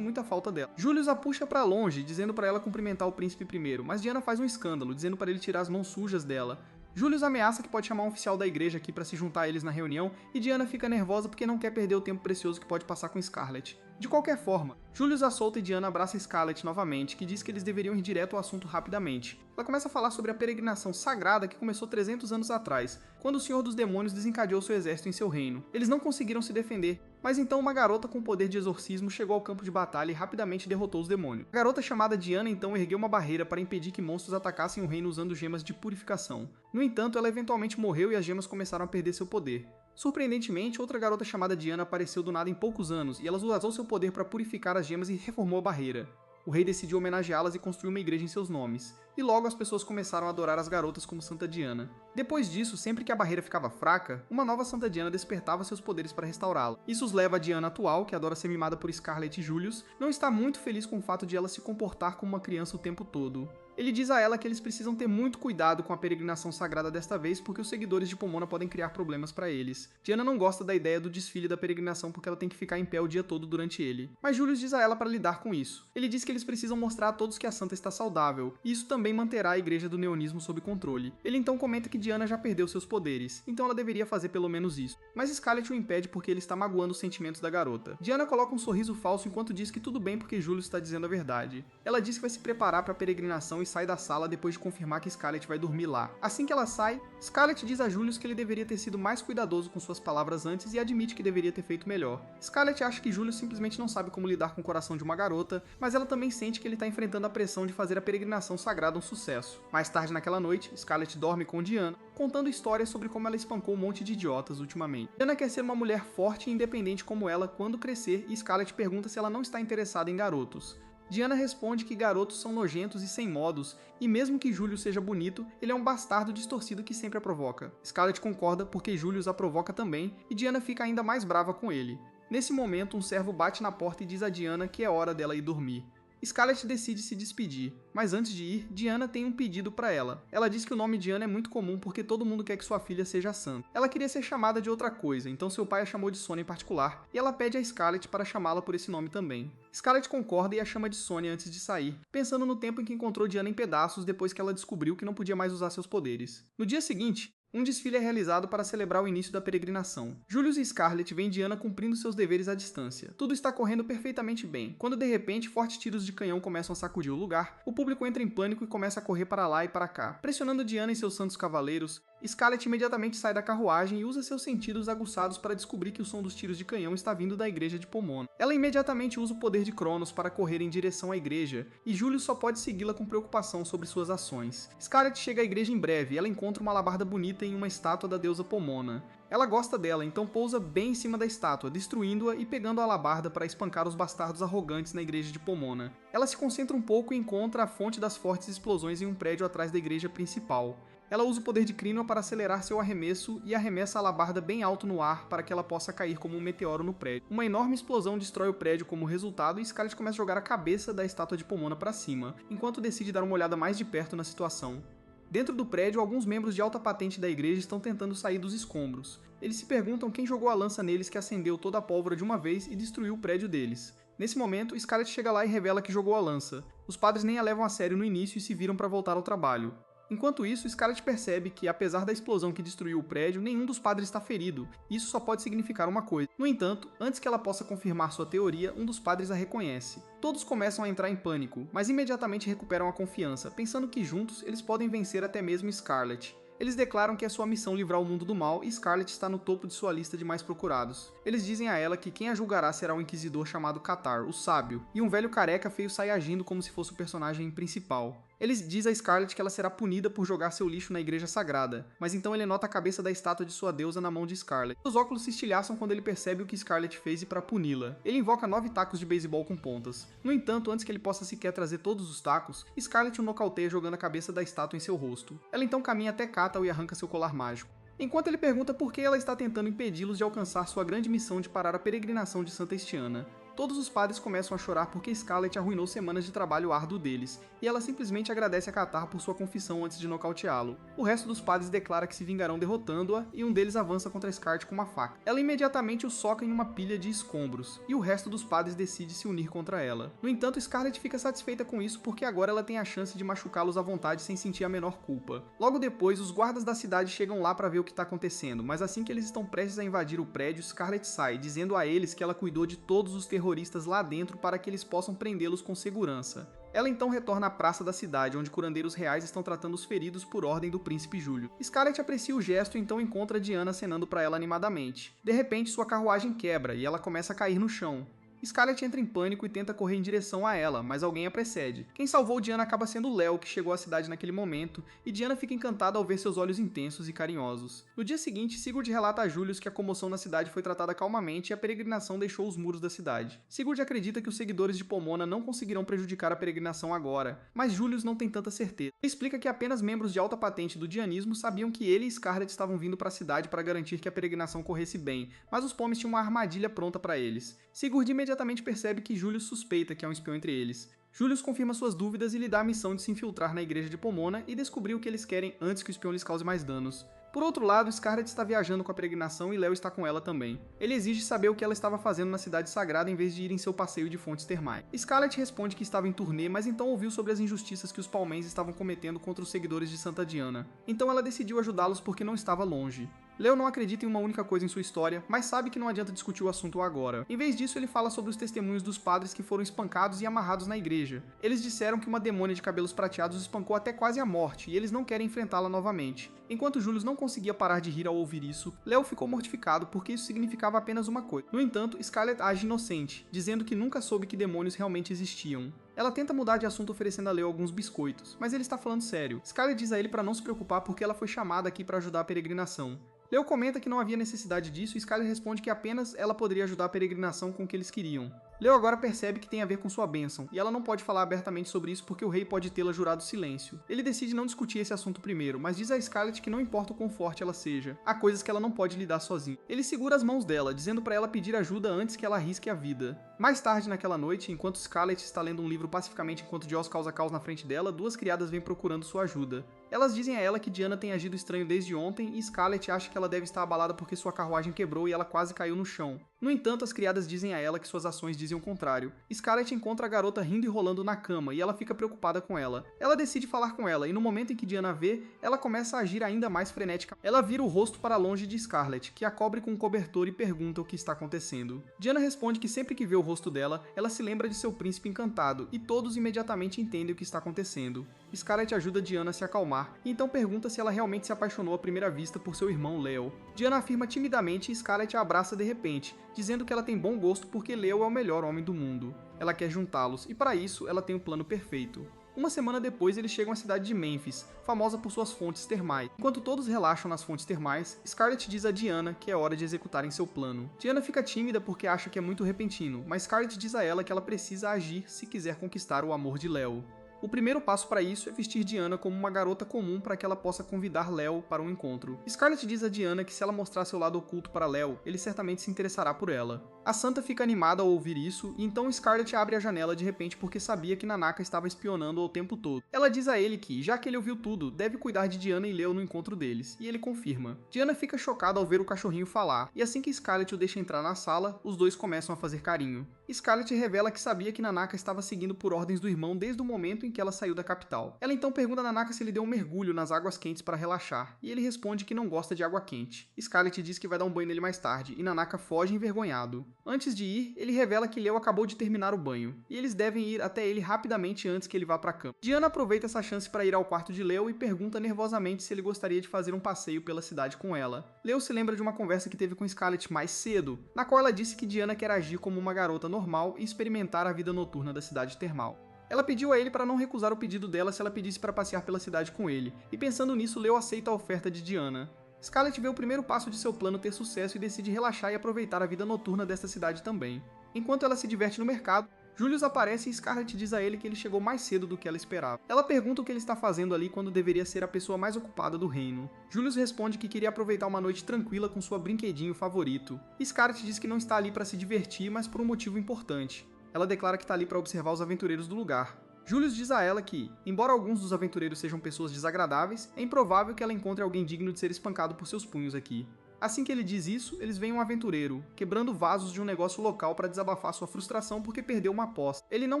muita falta dela. Julius a puxa para longe, dizendo para ela cumprimentar o príncipe primeiro, mas Diana faz um escândalo, dizendo para ele tirar as mãos sujas dela. Julius ameaça que pode chamar um oficial da igreja aqui para se juntar a eles na reunião, e Diana fica nervosa porque não quer perder o tempo precioso que pode passar com Scarlet. De qualquer forma, Julius a solta e Diana abraça Scarlet novamente, que diz que eles deveriam ir direto ao assunto rapidamente. Ela começa a falar sobre a peregrinação sagrada que começou 300 anos atrás, quando o Senhor dos Demônios desencadeou seu exército em seu reino. Eles não conseguiram se defender, mas então uma garota com poder de exorcismo chegou ao campo de batalha e rapidamente derrotou os demônios. A garota chamada Diana então ergueu uma barreira para impedir que monstros atacassem o reino usando gemas de purificação. No entanto, ela eventualmente morreu e as gemas começaram a perder seu poder. Surpreendentemente, outra garota chamada Diana apareceu do nada em poucos anos, e ela usou seu poder para purificar as gemas e reformou a barreira. O rei decidiu homenageá-las e construiu uma igreja em seus nomes, e logo as pessoas começaram a adorar as garotas como Santa Diana. Depois disso, sempre que a barreira ficava fraca, uma nova Santa Diana despertava seus poderes para restaurá-la. Isso os leva a Diana atual, que adora ser mimada por Scarlet e Julius, não está muito feliz com o fato de ela se comportar como uma criança o tempo todo. Ele diz a ela que eles precisam ter muito cuidado com a peregrinação sagrada desta vez porque os seguidores de Pomona podem criar problemas para eles. Diana não gosta da ideia do desfile da peregrinação porque ela tem que ficar em pé o dia todo durante ele. Mas Julius diz a ela para lidar com isso. Ele diz que eles precisam mostrar a todos que a santa está saudável, e isso também manterá a igreja do neonismo sob controle. Ele então comenta que Diana já perdeu seus poderes, então ela deveria fazer pelo menos isso. Mas Scarlet o impede porque ele está magoando os sentimentos da garota. Diana coloca um sorriso falso enquanto diz que tudo bem porque Julius está dizendo a verdade. Ela diz que vai se preparar para a peregrinação e sai da sala depois de confirmar que Scarlet vai dormir lá. Assim que ela sai, Scarlet diz a Julius que ele deveria ter sido mais cuidadoso com suas palavras antes e admite que deveria ter feito melhor. Scarlet acha que Julius simplesmente não sabe como lidar com o coração de uma garota, mas ela também sente que ele está enfrentando a pressão de fazer a peregrinação sagrada um sucesso. Mais tarde naquela noite, Scarlet dorme com Diana, contando histórias sobre como ela espancou um monte de idiotas ultimamente. Diana quer ser uma mulher forte e independente como ela quando crescer, e Scarlet pergunta se ela não está interessada em garotos. Diana responde que garotos são nojentos e sem modos, e mesmo que Julius seja bonito, ele é um bastardo distorcido que sempre a provoca. Scarlet concorda porque Julius a provoca também, e Diana fica ainda mais brava com ele. Nesse momento, um servo bate na porta e diz a Diana que é hora dela ir dormir. Scarlet decide se despedir, mas antes de ir, Diana tem um pedido para ela. Ela diz que o nome Diana é muito comum porque todo mundo quer que sua filha seja santa. Ela queria ser chamada de outra coisa, então seu pai a chamou de Sonia em particular, e ela pede a Scarlet para chamá-la por esse nome também. Scarlet concorda e a chama de Sonia antes de sair, pensando no tempo em que encontrou Diana em pedaços depois que ela descobriu que não podia mais usar seus poderes. No dia seguinte, Um desfile é realizado para celebrar o início da peregrinação. Julius e Scarlet veem Diana cumprindo seus deveres à distância. Tudo está correndo perfeitamente bem, quando de repente fortes tiros de canhão começam a sacudir o lugar, o público entra em pânico e começa a correr para lá e para cá, pressionando Diana e seus santos cavaleiros. Scarlet imediatamente sai da carruagem e usa seus sentidos aguçados para descobrir que o som dos tiros de canhão está vindo da igreja de Pomona. Ela imediatamente usa o poder de Cronos para correr em direção à igreja, e Julius só pode segui-la com preocupação sobre suas ações. Scarlet chega à igreja em breve e ela encontra uma alabarda bonita em uma estátua da deusa Pomona. Ela gosta dela, então pousa bem em cima da estátua, destruindo-a e pegando a alabarda para espancar os bastardos arrogantes na igreja de Pomona. Ela se concentra um pouco e encontra a fonte das fortes explosões em um prédio atrás da igreja principal. Ela usa o poder de Crinoa para acelerar seu arremesso e arremessa a alabarda bem alto no ar para que ela possa cair como um meteoro no prédio. Uma enorme explosão destrói o prédio como resultado e Scarlet começa a jogar a cabeça da estátua de Pomona para cima, enquanto decide dar uma olhada mais de perto na situação. Dentro do prédio, alguns membros de alta patente da igreja estão tentando sair dos escombros. Eles se perguntam quem jogou a lança neles que acendeu toda a pólvora de uma vez e destruiu o prédio deles. Nesse momento, Scarlet chega lá e revela que jogou a lança. Os padres nem a levam a sério no início e se viram para voltar ao trabalho. Enquanto isso, Scarlet percebe que, apesar da explosão que destruiu o prédio, nenhum dos padres está ferido, e isso só pode significar uma coisa. No entanto, antes que ela possa confirmar sua teoria, um dos padres a reconhece. Todos começam a entrar em pânico, mas imediatamente recuperam a confiança, pensando que juntos eles podem vencer até mesmo Scarlet. Eles declaram que é sua missão livrar o mundo do mal e Scarlet está no topo de sua lista de mais procurados. Eles dizem a ela que quem a julgará será um inquisidor chamado Cathar, o Sábio, e um velho careca feio sai agindo como se fosse o personagem principal. Ele diz a Scarlet que ela será punida por jogar seu lixo na igreja sagrada, mas então ele nota a cabeça da estátua de sua deusa na mão de Scarlet. Os óculos se estilhaçam quando ele percebe o que Scarlet fez e para puni-la. Ele invoca 9 tacos de beisebol com pontas. No entanto, antes que ele possa sequer trazer todos os tacos, Scarlet o nocauteia jogando a cabeça da estátua em seu rosto. Ela então caminha até Cathal e arranca seu colar mágico. Enquanto ele pergunta por que ela está tentando impedi-los de alcançar sua grande missão de parar a peregrinação de Santa Estiana. Todos os padres começam a chorar porque Scarlet arruinou semanas de trabalho árduo deles, e ela simplesmente agradece a Cathar por sua confissão antes de nocauteá-lo. O resto dos padres declara que se vingarão derrotando-a, e um deles avança contra Scarlet com uma faca. Ela imediatamente o soca em uma pilha de escombros, e o resto dos padres decide se unir contra ela. No entanto, Scarlet fica satisfeita com isso porque agora ela tem a chance de machucá-los à vontade sem sentir a menor culpa. Logo depois, os guardas da cidade chegam lá para ver o que está acontecendo, mas assim que eles estão prestes a invadir o prédio, Scarlet sai, dizendo a eles que ela cuidou de todos os terroristas lá dentro para que eles possam prendê-los com segurança. Ela então retorna à praça da cidade, onde curandeiros reais estão tratando os feridos por ordem do príncipe Júlio. Scarlet aprecia o gesto e então encontra Diana acenando para ela animadamente. De repente, sua carruagem quebra e ela começa a cair no chão. Scarlet entra em pânico e tenta correr em direção a ela, mas alguém a precede. Quem salvou Diana acaba sendo Léo, que chegou à cidade naquele momento, e Diana fica encantada ao ver seus olhos intensos e carinhosos. No dia seguinte, Sigurd relata a Julius que a comoção na cidade foi tratada calmamente e a peregrinação deixou os muros da cidade. Sigurd acredita que os seguidores de Pomona não conseguirão prejudicar a peregrinação agora, mas Julius não tem tanta certeza. Ele explica que apenas membros de alta patente do dianismo sabiam que ele e Scarlet estavam vindo para a cidade para garantir que a peregrinação corresse bem, mas os Pomes tinham uma armadilha pronta para eles. Sigurd imediatamente percebe que Julius suspeita que há um espião entre eles. Julius confirma suas dúvidas e lhe dá a missão de se infiltrar na igreja de Pomona e descobrir o que eles querem antes que o espião lhes cause mais danos. Por outro lado, Scarlet está viajando com a peregrinação e Léo está com ela também. Ele exige saber o que ela estava fazendo na cidade sagrada em vez de ir em seu passeio de fontes termais. Scarlet responde que estava em turnê, mas então ouviu sobre as injustiças que os palmens estavam cometendo contra os seguidores de Santa Diana. Então ela decidiu ajudá-los porque não estava longe. Léo não acredita em uma única coisa em sua história, mas sabe que não adianta discutir o assunto agora. Em vez disso, ele fala sobre os testemunhos dos padres que foram espancados e amarrados na igreja. Eles disseram que uma demônia de cabelos prateados espancou até quase a morte, e eles não querem enfrentá-la novamente. Enquanto Julius não conseguia parar de rir ao ouvir isso, Léo ficou mortificado porque isso significava apenas uma coisa. No entanto, Scarlet age inocente, dizendo que nunca soube que demônios realmente existiam. Ela tenta mudar de assunto oferecendo a Léo alguns biscoitos, mas ele está falando sério. Scarlet diz a ele para não se preocupar porque ela foi chamada aqui para ajudar a peregrinação. Léo comenta que não havia necessidade disso e Scarlet responde que apenas ela poderia ajudar a peregrinação com o que eles queriam. Léo agora percebe que tem a ver com sua bênção, e ela não pode falar abertamente sobre isso porque o rei pode tê-la jurado silêncio. Ele decide não discutir esse assunto primeiro, mas diz a Scarlet que não importa o quão forte ela seja, há coisas que ela não pode lidar sozinha. Ele segura as mãos dela, dizendo para ela pedir ajuda antes que ela arrisque a vida. Mais tarde naquela noite, enquanto Scarlet está lendo um livro pacificamente enquanto Joss causa caos na frente dela, duas criadas vêm procurando sua ajuda. Elas dizem a ela que Diana tem agido estranho desde ontem e Scarlett acha que ela deve estar abalada porque sua carruagem quebrou e ela quase caiu no chão. No entanto, as criadas dizem a ela que suas ações dizem o contrário. Scarlett encontra a garota rindo e rolando na cama e ela fica preocupada com ela. Ela decide falar com ela e no momento em que Diana vê, ela começa a agir ainda mais frenética. Ela vira o rosto para longe de Scarlett, que a cobre com um cobertor e pergunta o que está acontecendo. Diana responde que sempre que vê o rosto dela, ela se lembra de seu príncipe encantado e todos imediatamente entendem o que está acontecendo. Scarlett ajuda Diana a se acalmar e então pergunta se ela realmente se apaixonou à primeira vista por seu irmão Leo. Diana afirma timidamente e Scarlett a abraça de repente, dizendo que ela tem bom gosto porque Leo é o melhor homem do mundo. Ela quer juntá-los e para isso ela tem o plano perfeito. Uma semana depois eles chegam à cidade de Memphis, famosa por suas fontes termais. Enquanto todos relaxam nas fontes termais, Scarlett diz a Diana que é hora de executarem seu plano. Diana fica tímida porque acha que é muito repentino, mas Scarlett diz a ela que ela precisa agir se quiser conquistar o amor de Leo. O primeiro passo para isso é vestir Diana como uma garota comum para que ela possa convidar Leo para um encontro. Scarlett diz a Diana que se ela mostrar seu lado oculto para Leo, ele certamente se interessará por ela. A Santa fica animada ao ouvir isso, e então Scarlett abre a janela de repente porque sabia que Nanaka estava espionando o tempo todo. Ela diz a ele que, já que ele ouviu tudo, deve cuidar de Diana e Leo no encontro deles, e ele confirma. Diana fica chocada ao ver o cachorrinho falar, e assim que Scarlett o deixa entrar na sala, os dois começam a fazer carinho. Scarlett revela que sabia que Nanaka estava seguindo por ordens do irmão desde o momento em que ela saiu da capital. Ela então pergunta a Nanaka se ele deu um mergulho nas águas quentes para relaxar, e ele responde que não gosta de água quente. Scarlett diz que vai dar um banho nele mais tarde, e Nanaka foge envergonhado. Antes de ir, ele revela que Leo acabou de terminar o banho, e eles devem ir até ele rapidamente antes que ele vá para a cama. Diana aproveita essa chance para ir ao quarto de Leo e pergunta nervosamente se ele gostaria de fazer um passeio pela cidade com ela. Leo se lembra de uma conversa que teve com Scarlett mais cedo, na qual ela disse que Diana quer agir como uma garota normal e experimentar a vida noturna da cidade termal. Ela pediu a ele para não recusar o pedido dela se ela pedisse para passear pela cidade com ele, e pensando nisso, Leo aceita a oferta de Diana. Scarlett vê o primeiro passo de seu plano ter sucesso e decide relaxar e aproveitar a vida noturna desta cidade também. Enquanto ela se diverte no mercado, Julius aparece e Scarlett diz a ele que ele chegou mais cedo do que ela esperava. Ela pergunta o que ele está fazendo ali quando deveria ser a pessoa mais ocupada do reino. Julius responde que queria aproveitar uma noite tranquila com sua brinquedinho favorito. Scarlett diz que não está ali para se divertir, mas por um motivo importante. Ela declara que está ali para observar os aventureiros do lugar. Julius diz a ela que, embora alguns dos aventureiros sejam pessoas desagradáveis, é improvável que ela encontre alguém digno de ser espancado por seus punhos aqui. Assim que ele diz isso, eles veem um aventureiro, quebrando vasos de um negócio local para desabafar sua frustração porque perdeu uma aposta. Ele não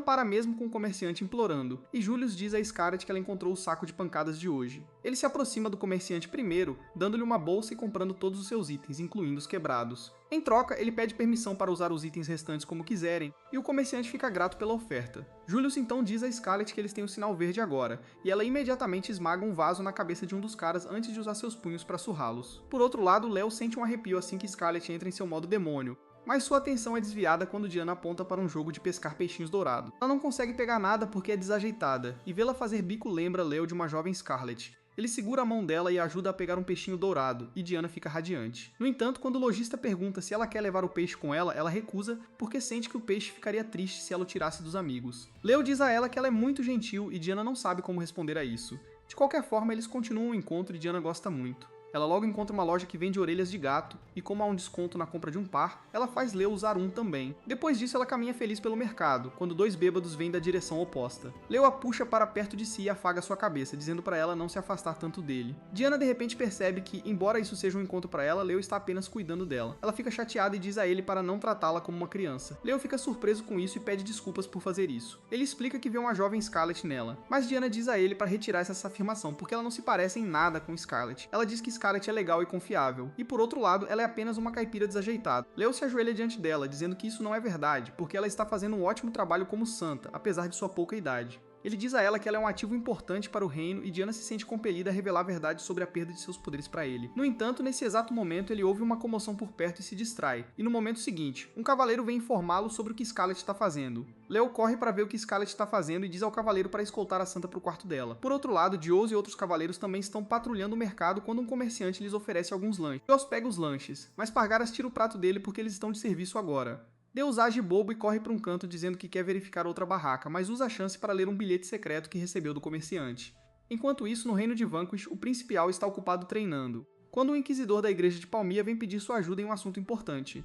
para mesmo com o comerciante implorando, e Julius diz a Scarlett que ela encontrou o saco de pancadas de hoje. Ele se aproxima do comerciante primeiro, dando-lhe uma bolsa e comprando todos os seus itens, incluindo os quebrados. Em troca, ele pede permissão para usar os itens restantes como quiserem, e o comerciante fica grato pela oferta. Julius então diz a Scarlett que eles têm o sinal verde agora, e ela imediatamente esmaga um vaso na cabeça de um dos caras antes de usar seus punhos para surrá-los. Por outro lado, Leo sente um arrepio assim que Scarlett entra em seu modo demônio, mas sua atenção é desviada quando Diana aponta para um jogo de pescar peixinhos dourados. Ela não consegue pegar nada porque é desajeitada, e vê-la fazer bico lembra Leo de uma jovem Scarlett. Ele segura a mão dela e ajuda a pegar um peixinho dourado, e Diana fica radiante. No entanto, quando o lojista pergunta se ela quer levar o peixe com ela, ela recusa porque sente que o peixe ficaria triste se ela o tirasse dos amigos. Leo diz a ela que ela é muito gentil e Diana não sabe como responder a isso. De qualquer forma, eles continuam o encontro e Diana gosta muito. Ela logo encontra uma loja que vende orelhas de gato, e como há um desconto na compra de um par, ela faz Leo usar um também. Depois disso, ela caminha feliz pelo mercado, quando dois bêbados vêm da direção oposta. Leo a puxa para perto de si e afaga sua cabeça, dizendo para ela não se afastar tanto dele. Diana de repente percebe que, embora isso seja um encontro para ela, Leo está apenas cuidando dela. Ela fica chateada e diz a ele para não tratá-la como uma criança. Leo fica surpreso com isso e pede desculpas por fazer isso. Ele explica que vê uma jovem Scarlett nela, mas Diana diz a ele para retirar essa afirmação, porque ela não se parece em nada com Scarlett. Ela diz que Scarlett é legal e confiável, e por outro lado, ela é apenas uma caipira desajeitada. Leo se ajoelha diante dela, dizendo que isso não é verdade, porque ela está fazendo um ótimo trabalho como santa, apesar de sua pouca idade. Ele diz a ela que ela é um ativo importante para o reino e Diana se sente compelida a revelar a verdade sobre a perda de seus poderes para ele. No entanto, nesse exato momento, ele ouve uma comoção por perto e se distrai. E no momento seguinte, um cavaleiro vem informá-lo sobre o que Scarlett está fazendo. Leo corre para ver o que Scarlett está fazendo e diz ao cavaleiro para escoltar a santa para o quarto dela. Por outro lado, Dios e outros cavaleiros também estão patrulhando o mercado quando um comerciante lhes oferece alguns lanches. Dios pega os lanches, mas Pargaras tira o prato dele porque eles estão de serviço agora. Deus age bobo e corre para um canto dizendo que quer verificar outra barraca, mas usa a chance para ler um bilhete secreto que recebeu do comerciante. Enquanto isso, no reino de Vanquish, o príncipe Al está ocupado treinando, quando o inquisidor da igreja de Palmia vem pedir sua ajuda em um assunto importante.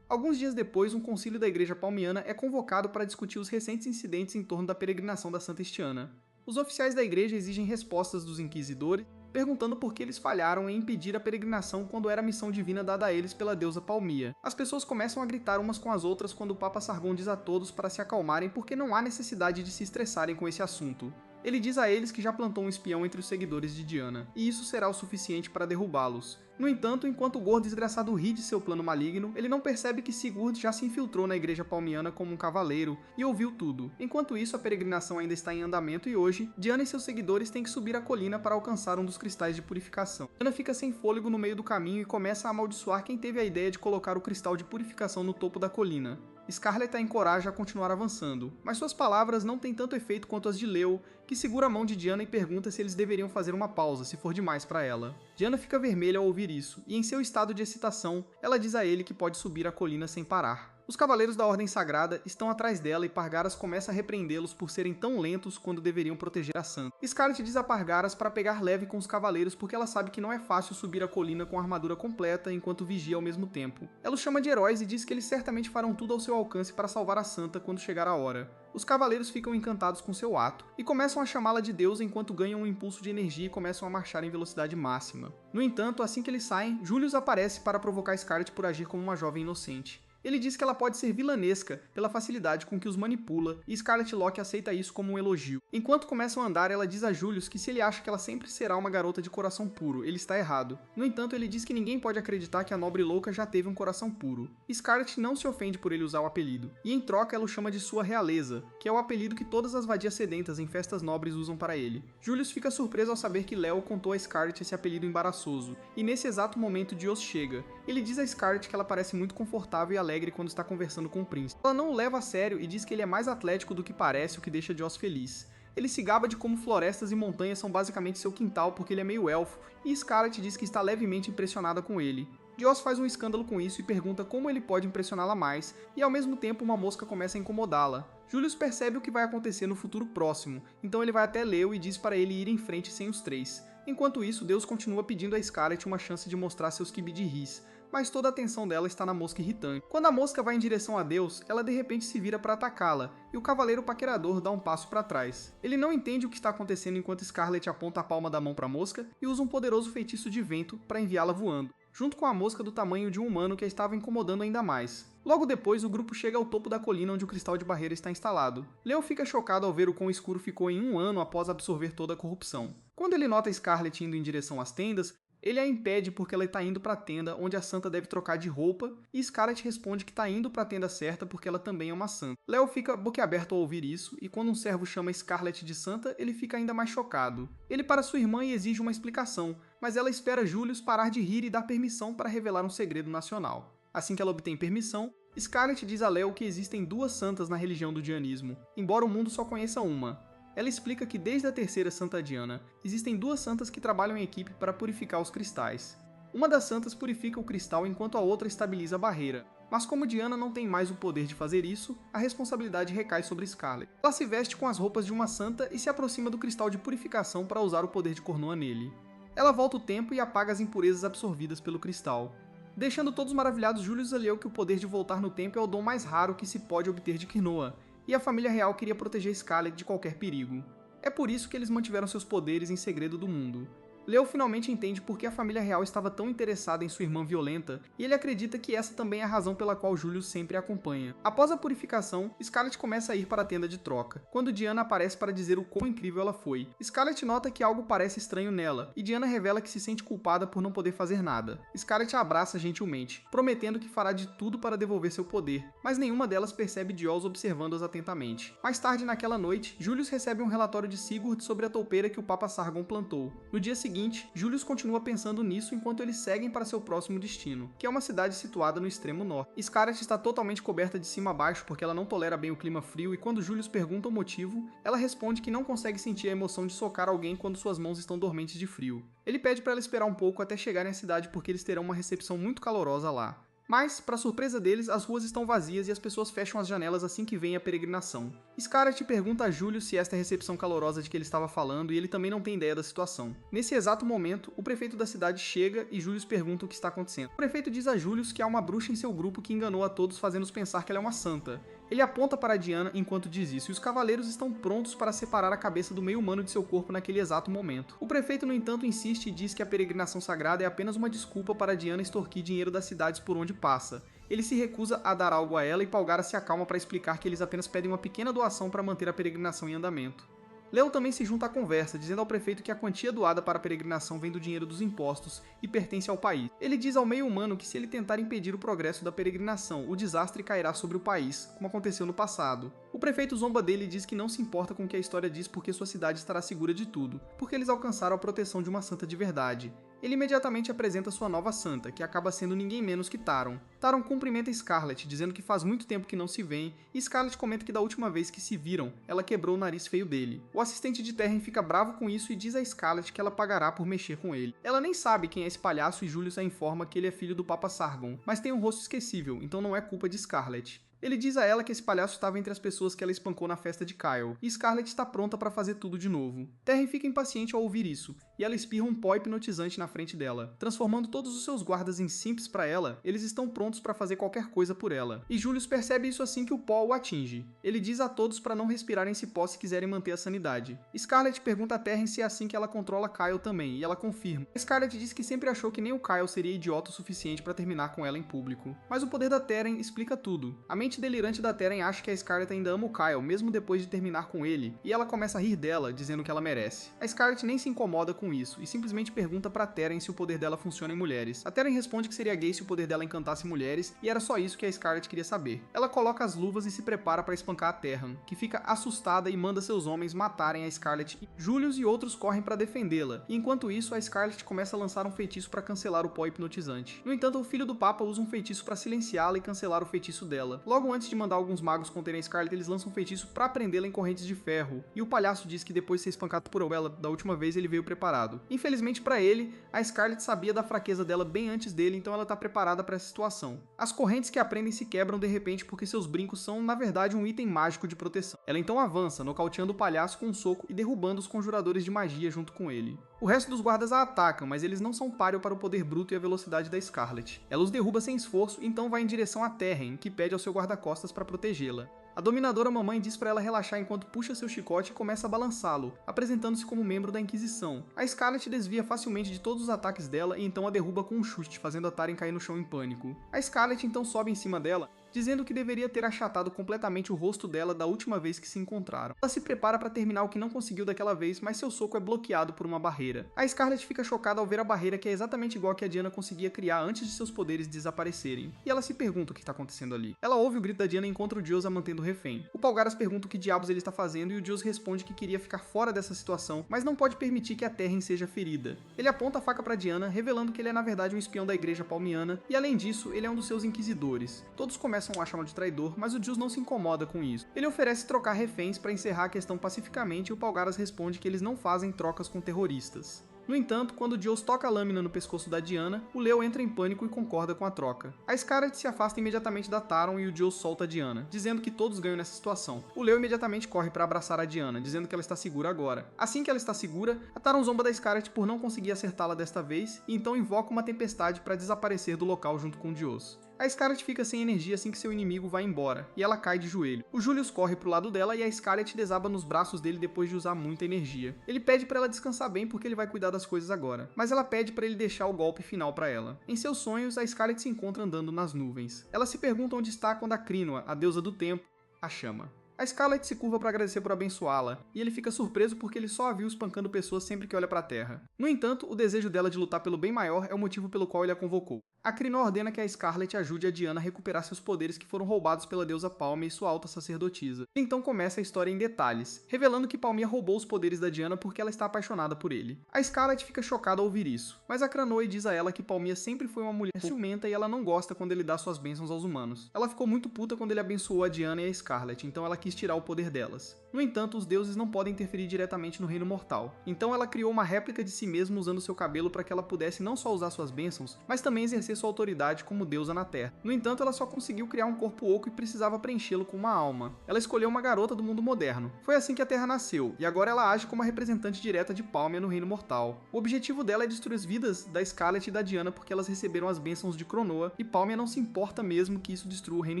Alguns dias depois, um concílio da igreja palmiana é convocado para discutir os recentes incidentes em torno da peregrinação da Santa este ano. Os oficiais da igreja exigem respostas dos inquisidores, perguntando por que eles falharam em impedir a peregrinação quando era a missão divina dada a eles pela deusa Palmia. As pessoas começam a gritar umas com as outras quando o Papa Sargon diz a todos para se acalmarem porque não há necessidade de se estressarem com esse assunto. Ele diz a eles que já plantou um espião entre os seguidores de Diana, e isso será o suficiente para derrubá-los. No entanto, enquanto o gordo desgraçado ri de seu plano maligno, ele não percebe que Sigurd já se infiltrou na igreja palmiana como um cavaleiro e ouviu tudo. Enquanto isso, a peregrinação ainda está em andamento e hoje, Diana e seus seguidores têm que subir a colina para alcançar um dos cristais de purificação. Diana fica sem fôlego no meio do caminho e começa a amaldiçoar quem teve a ideia de colocar o cristal de purificação no topo da colina. Scarlett a encoraja a continuar avançando, mas suas palavras não têm tanto efeito quanto as de Leo, que segura a mão de Diana e pergunta se eles deveriam fazer uma pausa se for demais para ela. Diana fica vermelha ao ouvir isso, e em seu estado de excitação, ela diz a ele que pode subir a colina sem parar. Os cavaleiros da Ordem Sagrada estão atrás dela e Pargaras começa a repreendê-los por serem tão lentos quando deveriam proteger a Santa. Scarlett diz a Pargaras para pegar leve com os cavaleiros porque ela sabe que não é fácil subir a colina com a armadura completa enquanto vigia ao mesmo tempo. Ela os chama de heróis e diz que eles certamente farão tudo ao seu alcance para salvar a Santa quando chegar a hora. Os cavaleiros ficam encantados com seu ato e começam a chamá-la de deusa enquanto ganham um impulso de energia e começam a marchar em velocidade máxima. No entanto, assim que eles saem, Julius aparece para provocar Scarlett por agir como uma jovem inocente. Ele diz que ela pode ser vilanesca pela facilidade com que os manipula, e Scarlet Locke aceita isso como um elogio. Enquanto começam a andar, ela diz a Julius que se ele acha que ela sempre será uma garota de coração puro, ele está errado. No entanto, ele diz que ninguém pode acreditar que a nobre louca já teve um coração puro. Scarlet não se ofende por ele usar o apelido, e em troca ela o chama de sua realeza, que é o apelido que todas as vadias sedentas em festas nobres usam para ele. Julius fica surpreso ao saber que Leo contou a Scarlet esse apelido embaraçoso, e nesse exato momento Dios chega. Ele diz a Scarlet que ela parece muito confortável e alegre quando está conversando com o príncipe. Ela não o leva a sério e diz que ele é mais atlético do que parece, o que deixa Dios feliz. Ele se gaba de como florestas e montanhas são basicamente seu quintal porque ele é meio elfo, e Scarlet diz que está levemente impressionada com ele. Dios faz um escândalo com isso e pergunta como ele pode impressioná-la mais, e ao mesmo tempo uma mosca começa a incomodá-la. Julius percebe o que vai acontecer no futuro próximo, então ele vai até Leo e diz para ele ir em frente sem os três. Enquanto isso, Deus continua pedindo a Scarlet uma chance de mostrar seus ris, mas toda a atenção dela está na mosca irritante. Quando a mosca vai em direção a Deus, ela de repente se vira para atacá-la, e o cavaleiro paquerador dá um passo para trás. Ele não entende o que está acontecendo enquanto Scarlet aponta a palma da mão para a mosca e usa um poderoso feitiço de vento para enviá-la voando, junto com a mosca do tamanho de um humano que a estava incomodando ainda mais. Logo depois, o grupo chega ao topo da colina onde o cristal de barreira está instalado. Leo fica chocado ao ver o quão escuro ficou em um ano após absorver toda a corrupção. Quando ele nota Scarlet indo em direção às tendas, ele a impede porque ela está indo para a tenda onde a santa deve trocar de roupa, e Scarlet responde que está indo para a tenda certa porque ela também é uma santa. Leo fica boquiaberto ao ouvir isso, e quando um servo chama Scarlet de santa, ele fica ainda mais chocado. Ele para sua irmã e exige uma explicação, mas ela espera Julius parar de rir e dar permissão para revelar um segredo nacional. Assim que ela obtém permissão, Scarlet diz a Leo que existem duas santas na religião do dianismo, embora o mundo só conheça uma. Ela explica que desde a terceira Santa Diana, existem duas santas que trabalham em equipe para purificar os cristais. Uma das santas purifica o cristal enquanto a outra estabiliza a barreira, mas como Diana não tem mais o poder de fazer isso, a responsabilidade recai sobre Scarlet. Ela se veste com as roupas de uma santa e se aproxima do cristal de purificação para usar o poder de Cornoa nele. Ela volta o tempo e apaga as impurezas absorvidas pelo cristal. Deixando todos maravilhados, Julius aliou que o poder de voltar no tempo é o dom mais raro que se pode obter de Quinoa, e a família real queria proteger Scarlet de qualquer perigo. É por isso que eles mantiveram seus poderes em segredo do mundo. Leo finalmente entende por que a família real estava tão interessada em sua irmã violenta, e ele acredita que essa também é a razão pela qual Julius sempre a acompanha. Após a purificação, Scarlet começa a ir para a tenda de troca, quando Diana aparece para dizer o quão incrível ela foi. Scarlet nota que algo parece estranho nela, e Diana revela que se sente culpada por não poder fazer nada. Scarlet a abraça gentilmente, prometendo que fará de tudo para devolver seu poder, mas nenhuma delas percebe Dios observando-as atentamente. Mais tarde naquela noite, Julius recebe um relatório de Sigurd sobre a toupeira que o Papa Sargon plantou. No dia seguinte, Julius continua pensando nisso enquanto eles seguem para seu próximo destino, que é uma cidade situada no extremo norte. Scarlet está totalmente coberta de cima a baixo porque ela não tolera bem o clima frio, e quando Julius pergunta o motivo, ela responde que não consegue sentir a emoção de socar alguém quando suas mãos estão dormentes de frio. Ele pede para ela esperar um pouco até chegarem à cidade porque eles terão uma recepção muito calorosa lá. Mas, para surpresa deles, as ruas estão vazias e as pessoas fecham as janelas assim que vem a peregrinação. Scarlet pergunta a Julius se esta é a recepção calorosa de que ele estava falando, e ele também não tem ideia da situação. Nesse exato momento, o prefeito da cidade chega e Julius pergunta o que está acontecendo. O prefeito diz a Julius que há uma bruxa em seu grupo que enganou a todos fazendo-os pensar que ela é uma santa, Ele aponta para Diana enquanto diz isso, e os cavaleiros estão prontos para separar a cabeça do meio humano de seu corpo naquele exato momento. O prefeito, no entanto, insiste e diz que a peregrinação sagrada é apenas uma desculpa para Diana extorquir dinheiro das cidades por onde passa. Ele se recusa a dar algo a ela e Palgara se acalma para explicar que eles apenas pedem uma pequena doação para manter a peregrinação em andamento. Leo também se junta à conversa, dizendo ao prefeito que a quantia doada para a peregrinação vem do dinheiro dos impostos e pertence ao país. Ele diz ao meio humano que se ele tentar impedir o progresso da peregrinação, o desastre cairá sobre o país, como aconteceu no passado. O prefeito zomba dele e diz que não se importa com o que a história diz porque sua cidade estará segura de tudo, porque eles alcançaram a proteção de uma santa de verdade. Ele imediatamente apresenta sua nova santa, que acaba sendo ninguém menos que Taron. Taron cumprimenta Scarlet, dizendo que faz muito tempo que não se veem, e Scarlet comenta que da última vez que se viram, ela quebrou o nariz feio dele. O assistente de Terren fica bravo com isso e diz a Scarlet que ela pagará por mexer com ele. Ela nem sabe quem é esse palhaço e Julius a informa que ele é filho do Papa Sargon, mas tem um rosto esquecível, então não é culpa de Scarlet. Ele diz a ela que esse palhaço estava entre as pessoas que ela espancou na festa de Kyle, e Scarlet está pronta para fazer tudo de novo. Terren fica impaciente ao ouvir isso, e ela espirra um pó hipnotizante na frente dela. Transformando todos os seus guardas em simps para ela, eles estão prontos para fazer qualquer coisa por ela. E Julius percebe isso assim que o pó o atinge. Ele diz a todos para não respirarem esse pó se quiserem manter a sanidade. Scarlet pergunta a Terren se é assim que ela controla Kyle também, e ela confirma. Scarlet diz que sempre achou que nem o Kyle seria idiota o suficiente para terminar com ela em público. Mas o poder da Terren explica tudo. A mente delirante da Terren acha que a Scarlet ainda ama o Kyle, mesmo depois de terminar com ele, e ela começa a rir dela, dizendo que ela merece. A Scarlet nem se incomoda com isso, e simplesmente pergunta pra Terren se o poder dela funciona em mulheres. A Terren responde que seria gay se o poder dela encantasse mulheres, e era só isso que a Scarlet queria saber. Ela coloca as luvas e se prepara para espancar a Terren, que fica assustada e manda seus homens matarem a Scarlet. Julius e outros correm para defendê-la, e enquanto isso a Scarlet começa a lançar um feitiço para cancelar o pó hipnotizante. No entanto, o filho do Papa usa um feitiço para silenciá-la e cancelar o feitiço dela. Logo antes de mandar alguns magos conterem a Scarlet, eles lançam um feitiço para prendê-la em correntes de ferro, e o palhaço diz que depois de ser espancado por ela da última vez, ele veio preparado. Infelizmente para ele, a Scarlet sabia da fraqueza dela bem antes dele, então ela tá preparada para essa situação. As correntes que a prendem se quebram de repente porque seus brincos são, na verdade, um item mágico de proteção. Ela então avança, nocauteando o palhaço com um soco e derrubando os conjuradores de magia junto com ele. O resto dos guardas a atacam, mas eles não são páreo para o poder bruto e a velocidade da Scarlet. Ela os derruba sem esforço e então vai em direção a Terren, que pede ao seu guarda-costas para protegê-la. A dominadora mamãe diz para ela relaxar enquanto puxa seu chicote e começa a balançá-lo, apresentando-se como membro da Inquisição. A Scarlet desvia facilmente de todos os ataques dela e então a derruba com um chute, fazendo a Taron cair no chão em pânico. A Scarlet então sobe em cima dela, dizendo que deveria ter achatado completamente o rosto dela da última vez que se encontraram. Ela se prepara para terminar o que não conseguiu daquela vez, mas seu soco é bloqueado por uma barreira. A Scarlet fica chocada ao ver a barreira, que é exatamente igual a que a Diana conseguia criar antes de seus poderes desaparecerem. E ela se pergunta o que está acontecendo ali. Ela ouve o grito da Diana e encontra o Gios a mantendo o refém. O Palgaras pergunta o que diabos ele está fazendo e o Gios responde que queria ficar fora dessa situação, mas não pode permitir que a Terren seja ferida. Ele aponta a faca para Diana, revelando que ele é na verdade um espião da igreja palmiana, e além disso, ele é um dos seus inquisidores. Todos começam a chamá-lo de traidor, mas o Gios não se incomoda com isso. Ele oferece trocar reféns para encerrar a questão pacificamente e o Palgaras responde que eles não fazem trocas com terroristas. No entanto, quando o Gios toca a lâmina no pescoço da Diana, o Leo entra em pânico e concorda com a troca. A Scarlet se afasta imediatamente da Taron e o Gios solta a Diana, dizendo que todos ganham nessa situação. O Leo imediatamente corre para abraçar a Diana, dizendo que ela está segura agora. Assim que ela está segura, a Taron zomba da Scarlet por não conseguir acertá-la desta vez, e então invoca uma tempestade para desaparecer do local junto com o Gios. A Scarlet fica sem energia assim que seu inimigo vai embora, e ela cai de joelho. O Julius corre pro lado dela e a Scarlet desaba nos braços dele depois de usar muita energia. Ele pede para ela descansar bem porque ele vai cuidar das coisas agora, mas ela pede para ele deixar o golpe final para ela. Em seus sonhos, a Scarlet se encontra andando nas nuvens. Ela se pergunta onde está quando a Crinua, a deusa do tempo, a chama. A Scarlet se curva para agradecer por abençoá-la, e ele fica surpreso porque ele só a viu espancando pessoas sempre que olha para a Terra. No entanto, o desejo dela de lutar pelo bem maior é o motivo pelo qual ele a convocou. A Crinó ordena que a Scarlet ajude a Diana a recuperar seus poderes que foram roubados pela deusa Palmia e sua alta sacerdotisa. Então começa a história em detalhes, revelando que Palmia roubou os poderes da Diana porque ela está apaixonada por ele. A Scarlet fica chocada ao ouvir isso, mas a Cranoe diz a ela que Palmia sempre foi uma mulher ciumenta e ela não gosta quando ele dá suas bênçãos aos humanos. Ela ficou muito puta quando ele abençoou a Diana e a Scarlet, então ela quis tirar o poder delas. No entanto, os deuses não podem interferir diretamente no reino mortal, então ela criou uma réplica de si mesma usando seu cabelo para que ela pudesse não só usar suas bênçãos, mas também exercer sua autoridade como deusa na Terra. No entanto, ela só conseguiu criar um corpo oco e precisava preenchê-lo com uma alma. Ela escolheu uma garota do mundo moderno. Foi assim que a Terra nasceu, e agora ela age como a representante direta de Palmia no Reino Mortal. O objetivo dela é destruir as vidas da Scarlet e da Diana porque elas receberam as bênçãos de Cronoa, e Palmia não se importa mesmo que isso destrua o reino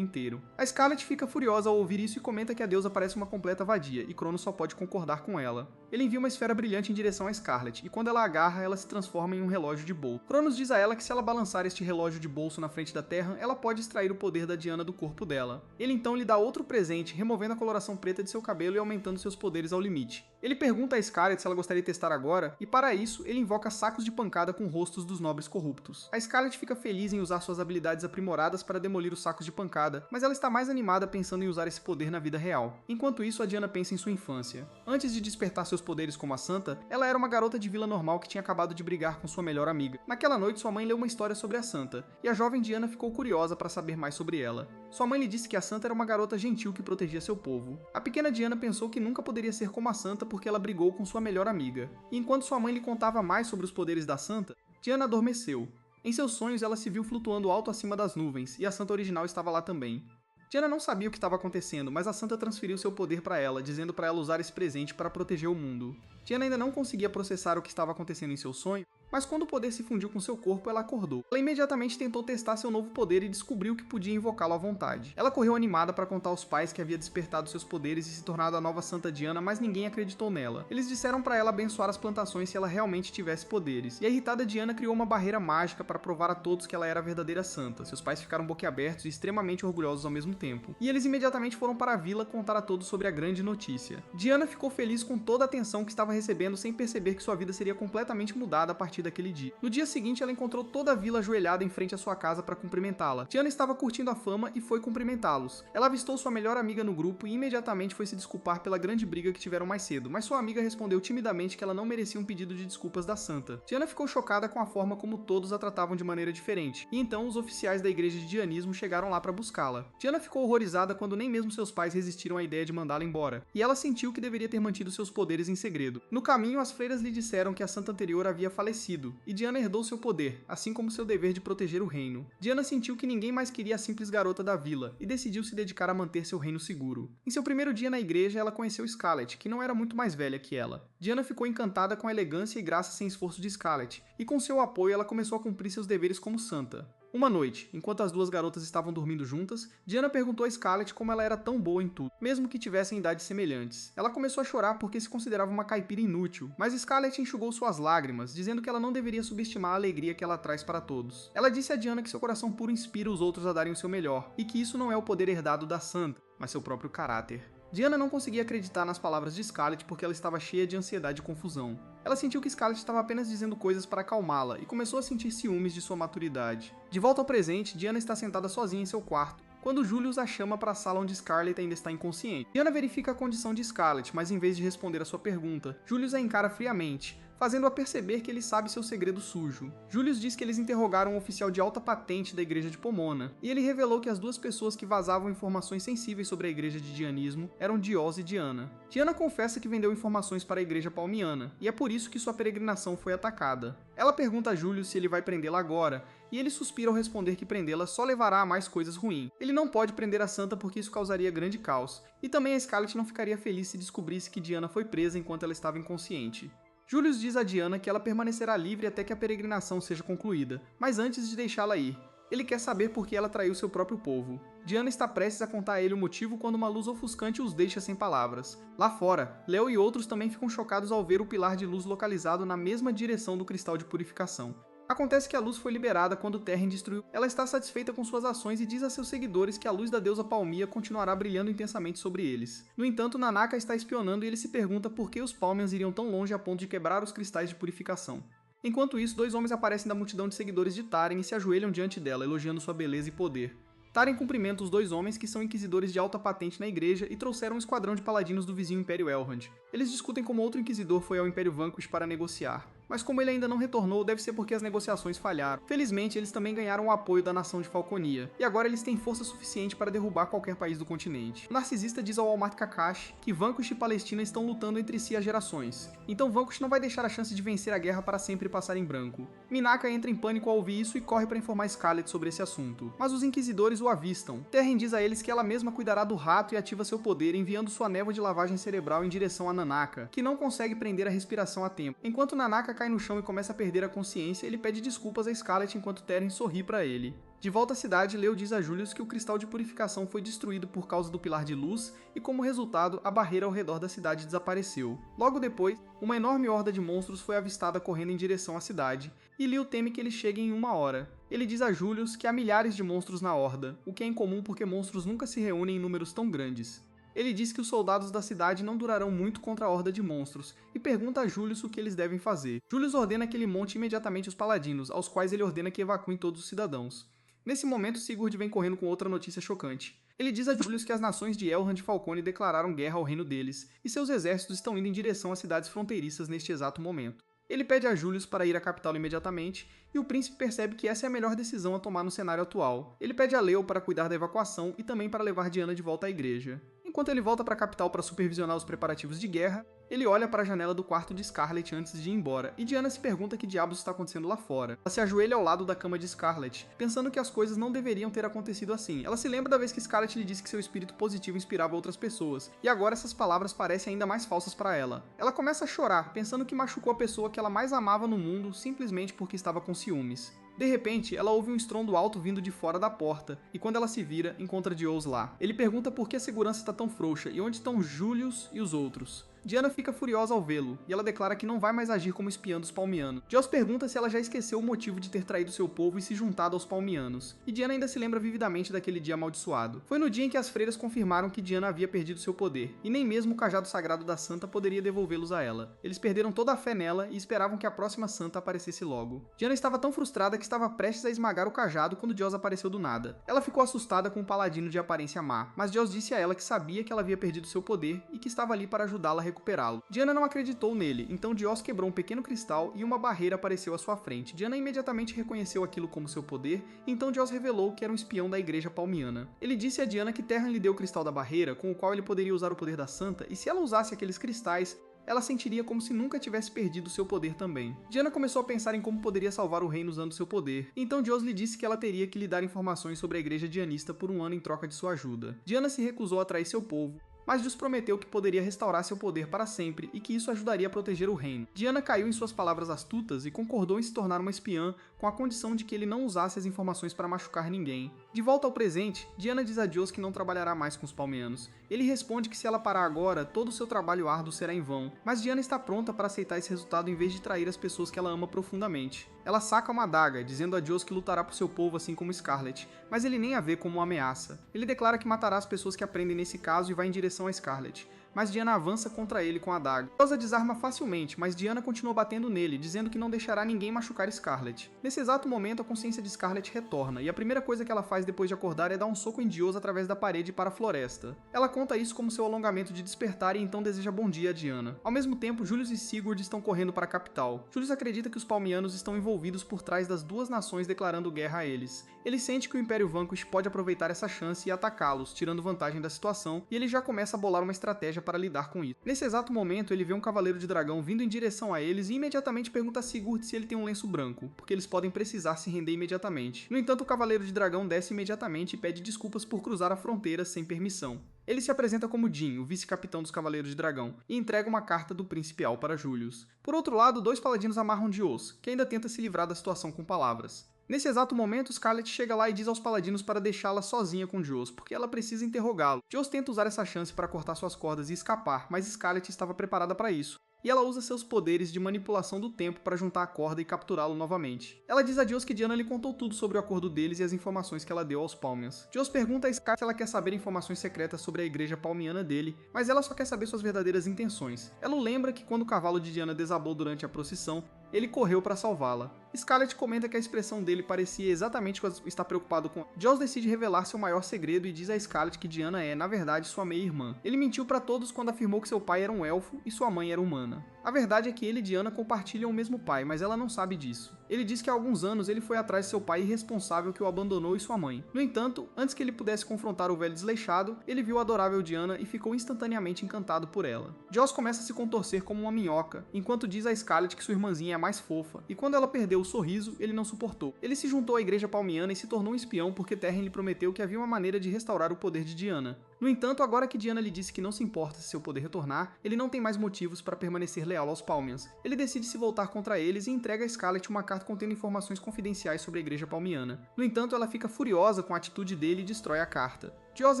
inteiro. A Scarlet fica furiosa ao ouvir isso e comenta que a deusa parece uma completa vadia, e Cronos só pode concordar com ela. Ele envia uma esfera brilhante em direção a Scarlet, e quando ela agarra, ela se transforma em um relógio de bolso. Cronos diz a ela que se ela balançar este relógio de bolso na frente da Terra, ela pode extrair o poder da Diana do corpo dela. Ele então lhe dá outro presente, removendo a coloração preta de seu cabelo e aumentando seus poderes ao limite. Ele pergunta a Scarlet se ela gostaria de testar agora, e para isso, ele invoca sacos de pancada com rostos dos nobres corruptos. A Scarlet fica feliz em usar suas habilidades aprimoradas para demolir os sacos de pancada, mas ela está mais animada pensando em usar esse poder na vida real. Enquanto isso, a Diana pensa em sua infância. Antes de despertar seus poderes como a Santa, ela era uma garota de vila normal que tinha acabado de brigar com sua melhor amiga. Naquela noite, sua mãe leu uma história sobre a Santa, e a jovem Diana ficou curiosa para saber mais sobre ela. Sua mãe lhe disse que a Santa era uma garota gentil que protegia seu povo. A pequena Diana pensou que nunca poderia ser como a Santa porque ela brigou com sua melhor amiga. E enquanto sua mãe lhe contava mais sobre os poderes da Santa, Diana adormeceu. Em seus sonhos, ela se viu flutuando alto acima das nuvens, e a Santa original estava lá também. Diana não sabia o que estava acontecendo, mas a Santa transferiu seu poder para ela, dizendo para ela usar esse presente para proteger o mundo. Diana ainda não conseguia processar o que estava acontecendo em seu sonho, mas quando o poder se fundiu com seu corpo, ela acordou. Ela imediatamente tentou testar seu novo poder e descobriu que podia invocá-lo à vontade. Ela correu animada para contar aos pais que havia despertado seus poderes e se tornado a nova Santa Diana, mas ninguém acreditou nela. Eles disseram para ela abençoar as plantações se ela realmente tivesse poderes, e a irritada Diana criou uma barreira mágica para provar a todos que ela era a verdadeira Santa. Seus pais ficaram boquiabertos e extremamente orgulhosos ao mesmo tempo, e eles imediatamente foram para a vila contar a todos sobre a grande notícia. Diana ficou feliz com toda a atenção que estava recebendo sem perceber que sua vida seria completamente mudada a partir daquele dia. No dia seguinte, ela encontrou toda a vila ajoelhada em frente à sua casa para cumprimentá-la. Diana estava curtindo a fama e foi cumprimentá-los. Ela avistou sua melhor amiga no grupo e imediatamente foi se desculpar pela grande briga que tiveram mais cedo, mas sua amiga respondeu timidamente que ela não merecia um pedido de desculpas da Santa. Diana ficou chocada com a forma como todos a tratavam de maneira diferente, e então os oficiais da igreja de Dianismo chegaram lá para buscá-la. Diana ficou horrorizada quando nem mesmo seus pais resistiram à ideia de mandá-la embora, e ela sentiu que deveria ter mantido seus poderes em segredo. No caminho, as freiras lhe disseram que a Santa anterior havia falecido, e Diana herdou seu poder, assim como seu dever de proteger o reino. Diana sentiu que ninguém mais queria a simples garota da vila, e decidiu se dedicar a manter seu reino seguro. Em seu primeiro dia na igreja, ela conheceu Scarlet, que não era muito mais velha que ela. Diana ficou encantada com a elegância e graça sem esforço de Scarlet, e com seu apoio ela começou a cumprir seus deveres como Santa. Uma noite, enquanto as duas garotas estavam dormindo juntas, Diana perguntou a Scarlet como ela era tão boa em tudo, mesmo que tivessem idades semelhantes. Ela começou a chorar porque se considerava uma caipira inútil, mas Scarlet enxugou suas lágrimas, dizendo que ela não deveria subestimar a alegria que ela traz para todos. Ela disse a Diana que seu coração puro inspira os outros a darem o seu melhor, e que isso não é o poder herdado da Santa, mas seu próprio caráter. Diana não conseguia acreditar nas palavras de Scarlet porque ela estava cheia de ansiedade e confusão. Ela sentiu que Scarlet estava apenas dizendo coisas para acalmá-la e começou a sentir ciúmes de sua maturidade. De volta ao presente, Diana está sentada sozinha em seu quarto, quando Julius a chama para a sala onde Scarlet ainda está inconsciente. Diana verifica a condição de Scarlet, mas em vez de responder a sua pergunta, Julius a encara friamente, fazendo-a perceber que ele sabe seu segredo sujo. Julius diz que eles interrogaram um oficial de alta patente da igreja de Pomona, e ele revelou que as duas pessoas que vazavam informações sensíveis sobre a igreja de Dianismo eram Dios e Diana. Diana confessa que vendeu informações para a igreja palmiana, e é por isso que sua peregrinação foi atacada. Ela pergunta a Julius se ele vai prendê-la agora, e ele suspira ao responder que prendê-la só levará a mais coisas ruins. Ele não pode prender a Santa porque isso causaria grande caos, e também a Scarlet não ficaria feliz se descobrisse que Diana foi presa enquanto ela estava inconsciente. Julius diz a Diana que ela permanecerá livre até que a peregrinação seja concluída, mas antes de deixá-la ir, ele quer saber por que ela traiu seu próprio povo. Diana está prestes a contar a ele o motivo quando uma luz ofuscante os deixa sem palavras. Lá fora, Leo e outros também ficam chocados ao ver o pilar de luz localizado na mesma direção do cristal de purificação. Acontece que a luz foi liberada quando Terren destruiu. Ela está satisfeita com suas ações e diz a seus seguidores que a luz da deusa Palmia continuará brilhando intensamente sobre eles. No entanto, Nanaka está espionando e ele se pergunta por que os Palmians iriam tão longe a ponto de quebrar os cristais de purificação. Enquanto isso, dois homens aparecem da multidão de seguidores de Taren e se ajoelham diante dela, elogiando sua beleza e poder. Taren cumprimenta os dois homens que são inquisidores de alta patente na igreja e trouxeram um esquadrão de paladinos do vizinho Império Elrond. Eles discutem como outro inquisidor foi ao Império Vanquish para negociar. mas como ele ainda não retornou, deve ser porque as negociações falharam. Felizmente, eles também ganharam o apoio da nação de Falconia, e agora eles têm força suficiente para derrubar qualquer país do continente. O narcisista diz ao Walmart Kakashi que Vanquish e Palestina estão lutando entre si há gerações, então Vanquish não vai deixar a chance de vencer a guerra para sempre passar em branco. Minaka entra em pânico ao ouvir isso e corre para informar Scarlet sobre esse assunto, mas os inquisidores o avistam. Terren diz a eles que ela mesma cuidará do rato e ativa seu poder enviando sua névoa de lavagem cerebral em direção a Nanaka, que não consegue prender a respiração a tempo. Enquanto Nanaka cai no chão e começa a perder a consciência, ele pede desculpas a Scarlet enquanto Terren sorri para ele. De volta à cidade, Leo diz a Julius que o cristal de purificação foi destruído por causa do pilar de luz e, como resultado, a barreira ao redor da cidade desapareceu. Logo depois, uma enorme horda de monstros foi avistada correndo em direção à cidade, e Leo teme que eles cheguem em 1 hora. Ele diz a Julius que há milhares de monstros na horda, o que é incomum porque monstros nunca se reúnem em números tão grandes. Ele diz que os soldados da cidade não durarão muito contra a horda de monstros, e pergunta a Julius o que eles devem fazer. Julius ordena que ele monte imediatamente os paladinos, aos quais ele ordena que evacuem todos os cidadãos. Nesse momento, Sigurd vem correndo com outra notícia chocante. Ele diz a Julius que as nações de Elrond e Falcone declararam guerra ao reino deles, e seus exércitos estão indo em direção às cidades fronteiriças neste exato momento. Ele pede a Julius para ir à capital imediatamente, e o príncipe percebe que essa é a melhor decisão a tomar no cenário atual. Ele pede a Leo para cuidar da evacuação e também para levar Diana de volta à igreja. Enquanto ele volta para a capital para supervisionar os preparativos de guerra, ele olha para a janela do quarto de Scarlet antes de ir embora, e Diana se pergunta que diabos está acontecendo lá fora. Ela se ajoelha ao lado da cama de Scarlet, pensando que as coisas não deveriam ter acontecido assim. Ela se lembra da vez que Scarlet lhe disse que seu espírito positivo inspirava outras pessoas, e agora essas palavras parecem ainda mais falsas para ela. Ela começa a chorar, pensando que machucou a pessoa que ela mais amava no mundo simplesmente porque estava com ciúmes. De repente, ela ouve um estrondo alto vindo de fora da porta, e quando ela se vira, encontra Dios lá. Ele pergunta por que a segurança está tão frouxa e onde estão Julius e os outros. Diana fica furiosa ao vê-lo, e ela declara que não vai mais agir como espiã dos Palmianos. Dios pergunta se ela já esqueceu o motivo de ter traído seu povo e se juntado aos Palmianos, e Diana ainda se lembra vividamente daquele dia amaldiçoado. Foi no dia em que as freiras confirmaram que Diana havia perdido seu poder, e nem mesmo o cajado sagrado da santa poderia devolvê-los a ela. Eles perderam toda a fé nela e esperavam que a próxima santa aparecesse logo. Diana estava tão frustrada que estava prestes a esmagar o cajado quando Dios apareceu do nada. Ela ficou assustada com um paladino de aparência má, mas Dios disse a ela que sabia que ela havia perdido seu poder e que estava ali para ajudá-la a recuperá-lo. Diana não acreditou nele, então Dios quebrou um pequeno cristal e uma barreira apareceu à sua frente. Diana imediatamente reconheceu aquilo como seu poder, e então Dios revelou que era um espião da igreja palmiana. Ele disse a Diana que Terran lhe deu o cristal da barreira, com o qual ele poderia usar o poder da santa, e se ela usasse aqueles cristais, ela sentiria como se nunca tivesse perdido seu poder também. Diana começou a pensar em como poderia salvar o reino usando seu poder, então Dios lhe disse que ela teria que lhe dar informações sobre a igreja dianista por 1 ano em troca de sua ajuda. Diana se recusou a trair seu povo, mas Dios prometeu que poderia restaurar seu poder para sempre e que isso ajudaria a proteger o reino. Diana caiu em suas palavras astutas e concordou em se tornar uma espiã com a condição de que ele não usasse as informações para machucar ninguém. De volta ao presente, Diana diz a Dios que não trabalhará mais com os Palmianos. Ele responde que se ela parar agora, todo o seu trabalho árduo será em vão, mas Diana está pronta para aceitar esse resultado em vez de trair as pessoas que ela ama profundamente. Ela saca uma adaga, dizendo a Dios que lutará por seu povo assim como Scarlet, mas ele nem a vê como uma ameaça. Ele declara que matará as pessoas que aprendem nesse caso e vai em direção a Scarlet, mas Diana avança contra ele com a adaga. Dios a desarma facilmente, mas Diana continua batendo nele, dizendo que não deixará ninguém machucar Scarlet. Nesse exato momento, a consciência de Scarlet retorna, e a primeira coisa que ela faz depois de acordar é dar um soco em Dios através da parede para a floresta. Ela conta isso como seu alongamento de despertar e então deseja bom dia a Diana. Ao mesmo tempo, Julius e Sigurd estão correndo para a capital. Julius acredita que os Palmianos estão envolvidos por trás das duas nações declarando guerra a eles. Ele sente que o Império Vanquish pode aproveitar essa chance e atacá-los, tirando vantagem da situação, e ele já começa a bolar uma estratégia para lidar com isso. Nesse exato momento, ele vê um cavaleiro de dragão vindo em direção a eles e imediatamente pergunta a Sigurd se ele tem um lenço branco, porque eles podem precisar se render imediatamente. No entanto, o cavaleiro de dragão desce imediatamente e pede desculpas por cruzar a fronteira sem permissão. Ele se apresenta como Jin, o vice-capitão dos Cavaleiros de Dragão, e entrega uma carta do Príncipe Al para Julius. Por outro lado, dois paladinos amarram Dios, que ainda tenta se livrar da situação com palavras. Nesse exato momento, Scarlet chega lá e diz aos paladinos para deixá-la sozinha com Dios, porque ela precisa interrogá-lo. Dios tenta usar essa chance para cortar suas cordas e escapar, mas Scarlet estava preparada para isso. E ela usa seus poderes de manipulação do tempo para juntar a corda e capturá-lo novamente. Ela diz a Dios que Diana lhe contou tudo sobre o acordo deles e as informações que ela deu aos Palmians. Dios pergunta a Scarlet se ela quer saber informações secretas sobre a igreja palmiana dele, mas ela só quer saber suas verdadeiras intenções. Ela lembra que quando o cavalo de Diana desabou durante a procissão, ele correu para salvá-la. Scarlett comenta que a expressão dele parecia exatamente estar preocupado com... Joss decide revelar seu maior segredo e diz a Scarlett que Diana é, na verdade, sua meia-irmã. Ele mentiu pra todos quando afirmou que seu pai era um elfo e sua mãe era humana. A verdade é que ele e Diana compartilham o mesmo pai, mas ela não sabe disso. Ele diz que há alguns anos ele foi atrás de seu pai irresponsável que o abandonou e sua mãe. No entanto, antes que ele pudesse confrontar o velho desleixado, ele viu a adorável Diana e ficou instantaneamente encantado por ela. Joss começa a se contorcer como uma minhoca, enquanto diz a Scarlett que sua irmãzinha é a mais fofa, e quando ela perdeu o sorriso, ele não suportou. Ele se juntou à igreja palmiana e se tornou um espião porque Terren lhe prometeu que havia uma maneira de restaurar o poder de Diana. No entanto, agora que Diana lhe disse que não se importa se seu poder retornar, ele não tem mais motivos para permanecer leal aos Palmians. Ele decide se voltar contra eles e entrega a Scarlett uma carta contendo informações confidenciais sobre a igreja palmiana. No entanto, ela fica furiosa com a atitude dele e destrói a carta. Joss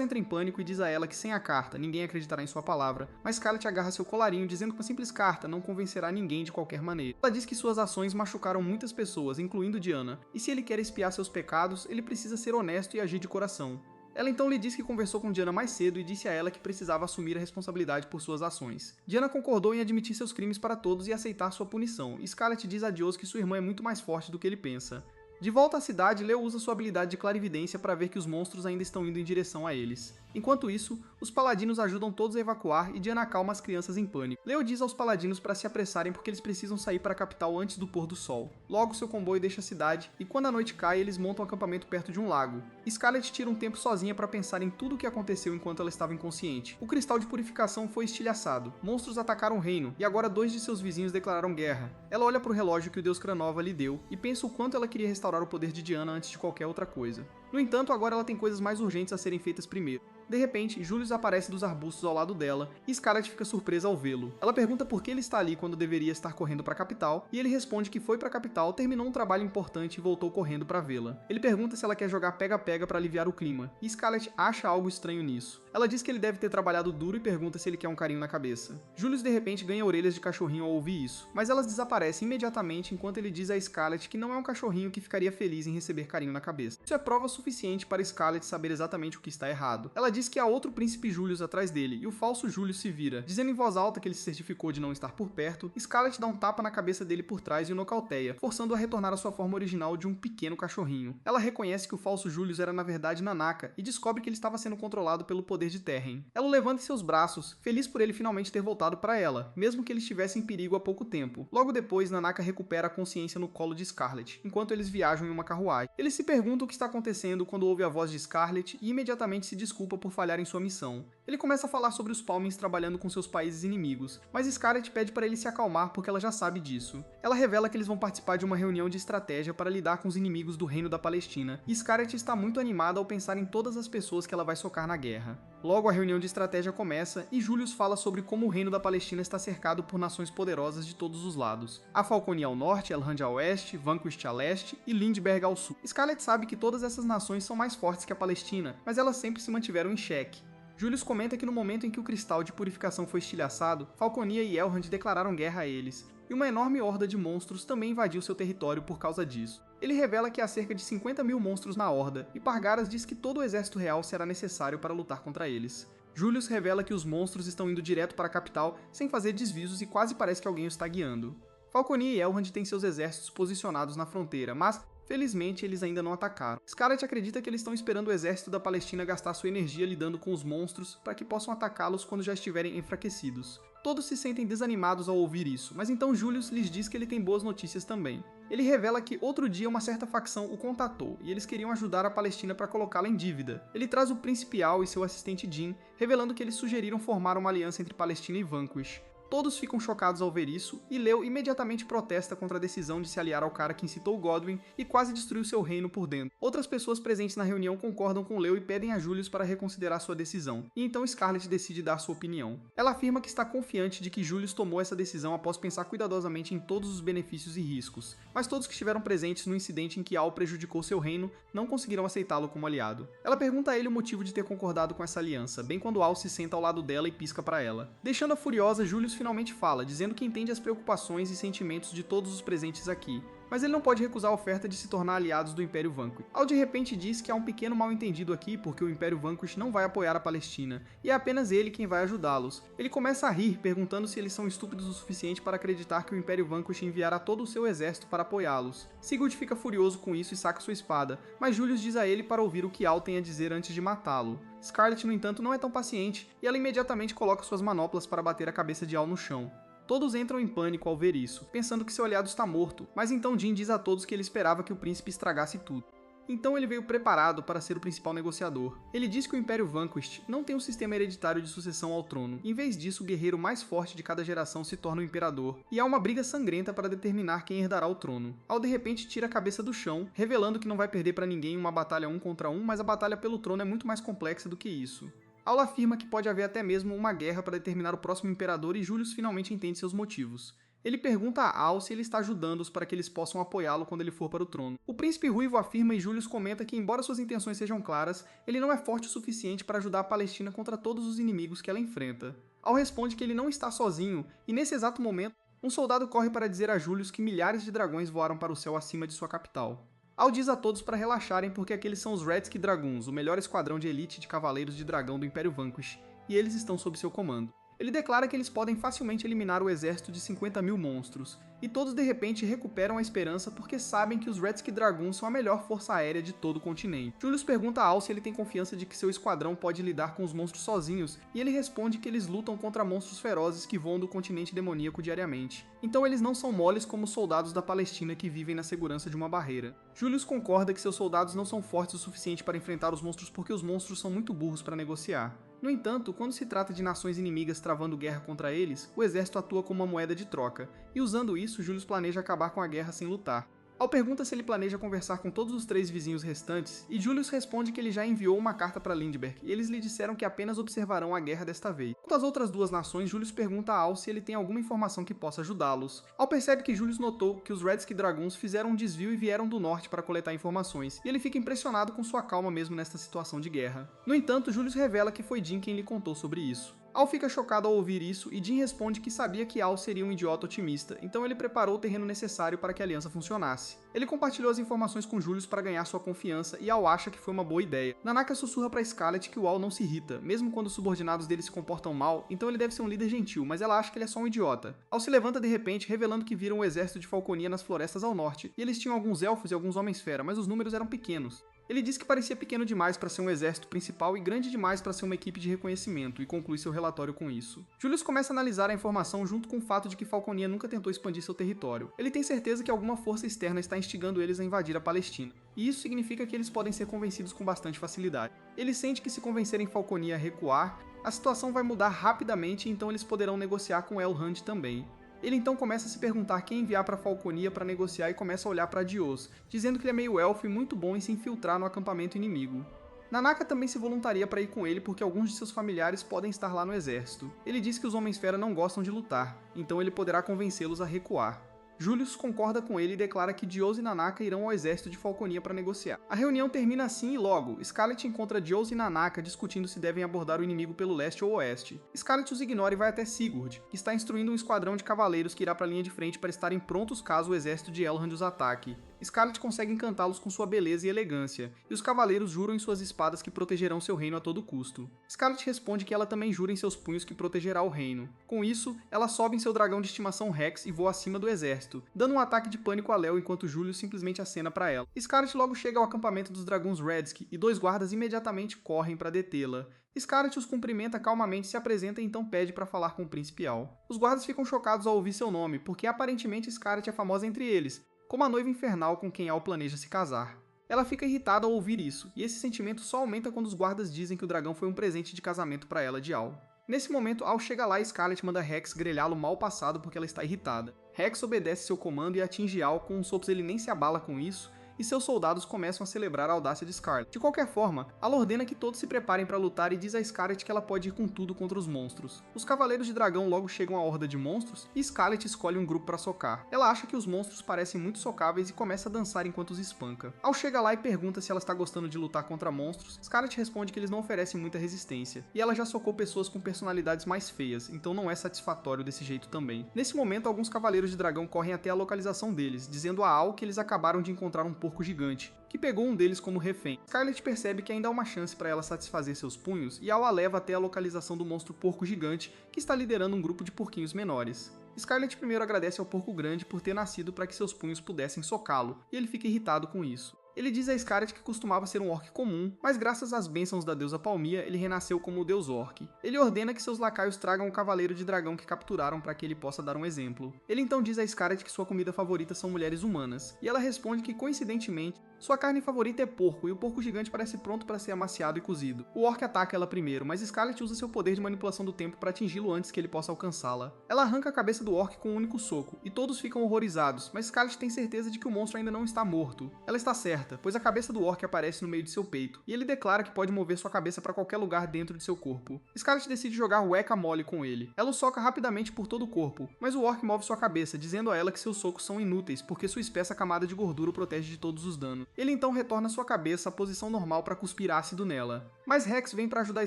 entra em pânico e diz a ela que sem a carta, ninguém acreditará em sua palavra, mas Scarlett agarra seu colarinho dizendo que uma simples carta não convencerá ninguém de qualquer maneira. Ela diz que suas ações machucaram muitas pessoas, incluindo Diana, e se ele quer expiar seus pecados, ele precisa ser honesto e agir de coração. Ela então lhe diz que conversou com Diana mais cedo e disse a ela que precisava assumir a responsabilidade por suas ações. Diana concordou em admitir seus crimes para todos e aceitar sua punição, e Scarlett diz a Joss que sua irmã é muito mais forte do que ele pensa. De volta à cidade, Leo usa sua habilidade de clarividência para ver que os monstros ainda estão indo em direção a eles. Enquanto isso, os paladinos ajudam todos a evacuar e Diana acalma as crianças em pânico. Leo diz aos paladinos para se apressarem porque eles precisam sair para a capital antes do pôr do sol. Logo, seu comboio deixa a cidade e quando a noite cai, eles montam um acampamento perto de um lago. Scarlett tira um tempo sozinha para pensar em tudo o que aconteceu enquanto ela estava inconsciente. O cristal de purificação foi estilhaçado, monstros atacaram o reino e agora 2 de seus vizinhos declararam guerra. Ela olha para o relógio que o deus Cranova lhe deu e pensa o quanto ela queria restaurar o poder de Diana antes de qualquer outra coisa. No entanto, agora ela tem coisas mais urgentes a serem feitas primeiro. De repente, Julius aparece dos arbustos ao lado dela e Scarlett fica surpresa ao vê-lo. Ela pergunta por que ele está ali quando deveria estar correndo para a capital e ele responde que foi para a capital, terminou um trabalho importante e voltou correndo para vê-la. Ele pergunta se ela quer jogar pega-pega para aliviar o clima e Scarlett acha algo estranho nisso. Ela diz que ele deve ter trabalhado duro e pergunta se ele quer um carinho na cabeça. Julius de repente ganha orelhas de cachorrinho ao ouvir isso, mas elas desaparecem imediatamente enquanto ele diz a Scarlett que não é um cachorrinho que ficaria feliz em receber carinho na cabeça. Isso é prova suficiente para Scarlett saber exatamente o que está errado. Ela diz que há outro príncipe Julius atrás dele, e o falso Julius se vira. Dizendo em voz alta que ele se certificou de não estar por perto, Scarlett dá um tapa na cabeça dele por trás e o nocauteia, forçando-o a retornar à sua forma original de um pequeno cachorrinho. Ela reconhece que o falso Julius era na verdade Nanaka, e descobre que ele estava sendo controlado pelo poder de Terren. Ela o levanta em seus braços, feliz por ele finalmente ter voltado para ela, mesmo que ele estivesse em perigo há pouco tempo. Logo depois, Nanaka recupera a consciência no colo de Scarlett, enquanto eles viajam em uma carruagem. Eles se perguntam o que está acontecendo quando ouve a voz de Scarlett e imediatamente se desculpa por falhar em sua missão. Ele começa a falar sobre os Palmins trabalhando com seus países inimigos, mas Scarlett pede para ele se acalmar porque ela já sabe disso. Ela revela que eles vão participar de uma reunião de estratégia para lidar com os inimigos do Reino da Palestina, e Scarlett está muito animada ao pensar em todas as pessoas que ela vai socar na guerra. Logo, a reunião de estratégia começa e Julius fala sobre como o Reino da Palestina está cercado por nações poderosas de todos os lados. A Falconia ao norte, Elrond ao oeste, Vanquist a leste e Lindbergh ao sul. Scarlett sabe que todas essas nações são mais fortes que a Palestina, mas elas sempre se mantiveram em xeque. Julius comenta que no momento em que o cristal de purificação foi estilhaçado, Falconia e Elrond declararam guerra a eles, e uma enorme horda de monstros também invadiu seu território por causa disso. Ele revela que há cerca de 50 mil monstros na horda, e Pargaras diz que todo o exército real será necessário para lutar contra eles. Julius revela que os monstros estão indo direto para a capital sem fazer desvios e quase parece que alguém os está guiando. Falconia e Elrond têm seus exércitos posicionados na fronteira, mas felizmente, eles ainda não atacaram. Scarlett acredita que eles estão esperando o exército da Palestina gastar sua energia lidando com os monstros para que possam atacá-los quando já estiverem enfraquecidos. Todos se sentem desanimados ao ouvir isso, mas então Julius lhes diz que ele tem boas notícias também. Ele revela que outro dia uma certa facção o contatou e eles queriam ajudar a Palestina para colocá-la em dívida. Ele traz o príncipe Al e seu assistente Jin, revelando que eles sugeriram formar uma aliança entre Palestina e Vanquish. Todos ficam chocados ao ver isso, e Leo imediatamente protesta contra a decisão de se aliar ao cara que incitou Godwyn e quase destruiu seu reino por dentro. Outras pessoas presentes na reunião concordam com Leo e pedem a Julius para reconsiderar sua decisão, e então Scarlett decide dar sua opinião. Ela afirma que está confiante de que Julius tomou essa decisão após pensar cuidadosamente em todos os benefícios e riscos, mas todos que estiveram presentes no incidente em que Al prejudicou seu reino não conseguiram aceitá-lo como aliado. Ela pergunta a ele o motivo de ter concordado com essa aliança, bem quando Al se senta ao lado dela e pisca para ela. Deixando-a furiosa, Julius finalmente fala, dizendo que entende as preocupações e sentimentos de todos os presentes aqui. mas ele não pode recusar a oferta de se tornar aliados do Império Vanquish. Al de repente diz que há um pequeno mal-entendido aqui porque o Império Vanquish não vai apoiar a Palestina, e é apenas ele quem vai ajudá-los. Ele começa a rir, perguntando se eles são estúpidos o suficiente para acreditar que o Império Vanquish enviará todo o seu exército para apoiá-los. Sigurd fica furioso com isso e saca sua espada, mas Julius diz a ele para ouvir o que Al tem a dizer antes de matá-lo. Scarlett, no entanto, não é tão paciente, e ela imediatamente coloca suas manoplas para bater a cabeça de Al no chão. Todos entram em pânico ao ver isso, pensando que seu aliado está morto, mas então Jin diz a todos que ele esperava que o príncipe estragasse tudo. Então ele veio preparado para ser o principal negociador. Ele diz que o Império Vanquished não tem um sistema hereditário de sucessão ao trono. Em vez disso, o guerreiro mais forte de cada geração se torna o imperador, e há uma briga sangrenta para determinar quem herdará o trono. Al de repente tira a cabeça do chão, revelando que não vai perder para ninguém uma batalha 1 contra 1, mas a batalha pelo trono é muito mais complexa do que isso. Al afirma que pode haver até mesmo uma guerra para determinar o próximo imperador e Julius finalmente entende seus motivos. Ele pergunta a Al se ele está ajudando-os para que eles possam apoiá-lo quando ele for para o trono. O príncipe ruivo afirma e Julius comenta que, embora suas intenções sejam claras, ele não é forte o suficiente para ajudar a Palestina contra todos os inimigos que ela enfrenta. Al responde que ele não está sozinho, e nesse exato momento, um soldado corre para dizer a Julius que milhares de dragões voaram para o céu acima de sua capital. Al diz a todos para relaxarem porque aqueles são os Redsky Dragoons, o melhor esquadrão de elite de cavaleiros de dragão do Império Vanquish, e eles estão sob seu comando. Ele declara que eles podem facilmente eliminar o exército de 50.000 monstros, e todos de repente recuperam a esperança porque sabem que os Redsky Dragoons são a melhor força aérea de todo o continente. Julius pergunta a Al se ele tem confiança de que seu esquadrão pode lidar com os monstros sozinhos, e ele responde que eles lutam contra monstros ferozes que voam do continente demoníaco diariamente. Então eles não são moles como os soldados da Palestina que vivem na segurança de uma barreira. Julius concorda que seus soldados não são fortes o suficiente para enfrentar os monstros porque os monstros são muito burros para negociar. No entanto, quando se trata de nações inimigas travando guerra contra eles, o exército atua como uma moeda de troca, e usando isso, Julius planeja acabar com a guerra sem lutar. Al pergunta se ele planeja conversar com todos os 3 vizinhos restantes, e Julius responde que ele já enviou uma carta para Lindbergh, e eles lhe disseram que apenas observarão a guerra desta vez. Quanto às outras 2 nações, Julius pergunta a Al se ele tem alguma informação que possa ajudá-los. Al percebe que Julius notou que os Redsky Dragoons fizeram um desvio e vieram do norte para coletar informações, e ele fica impressionado com sua calma mesmo nesta situação de guerra. No entanto, Julius revela que foi Jin quem lhe contou sobre isso. Al fica chocado ao ouvir isso e Jin responde que sabia que Al seria um idiota otimista, então ele preparou o terreno necessário para que a aliança funcionasse. Ele compartilhou as informações com Julius para ganhar sua confiança e Al acha que foi uma boa ideia. Nanaka sussurra para Scarlett que o Al não se irrita, mesmo quando os subordinados dele se comportam mal, então ele deve ser um líder gentil, mas ela acha que ele é só um idiota. Al se levanta de repente, revelando que viram um exército de falconia nas florestas ao norte, e eles tinham alguns elfos e alguns homens-fera, mas os números eram pequenos. Ele diz que parecia pequeno demais para ser um exército principal e grande demais para ser uma equipe de reconhecimento, e conclui seu relatório com isso. Julius começa a analisar a informação junto com o fato de que Falconia nunca tentou expandir seu território. Ele tem certeza que alguma força externa está instigando eles a invadir a Palestina, e isso significa que eles podem ser convencidos com bastante facilidade. Ele sente que se convencerem Falconia a recuar, a situação vai mudar rapidamente e então eles poderão negociar com Elrond também. Ele então começa a se perguntar quem enviar para Falconia para negociar e começa a olhar para Dios, dizendo que ele é meio elfo e muito bom em se infiltrar no acampamento inimigo. Nanaka também se voluntaria para ir com ele porque alguns de seus familiares podem estar lá no exército. Ele diz que os Homens-Fera não gostam de lutar, então ele poderá convencê-los a recuar. Julius concorda com ele e declara que Dios e Nanaka irão ao exército de Falconia para negociar. A reunião termina assim e logo, Scarlett encontra Dios e Nanaka discutindo se devem abordar o inimigo pelo leste ou oeste. Scarlett os ignora e vai até Sigurd, que está instruindo um esquadrão de cavaleiros que irá para a linha de frente para estarem prontos caso o exército de Elrond os ataque. Scarlett consegue encantá-los com sua beleza e elegância, e os cavaleiros juram em suas espadas que protegerão seu reino a todo custo. Scarlett responde que ela também jura em seus punhos que protegerá o reino. Com isso, ela sobe em seu dragão de estimação Rex e voa acima do exército, dando um ataque de pânico a Léo enquanto Julius simplesmente acena para ela. Scarlett logo chega ao acampamento dos dragões Redsky e 2 guardas imediatamente correm para detê-la. Scarlett os cumprimenta calmamente, se apresenta e então pede para falar com o príncipe Al. Os guardas ficam chocados ao ouvir seu nome, porque aparentemente Scarlett é famosa entre eles, como a noiva infernal com quem Al planeja se casar. Ela fica irritada ao ouvir isso, e esse sentimento só aumenta quando os guardas dizem que o dragão foi um presente de casamento para ela de Al. Nesse momento, Al chega lá e Scarlett manda Rex grelhá-lo mal passado porque ela está irritada. Rex obedece seu comando e atinge Al com uns socos, ele nem se abala com isso, e seus soldados começam a celebrar a audácia de Scarlet. De qualquer forma, ela ordena que todos se preparem para lutar e diz a Scarlet que ela pode ir com tudo contra os monstros. Os Cavaleiros de Dragão logo chegam à horda de monstros e Scarlet escolhe um grupo para socar. Ela acha que os monstros parecem muito socáveis e começa a dançar enquanto os espanca. Al chega lá e pergunta se ela está gostando de lutar contra monstros, Scarlet responde que eles não oferecem muita resistência, e ela já socou pessoas com personalidades mais feias, então não é satisfatório desse jeito também. Nesse momento, alguns Cavaleiros de Dragão correm até a localização deles, dizendo a Al que eles acabaram de encontrar um porco gigante, que pegou um deles como refém. Scarlet percebe que ainda há uma chance para ela satisfazer seus punhos e Al a leva até a localização do monstro porco gigante, que está liderando um grupo de porquinhos menores. Scarlet primeiro agradece ao porco grande por ter nascido para que seus punhos pudessem socá-lo, e ele fica irritado com isso. Ele diz a Scarlet que costumava ser um orc comum, mas graças às bênçãos da deusa Palmia, ele renasceu como o deus orc. Ele ordena que seus lacaios tragam o cavaleiro de dragão que capturaram para que ele possa dar um exemplo. Ele então diz a Scarlet que sua comida favorita são mulheres humanas, e ela responde que, coincidentemente, sua carne favorita é porco, e o porco gigante parece pronto para ser amaciado e cozido. O orc ataca ela primeiro, mas Scarlet usa seu poder de manipulação do tempo para atingi-lo antes que ele possa alcançá-la. Ela arranca a cabeça do orc com um único soco, e todos ficam horrorizados, mas Scarlet tem certeza de que o monstro ainda não está morto. Ela está certa, pois a cabeça do orc aparece no meio de seu peito, e ele declara que pode mover sua cabeça para qualquer lugar dentro de seu corpo. Scarlet decide jogar Whack-a-Mole com ele. Ela o soca rapidamente por todo o corpo, mas o orc move sua cabeça, dizendo a ela que seus socos são inúteis, porque sua espessa camada de gordura o protege de todos os danos. Ele então retorna sua cabeça à posição normal para cuspir ácido nela. Mas Rex vem para ajudar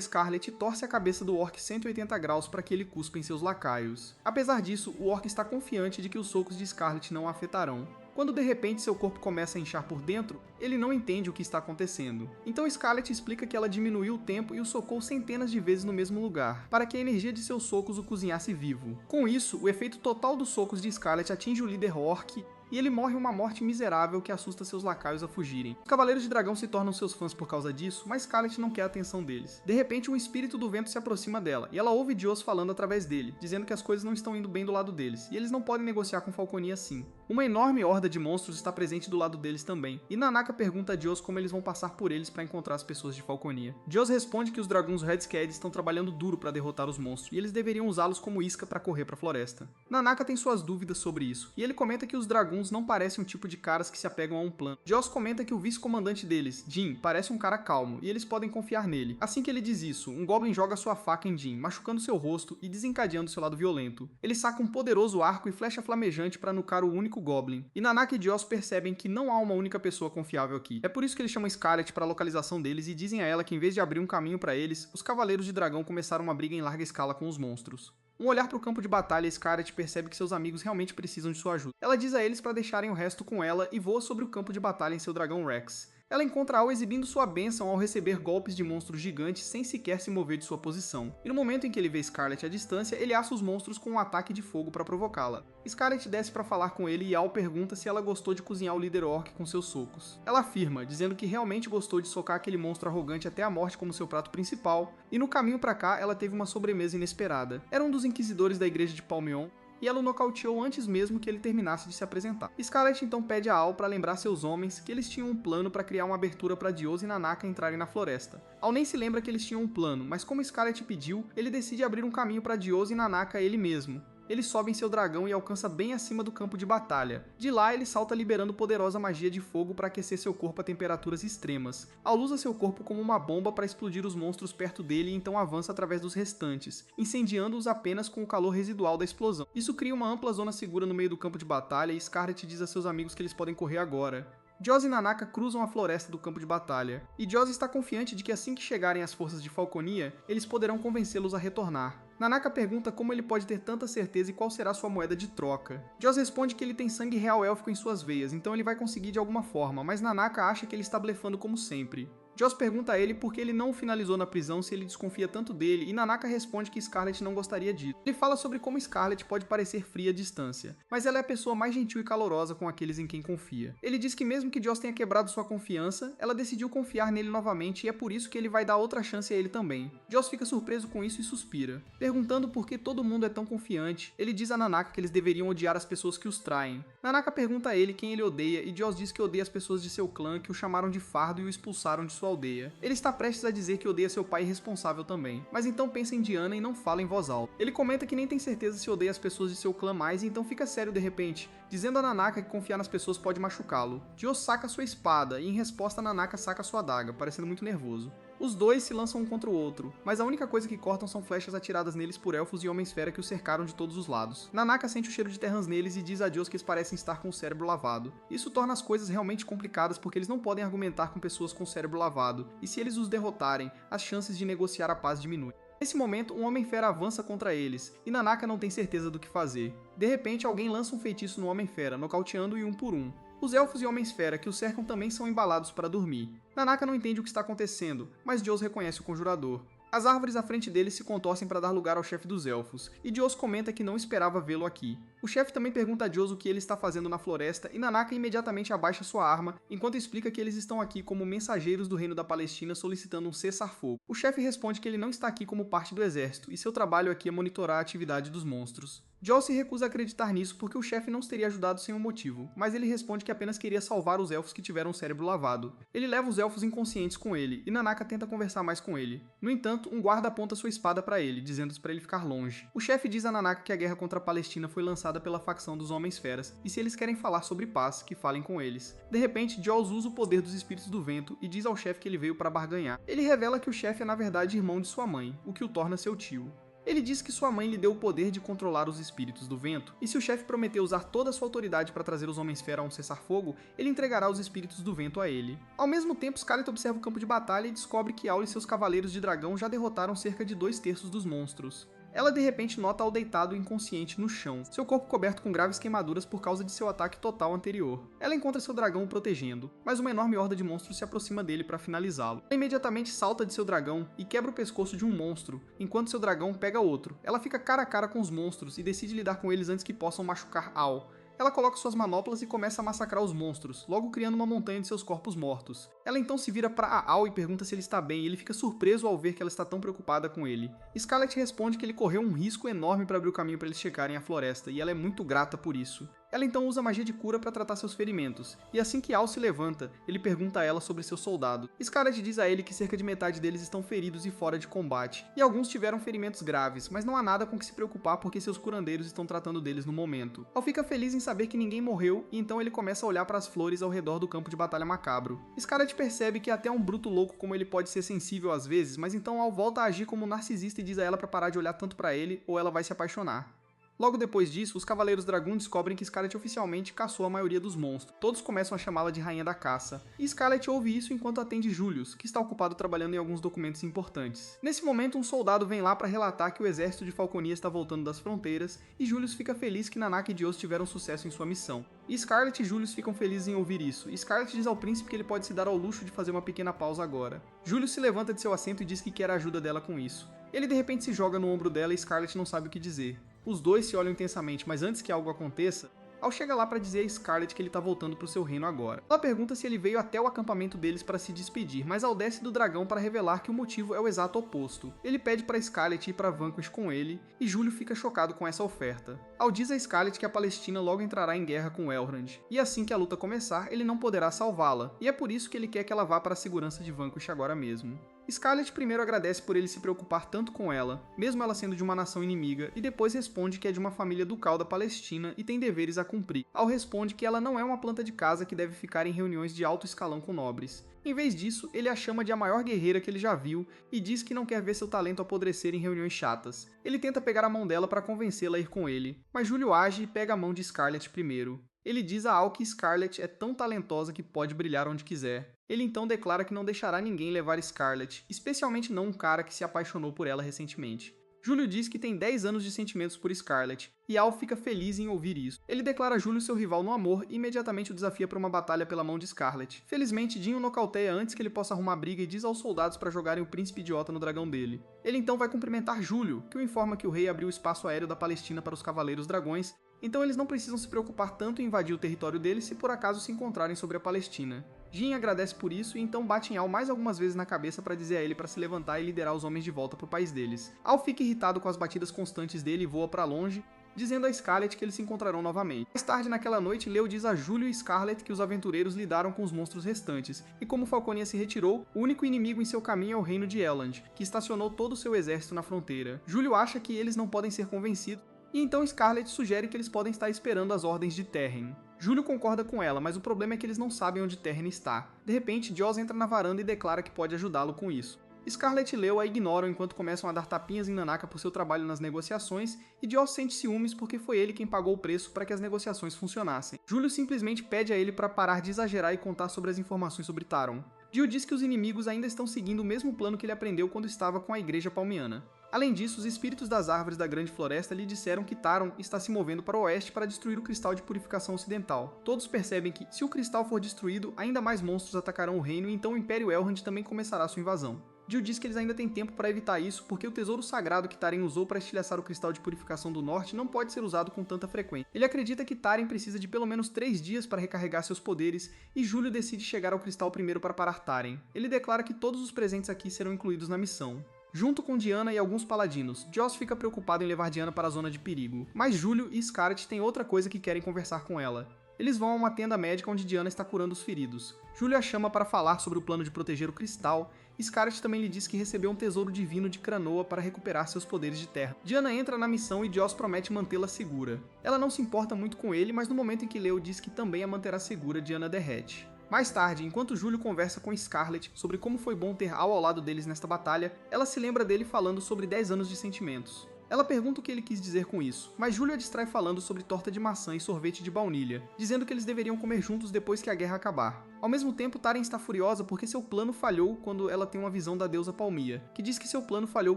Scarlet e torce a cabeça do orc 180 graus para que ele cuspa em seus lacaios. Apesar disso, o orc está confiante de que os socos de Scarlet não a afetarão. Quando de repente seu corpo começa a inchar por dentro, ele não entende o que está acontecendo. Então Scarlet explica que ela diminuiu o tempo e o socou centenas de vezes no mesmo lugar, para que a energia de seus socos o cozinhasse vivo. Com isso, o efeito total dos socos de Scarlet atinge o líder orc, e ele morre uma morte miserável que assusta seus lacaios a fugirem. Os Cavaleiros de Dragão se tornam seus fãs por causa disso, mas Scarlet não quer a atenção deles. De repente, um espírito do vento se aproxima dela, e ela ouve Dios falando através dele, dizendo que as coisas não estão indo bem do lado deles, e eles não podem negociar com Falconia assim. Uma enorme horda de monstros está presente do lado deles também, e Nanaka pergunta a Dios como eles vão passar por eles para encontrar as pessoas de Falconia. Dios responde que os dragões Red Scad estão trabalhando duro para derrotar os monstros, e eles deveriam usá-los como isca para correr para a floresta. Nanaka tem suas dúvidas sobre isso, e ele comenta que os dragões não parecem um tipo de caras que se apegam a um plano. Dios comenta que o vice-comandante deles, Jin, parece um cara calmo, e eles podem confiar nele. Assim que ele diz isso, um Goblin joga sua faca em Jin, machucando seu rosto e desencadeando seu lado violento. Ele saca um poderoso arco e flecha flamejante para nucar o único Goblin. E Nanaka e Dios percebem que não há uma única pessoa confiável aqui. É por isso que eles chamam Scarlet para a localização deles e dizem a ela que em vez de abrir um caminho para eles, os Cavaleiros de Dragão começaram uma briga em larga escala com os monstros. Um olhar para o campo de batalha, Scarlet percebe que seus amigos realmente precisam de sua ajuda. Ela diz a eles para deixarem o resto com ela e voa sobre o campo de batalha em seu dragão Rex. Ela encontra Al exibindo sua bênção ao receber golpes de monstros gigantes sem sequer se mover de sua posição. E no momento em que ele vê Scarlet à distância, ele assa os monstros com um ataque de fogo para provocá-la. Scarlet desce para falar com ele e Al pergunta se ela gostou de cozinhar o líder orc com seus socos. Ela afirma, dizendo que realmente gostou de socar aquele monstro arrogante até a morte como seu prato principal, e no caminho para cá ela teve uma sobremesa inesperada. Era um dos inquisidores da igreja de Palmeon, e ela o nocauteou antes mesmo que ele terminasse de se apresentar. Scarlet então pede a Al para lembrar seus homens que eles tinham um plano para criar uma abertura para Dios e Nanaka entrarem na floresta. Al nem se lembra que eles tinham um plano, mas como Scarlet pediu, ele decide abrir um caminho para Dios e Nanaka ele mesmo. Ele sobe em seu dragão e alcança bem acima do campo de batalha. De lá, ele salta liberando poderosa magia de fogo para aquecer seu corpo a temperaturas extremas. Al usa seu corpo como uma bomba para explodir os monstros perto dele e então avança através dos restantes, incendiando-os apenas com o calor residual da explosão. Isso cria uma ampla zona segura no meio do campo de batalha e Scarlet diz a seus amigos que eles podem correr agora. Dios e Nanaka cruzam a floresta do campo de batalha, e Dios está confiante de que assim que chegarem as forças de Falconia, eles poderão convencê-los a retornar. Nanaka pergunta como ele pode ter tanta certeza e qual será sua moeda de troca. Dios responde que ele tem sangue real élfico em suas veias, então ele vai conseguir de alguma forma, mas Nanaka acha que ele está blefando como sempre. Dios pergunta a ele por que ele não o finalizou na prisão se ele desconfia tanto dele, e Nanaka responde que Scarlet não gostaria disso. Ele fala sobre como Scarlet pode parecer fria à distância, mas ela é a pessoa mais gentil e calorosa com aqueles em quem confia. Ele diz que mesmo que Dios tenha quebrado sua confiança, ela decidiu confiar nele novamente e é por isso que ele vai dar outra chance a ele também. Dios fica surpreso com isso e suspira. Perguntando por que todo mundo é tão confiante, ele diz a Nanaka que eles deveriam odiar as pessoas que os traem. Nanaka pergunta a ele quem ele odeia e Dios diz que odeia as pessoas de seu clã que o chamaram de fardo e o expulsaram de sua sua aldeia. Ele está prestes a dizer que odeia seu pai irresponsável também, mas então pensa em Diana e não fala em voz alta. Ele comenta que nem tem certeza se odeia as pessoas de seu clã mais e então fica sério de repente, dizendo a Nanaka que confiar nas pessoas pode machucá-lo. Dio saca sua espada e em resposta Nanaka saca sua adaga, parecendo muito nervoso. Os dois se lançam um contra o outro, mas a única coisa que cortam são flechas atiradas neles por elfos e homens-fera que o cercaram de todos os lados. Nanaka sente o cheiro de terras neles e diz a Dios que eles parecem estar com o cérebro lavado. Isso torna as coisas realmente complicadas porque eles não podem argumentar com pessoas com o cérebro lavado, e se eles os derrotarem, as chances de negociar a paz diminuem. Nesse momento, um Homem-Fera avança contra eles, e Nanaka não tem certeza do que fazer. De repente, alguém lança um feitiço no Homem-Fera, nocauteando-o um por um. Os elfos e Homens-Fera que o cercam também são embalados para dormir. Nanaka não entende o que está acontecendo, mas Dios reconhece o conjurador. As árvores à frente dele se contorcem para dar lugar ao chefe dos elfos, e Dios comenta que não esperava vê-lo aqui. O chefe também pergunta a Dios o que ele está fazendo na floresta, e Nanaka imediatamente abaixa sua arma, enquanto explica que eles estão aqui como mensageiros do reino da Palestina solicitando um cessar-fogo. O chefe responde que ele não está aqui como parte do exército, e seu trabalho aqui é monitorar a atividade dos monstros. Joel se recusa a acreditar nisso porque o chefe não os teria ajudado sem um motivo, mas ele responde que apenas queria salvar os elfos que tiveram o cérebro lavado. Ele leva os elfos inconscientes com ele, e Nanaka tenta conversar mais com ele. No entanto, um guarda aponta sua espada para ele, dizendo para ele ficar longe. O chefe diz a Nanaka que a guerra contra a Palestina foi lançada pela facção dos Homens-Feras, e se eles querem falar sobre paz, que falem com eles. De repente, Joel usa o poder dos espíritos do vento e diz ao chefe que ele veio para barganhar. Ele revela que o chefe é na verdade irmão de sua mãe, o que o torna seu tio. Ele diz que sua mãe lhe deu o poder de controlar os espíritos do vento, e se o chefe prometeu usar toda a sua autoridade para trazer os Homens-Fera a um cessar-fogo, ele entregará os espíritos do vento a ele. Ao mesmo tempo, Scarlet observa o campo de batalha e descobre que Aul e seus cavaleiros de dragão já derrotaram cerca de 2/3 dos monstros. Ela de repente nota Aul deitado inconsciente no chão, seu corpo coberto com graves queimaduras por causa de seu ataque total anterior. Ela encontra seu dragão o protegendo, mas uma enorme horda de monstros se aproxima dele para finalizá-lo. Ela imediatamente salta de seu dragão e quebra o pescoço de um monstro, enquanto seu dragão pega outro. Ela fica cara a cara com os monstros e decide lidar com eles antes que possam machucar Aul. Ela coloca suas manoplas e começa a massacrar os monstros, logo criando uma montanha de seus corpos mortos. Ela então se vira para Aul e pergunta se ele está bem, e ele fica surpreso ao ver que ela está tão preocupada com ele. Scarlet responde que ele correu um risco enorme para abrir o caminho para eles chegarem à floresta, e ela é muito grata por isso. Ela então usa magia de cura para tratar seus ferimentos, e assim que Aul se levanta, ele pergunta a ela sobre seu soldado. Scarlet diz a ele que cerca de metade deles estão feridos e fora de combate, e alguns tiveram ferimentos graves, mas não há nada com que se preocupar porque seus curandeiros estão tratando deles no momento. Aul fica feliz em saber que ninguém morreu, e então ele começa a olhar para as flores ao redor do campo de batalha macabro. Scarlet percebe que até um bruto louco como ele pode ser sensível às vezes, mas então Aul volta a agir como um narcisista e diz a ela para parar de olhar tanto para ele, ou ela vai se apaixonar. Logo depois disso, os Cavaleiros Dragão descobrem que Scarlet oficialmente caçou a maioria dos monstros. Todos começam a chamá-la de Rainha da Caça. E Scarlet ouve isso enquanto atende Julius, que está ocupado trabalhando em alguns documentos importantes. Nesse momento, um soldado vem lá para relatar que o exército de Falconia está voltando das fronteiras, e Julius fica feliz que Nanaka e Dios tiveram sucesso em sua missão. E Scarlet e Julius ficam felizes em ouvir isso, e Scarlet diz ao príncipe que ele pode se dar ao luxo de fazer uma pequena pausa agora. Julius se levanta de seu assento e diz que quer a ajuda dela com isso. Ele de repente se joga no ombro dela e Scarlet não sabe o que dizer. Os dois se olham intensamente, mas antes que algo aconteça, Aul chega lá para dizer a Scarlet que ele tá voltando pro seu reino agora. Ela pergunta se ele veio até o acampamento deles para se despedir, mas Aul desce do dragão para revelar que o motivo é o exato oposto. Ele pede para Scarlet ir para Vanquish com ele, e Júlio fica chocado com essa oferta. Aul diz a Scarlet que a Palestina logo entrará em guerra com Elrond, e assim que a luta começar, ele não poderá salvá-la, e é por isso que ele quer que ela vá para a segurança de Vanquish agora mesmo. Scarlet primeiro agradece por ele se preocupar tanto com ela, mesmo ela sendo de uma nação inimiga, e depois responde que é de uma família ducal da Palestina e tem deveres a cumprir. Aul responde que ela não é uma planta de casa que deve ficar em reuniões de alto escalão com nobres. Em vez disso, ele a chama de a maior guerreira que ele já viu e diz que não quer ver seu talento apodrecer em reuniões chatas. Ele tenta pegar a mão dela para convencê-la a ir com ele, mas Júlio age e pega a mão de Scarlet primeiro. Ele diz a Aul que Scarlet é tão talentosa que pode brilhar onde quiser. Ele então declara que não deixará ninguém levar Scarlet, especialmente não um cara que se apaixonou por ela recentemente. Júlio diz que tem 10 anos de sentimentos por Scarlet, e Aul fica feliz em ouvir isso. Ele declara Júlio seu rival no amor e imediatamente o desafia para uma batalha pela mão de Scarlet. Felizmente, Jin o nocauteia antes que ele possa arrumar briga e diz aos soldados para jogarem o príncipe idiota no dragão dele. Ele então vai cumprimentar Júlio, que o informa que o rei abriu o espaço aéreo da Palestina para os Cavaleiros Dragões, então eles não precisam se preocupar tanto em invadir o território deles se por acaso se encontrarem sobre a Palestina. Jin agradece por isso e então bate em Aul mais algumas vezes na cabeça para dizer a ele para se levantar e liderar os homens de volta para o país deles. Aul fica irritado com as batidas constantes dele e voa para longe, dizendo a Scarlet que eles se encontrarão novamente. Mais tarde naquela noite, Leo diz a Júlio e Scarlet que os aventureiros lidaram com os monstros restantes, e como Falconia se retirou, o único inimigo em seu caminho é o reino de Elland, que estacionou todo o seu exército na fronteira. Júlio acha que eles não podem ser convencidos, e então Scarlet sugere que eles podem estar esperando as ordens de Terren. Júlio concorda com ela, mas o problema é que eles não sabem onde Terren está. De repente, Joss entra na varanda e declara que pode ajudá-lo com isso. Scarlet e Leo a ignoram enquanto começam a dar tapinhas em Nanaka por seu trabalho nas negociações, e Joss sente ciúmes porque foi ele quem pagou o preço para que as negociações funcionassem. Júlio simplesmente pede a ele para parar de exagerar e contar sobre as informações sobre Taron. Dio diz que os inimigos ainda estão seguindo o mesmo plano que ele aprendeu quando estava com a Igreja Palmiana. Além disso, os espíritos das árvores da Grande Floresta lhe disseram que Taron está se movendo para o oeste para destruir o Cristal de Purificação Ocidental. Todos percebem que, se o cristal for destruído, ainda mais monstros atacarão o reino e então o Império Elrond também começará sua invasão. Dio diz que eles ainda têm tempo para evitar isso porque o tesouro sagrado que Taren usou para estilhaçar o Cristal de Purificação do Norte não pode ser usado com tanta frequência. Ele acredita que Taren precisa de pelo menos 3 dias para recarregar seus poderes e Júlio decide chegar ao cristal primeiro para parar Taren. Ele declara que todos os presentes aqui serão incluídos na missão. Junto com Diana e alguns paladinos, Joss fica preocupado em levar Diana para a zona de perigo, mas Júlio e Scarlet têm outra coisa que querem conversar com ela. Eles vão a uma tenda médica onde Diana está curando os feridos. Júlio a chama para falar sobre o plano de proteger o cristal, e Scarlet também lhe diz que recebeu um tesouro divino de Cranoa para recuperar seus poderes de terra. Diana entra na missão e Joss promete mantê-la segura. Ela não se importa muito com ele, mas no momento em que Leo diz que também a manterá segura, Diana derrete. Mais tarde, enquanto Júlio conversa com Scarlet sobre como foi bom ter Al ao lado deles nesta batalha, ela se lembra dele falando sobre 10 anos de sentimentos. Ela pergunta o que ele quis dizer com isso, mas Júlio a distrai falando sobre torta de maçã e sorvete de baunilha, dizendo que eles deveriam comer juntos depois que a guerra acabar. Ao mesmo tempo, Taren está furiosa porque seu plano falhou quando ela tem uma visão da deusa Palmia, que diz que seu plano falhou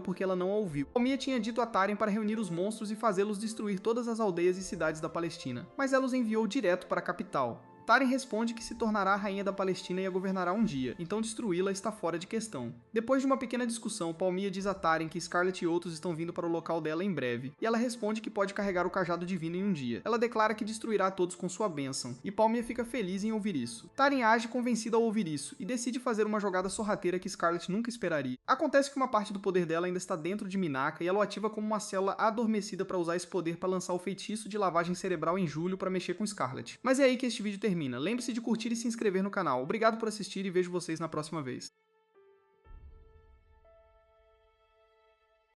porque ela não a ouviu. Palmia tinha dito a Taren para reunir os monstros e fazê-los destruir todas as aldeias e cidades da Palestina, mas ela os enviou direto para a capital. Taren responde que se tornará a rainha da Palestina e a governará um dia, então destruí-la está fora de questão. Depois de uma pequena discussão, Palmia diz a Taren que Scarlet e outros estão vindo para o local dela em breve, e ela responde que pode carregar o cajado divino em um dia. Ela declara que destruirá todos com sua bênção, e Palmia fica feliz em ouvir isso. Taren age convencida ao ouvir isso, e decide fazer uma jogada sorrateira que Scarlet nunca esperaria. Acontece que uma parte do poder dela ainda está dentro de Minaka, e ela o ativa como uma célula adormecida para usar esse poder para lançar o feitiço de lavagem cerebral em Júlio para mexer com Scarlet. Mas é aí que este vídeo termina. Lembre-se de curtir e se inscrever no canal. Obrigado por assistir e vejo vocês na próxima vez.